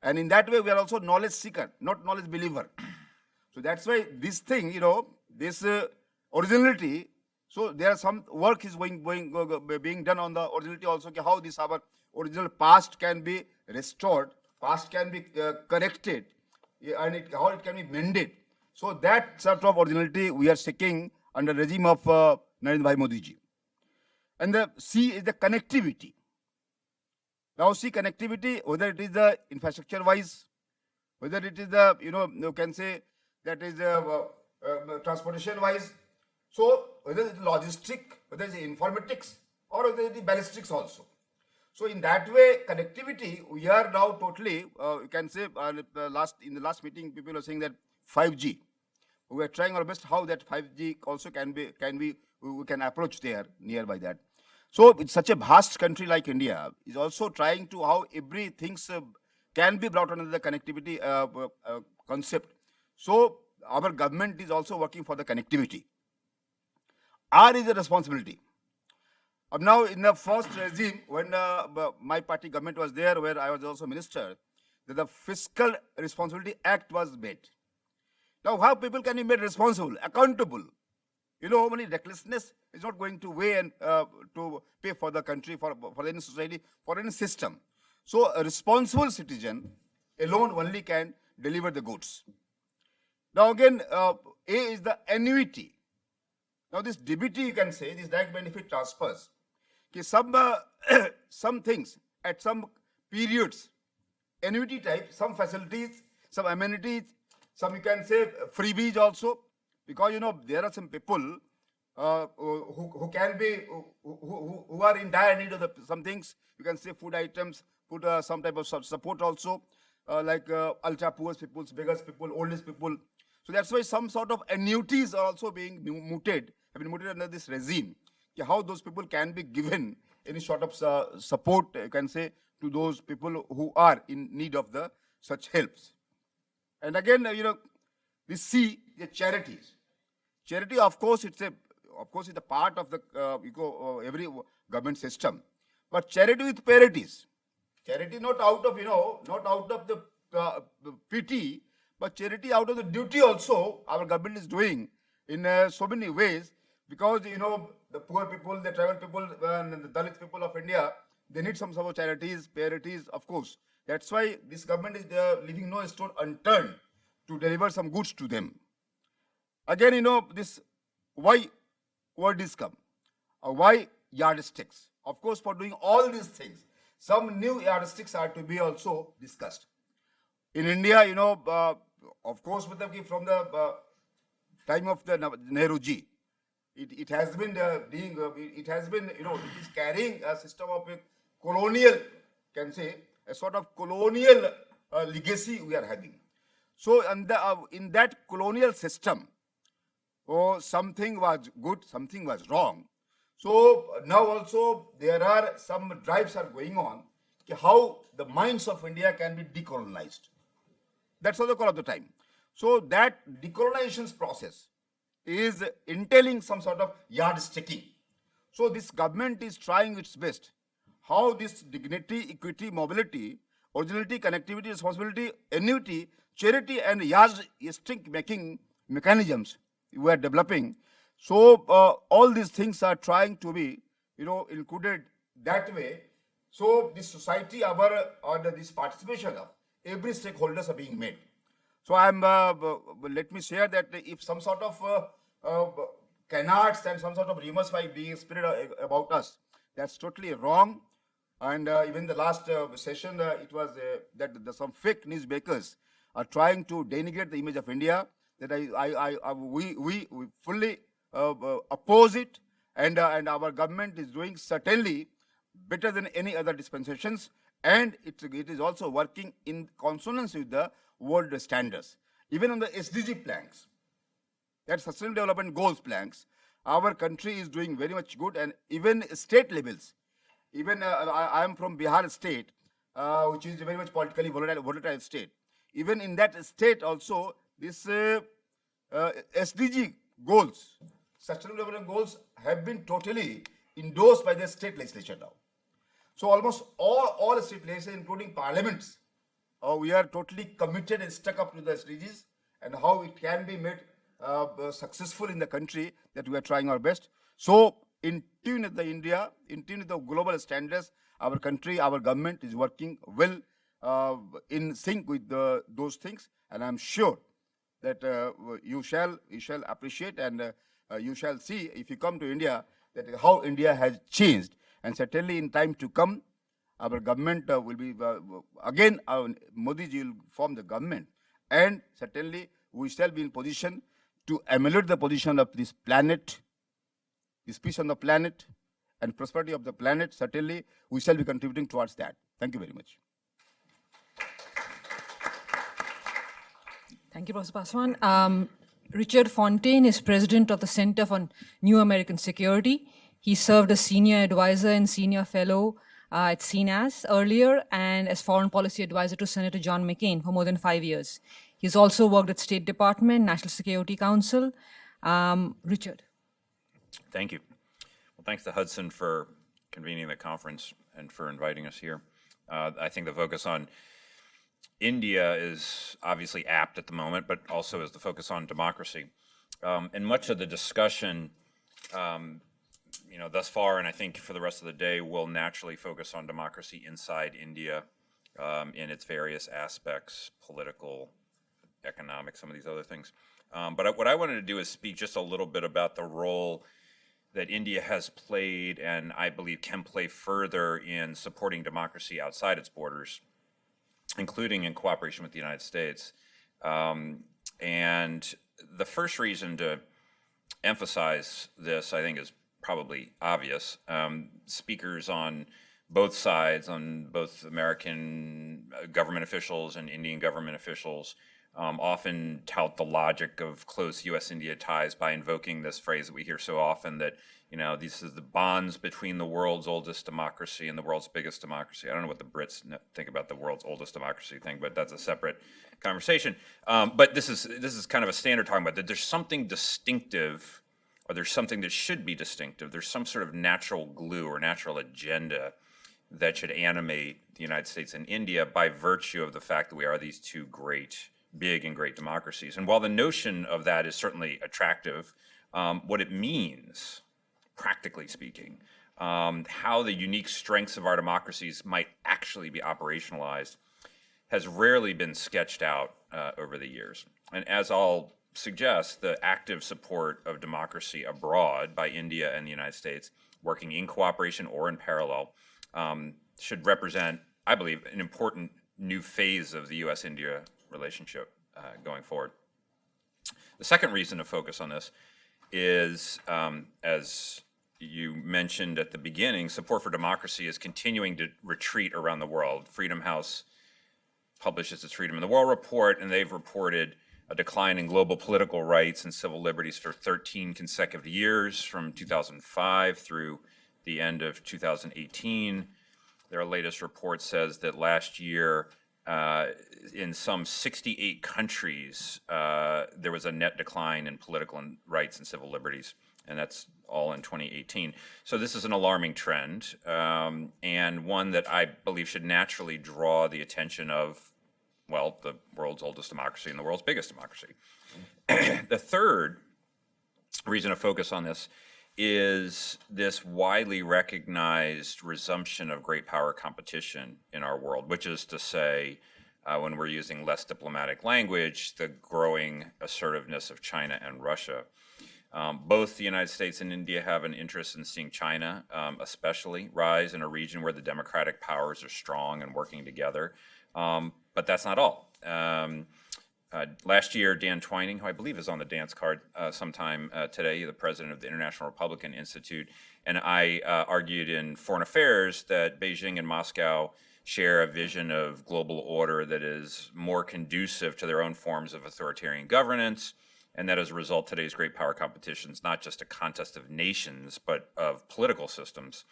And in that way, we are also knowledge seeker, not knowledge believer. So that's why this thing, this originality So there are some work is being done on the originality also, okay, how this our original past can be restored, past can be corrected, yeah, and how it can be mended. So that sort of originality we are seeking under regime of Narendra Bhai Modi ji. And the C is the connectivity. Now see connectivity, whether it is the infrastructure wise, whether it is the, you can say that is transportation wise. So whether it's logistic, whether it's informatics, or whether it's ballistics also. So in that way, connectivity, we are now totally, you can say, in the last meeting, people are saying that 5G. We are trying our best how that 5G also we can approach there nearby that. So it's such a vast country like India is also trying to how everything can be brought under the connectivity concept. So our government is also working for the connectivity. R is a responsibility. Now in the first regime, when my party government was there, where I was also minister, the Fiscal Responsibility Act was made. Now how people can be made responsible, accountable? Only recklessness is not going to weigh and to pay for the country, for any society, for any system. So a responsible citizen alone only can deliver the goods. Now again, A is the annuity. Now this DBT, you can say, this direct benefit transfers. Okay, some things at some periods, annuity type, some facilities, some amenities, some you can say freebies also, because there are some people who can be who are in dire need of some things. You can say food items, put some type of support also, like ultra poor people, beggars people, oldest people. So that's why some sort of annuities are also being mooted, have been mooted under this regime. How those people can be given any sort of support, you can say, to those people who are in need of the such helps. And again, this C, the charities. Charity, of course, it's a part of the every government system. But charity with parities. Charity not out of not out of the pity, but charity out of the duty also. Our government is doing in so many ways, because the poor people, the tribal people, and the Dalit people of India, they need some sort of charities, parities, of course. That's why this government is leaving no stone unturned to deliver some goods to them. Again, this why word is come, why yardsticks. Of course, for doing all these things, some new yardsticks are to be also discussed. In India, of course, from the time of the Nehru ji, it has been it is carrying a system of a colonial, can say, a sort of colonial legacy we are having. So in that colonial system, something was good, something was wrong. So now also there are some drives are going on how the minds of India can be decolonized. That's all the call of the time. So that decolonization process is entailing some sort of yardsticking. So this government is trying its best how this dignity, equity, mobility, originality, connectivity, responsibility, annuity, charity, and yardstick making mechanisms we are developing. So all these things are trying to be included that way. So this society, this participation of every stakeholders are being made. So let me share that if some sort of canards and some sort of rumors might be spread about us, that's totally wrong. And even the last session, it was that some fake newsmakers are trying to denigrate the image of India. That we fully oppose it, and our government is doing certainly better than any other dispensations, and it is also working in consonance with the world standards. Even on the SDG planks, that Sustainable Development Goals planks, our country is doing very much good, and even state levels. Even I am from Bihar state, which is a very much politically volatile state. Even in that state also, this SDG goals, Sustainable Development Goals, have been totally endorsed by the state legislature now. So almost all state legislatures, including parliaments, we are totally committed and stuck up to the SDGs and how it can be made successful in the country, that we are trying our best. So in tune with the India, in tune with the global standards, our country, our government is working well in sync with those things, and I'm sure that you shall appreciate, and you shall see if you come to India that how India has changed, and certainly in time to come, our government will be again. Modi ji will form the government, and certainly we shall be in position to ameliorate the position of this planet, this peace on the planet, and prosperity of the planet. Certainly, we shall be contributing towards that. Thank you very much. Thank you, Professor Paswan. Richard Fontaine is president of the Center for New American Security. He served as senior advisor and senior fellow at CNAS earlier, and as foreign policy advisor to Senator John McCain for more than 5 years. He's also worked at State Department, National Security Council. Richard. Thank you. Well, thanks to Hudson for convening the conference and for inviting us here. I think the focus on India is obviously apt at the moment, but also is the focus on democracy. And much of the discussion, thus far, and I think for the rest of the day, will naturally focus on democracy inside India in its various aspects, political, economic, some of these other things. But what I wanted to do is speak just a little bit about the role that India has played, and I believe can play further in supporting democracy outside its borders, including in cooperation with the United States. And the first reason to emphasize this, I think, is probably obvious. Speakers on both sides, on both American government officials and Indian government officials, often tout the logic of close U.S.-India ties by invoking this phrase that we hear so often, that these are the bonds between the world's oldest democracy and the world's biggest democracy. I don't know what the Brits think about the world's oldest democracy thing, but that's a separate conversation. But this is kind of a standard talking about that there's something distinctive, or there's something that should be distinctive. There's some sort of natural glue or natural agenda that should animate the United States and India by virtue of the fact that we are these two big and great democracies. And while the notion of that is certainly attractive, what it means, practically speaking, how the unique strengths of our democracies might actually be operationalized has rarely been sketched out over the years. And as I'll suggest, the active support of democracy abroad by India and the United States, working in cooperation or in parallel, should represent, I believe, an important new phase of the U.S.-India relationship going forward. The second reason to focus on this is, as you mentioned at the beginning, support for democracy is continuing to retreat around the world. Freedom House publishes its Freedom in the World report, and they've reported a decline in global political rights and civil liberties for 13 consecutive years from 2005 through the end of 2018. Their latest report says that last year, in some 68 countries, there was a net decline in political rights and civil liberties, and that's all in 2018. So this is an alarming trend, and one that I believe should naturally draw the attention of, well, the world's oldest democracy and the world's biggest democracy. The third reason to focus on this is this widely recognized resumption of great power competition in our world, which is to say, when we're using less diplomatic language, the growing assertiveness of China and Russia. Both the United States and India have an interest in seeing China, especially, rise in a region where the democratic powers are strong and working together. But that's not all. Last year, Dan Twining, who I believe is on the dance card sometime today, the president of the International Republican Institute, and I argued in Foreign Affairs that Beijing and Moscow share a vision of global order that is more conducive to their own forms of authoritarian governance, and that as a result, today's great power competition is not just a contest of nations, but of political systems.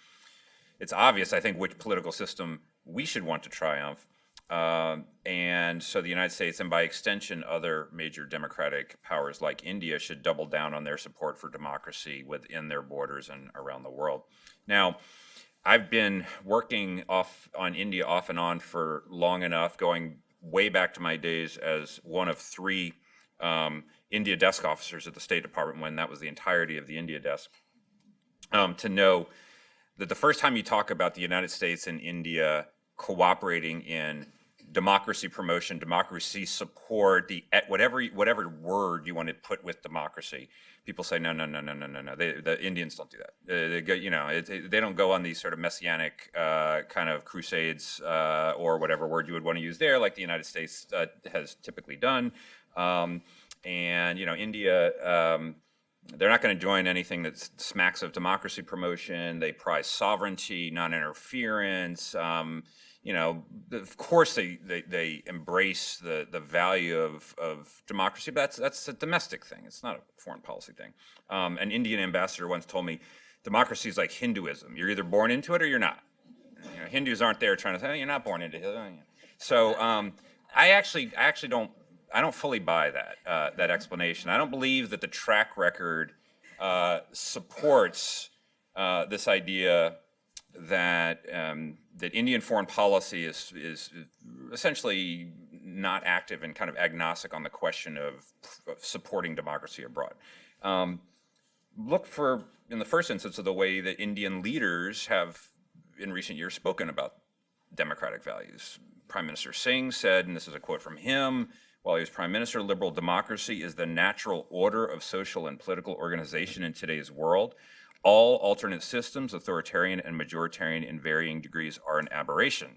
It's obvious, I think, which political system we should want to triumph. And so the United States, and by extension other major democratic powers like India, should double down on their support for democracy within their borders and around the world. Now, I've been working on India off and on for long enough, going way back to my days as one of 3 India desk officers at the State Department, when that was the entirety of the India desk. to know that the first time you talk about the United States and India cooperating in democracy promotion, democracy support, whatever word you want to put with democracy, people say no, no, no, no, no, no, no. The Indians don't do that. They go, they don't go on these sort of messianic kind of crusades or whatever word you would want to use there, like the United States has typically done. And India. They're not going to join anything that smacks of democracy promotion. They prize sovereignty, non-interference. Of course, they embrace the value of democracy, but that's a domestic thing. It's not a foreign policy thing. An Indian ambassador once told me, democracy is like Hinduism. You're either born into it or you're not. Hindus aren't there trying to say, oh, you're not born into it. So I actually don't fully buy that explanation. I don't believe that the track record supports this idea that that Indian foreign policy is essentially not active and kind of agnostic on the question of supporting democracy abroad. Look for, in the first instance, of the way that Indian leaders have in recent years spoken about democratic values. Prime Minister Singh said, and this is a quote from him, while he was prime minister, liberal democracy is the natural order of social and political organization in today's world. All alternate systems, authoritarian and majoritarian in varying degrees, are an aberration.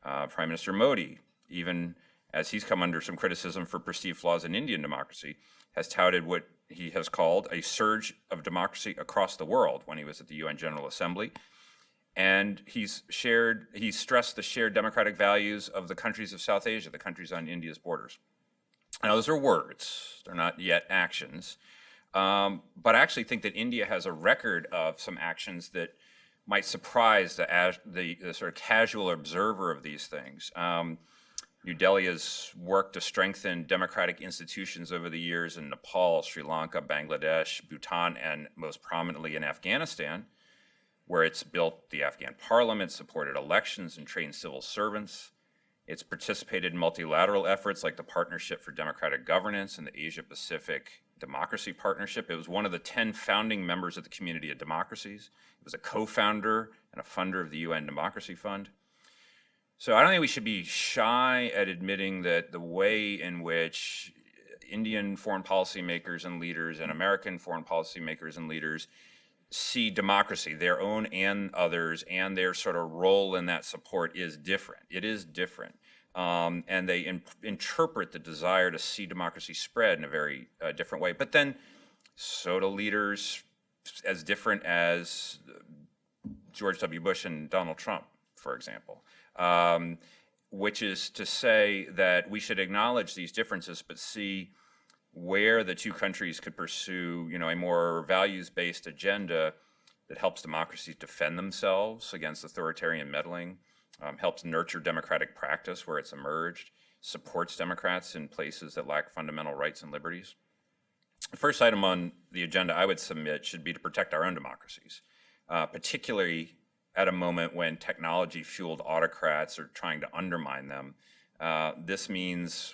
Prime Minister Modi, even as he's come under some criticism for perceived flaws in Indian democracy, has touted what he has called a surge of democracy across the world when he was at the UN General Assembly. And he's stressed the shared democratic values of the countries of South Asia, the countries on India's borders. Now, those are words. They're not yet actions. But I actually think that India has a record of some actions that might surprise the sort of casual observer of these things. New Delhi has worked to strengthen democratic institutions over the years in Nepal, Sri Lanka, Bangladesh, Bhutan, and most prominently in Afghanistan, where it's built the Afghan parliament, supported elections, and trained civil servants. It's participated in multilateral efforts like the Partnership for Democratic Governance and the Asia-Pacific Democracy Partnership. It was one of the 10 founding members of the Community of Democracies. It was a co-founder and a funder of the UN Democracy Fund. So I don't think we should be shy at admitting that the way in which Indian foreign policy makers and leaders and American foreign policy makers and leaders see democracy, their own and others, and their sort of role in that support is different. It is different. And they interpret the desire to see democracy spread in a very different way. But then so do leaders as different as George W. Bush and Donald Trump, for example, which is to say that we should acknowledge these differences, but see where the two countries could pursue, a more values-based agenda that helps democracies defend themselves against authoritarian meddling, helps nurture democratic practice where it's emerged, supports Democrats in places that lack fundamental rights and liberties. The first item on the agenda I would submit should be to protect our own democracies, particularly at a moment when technology-fueled autocrats are trying to undermine them. This means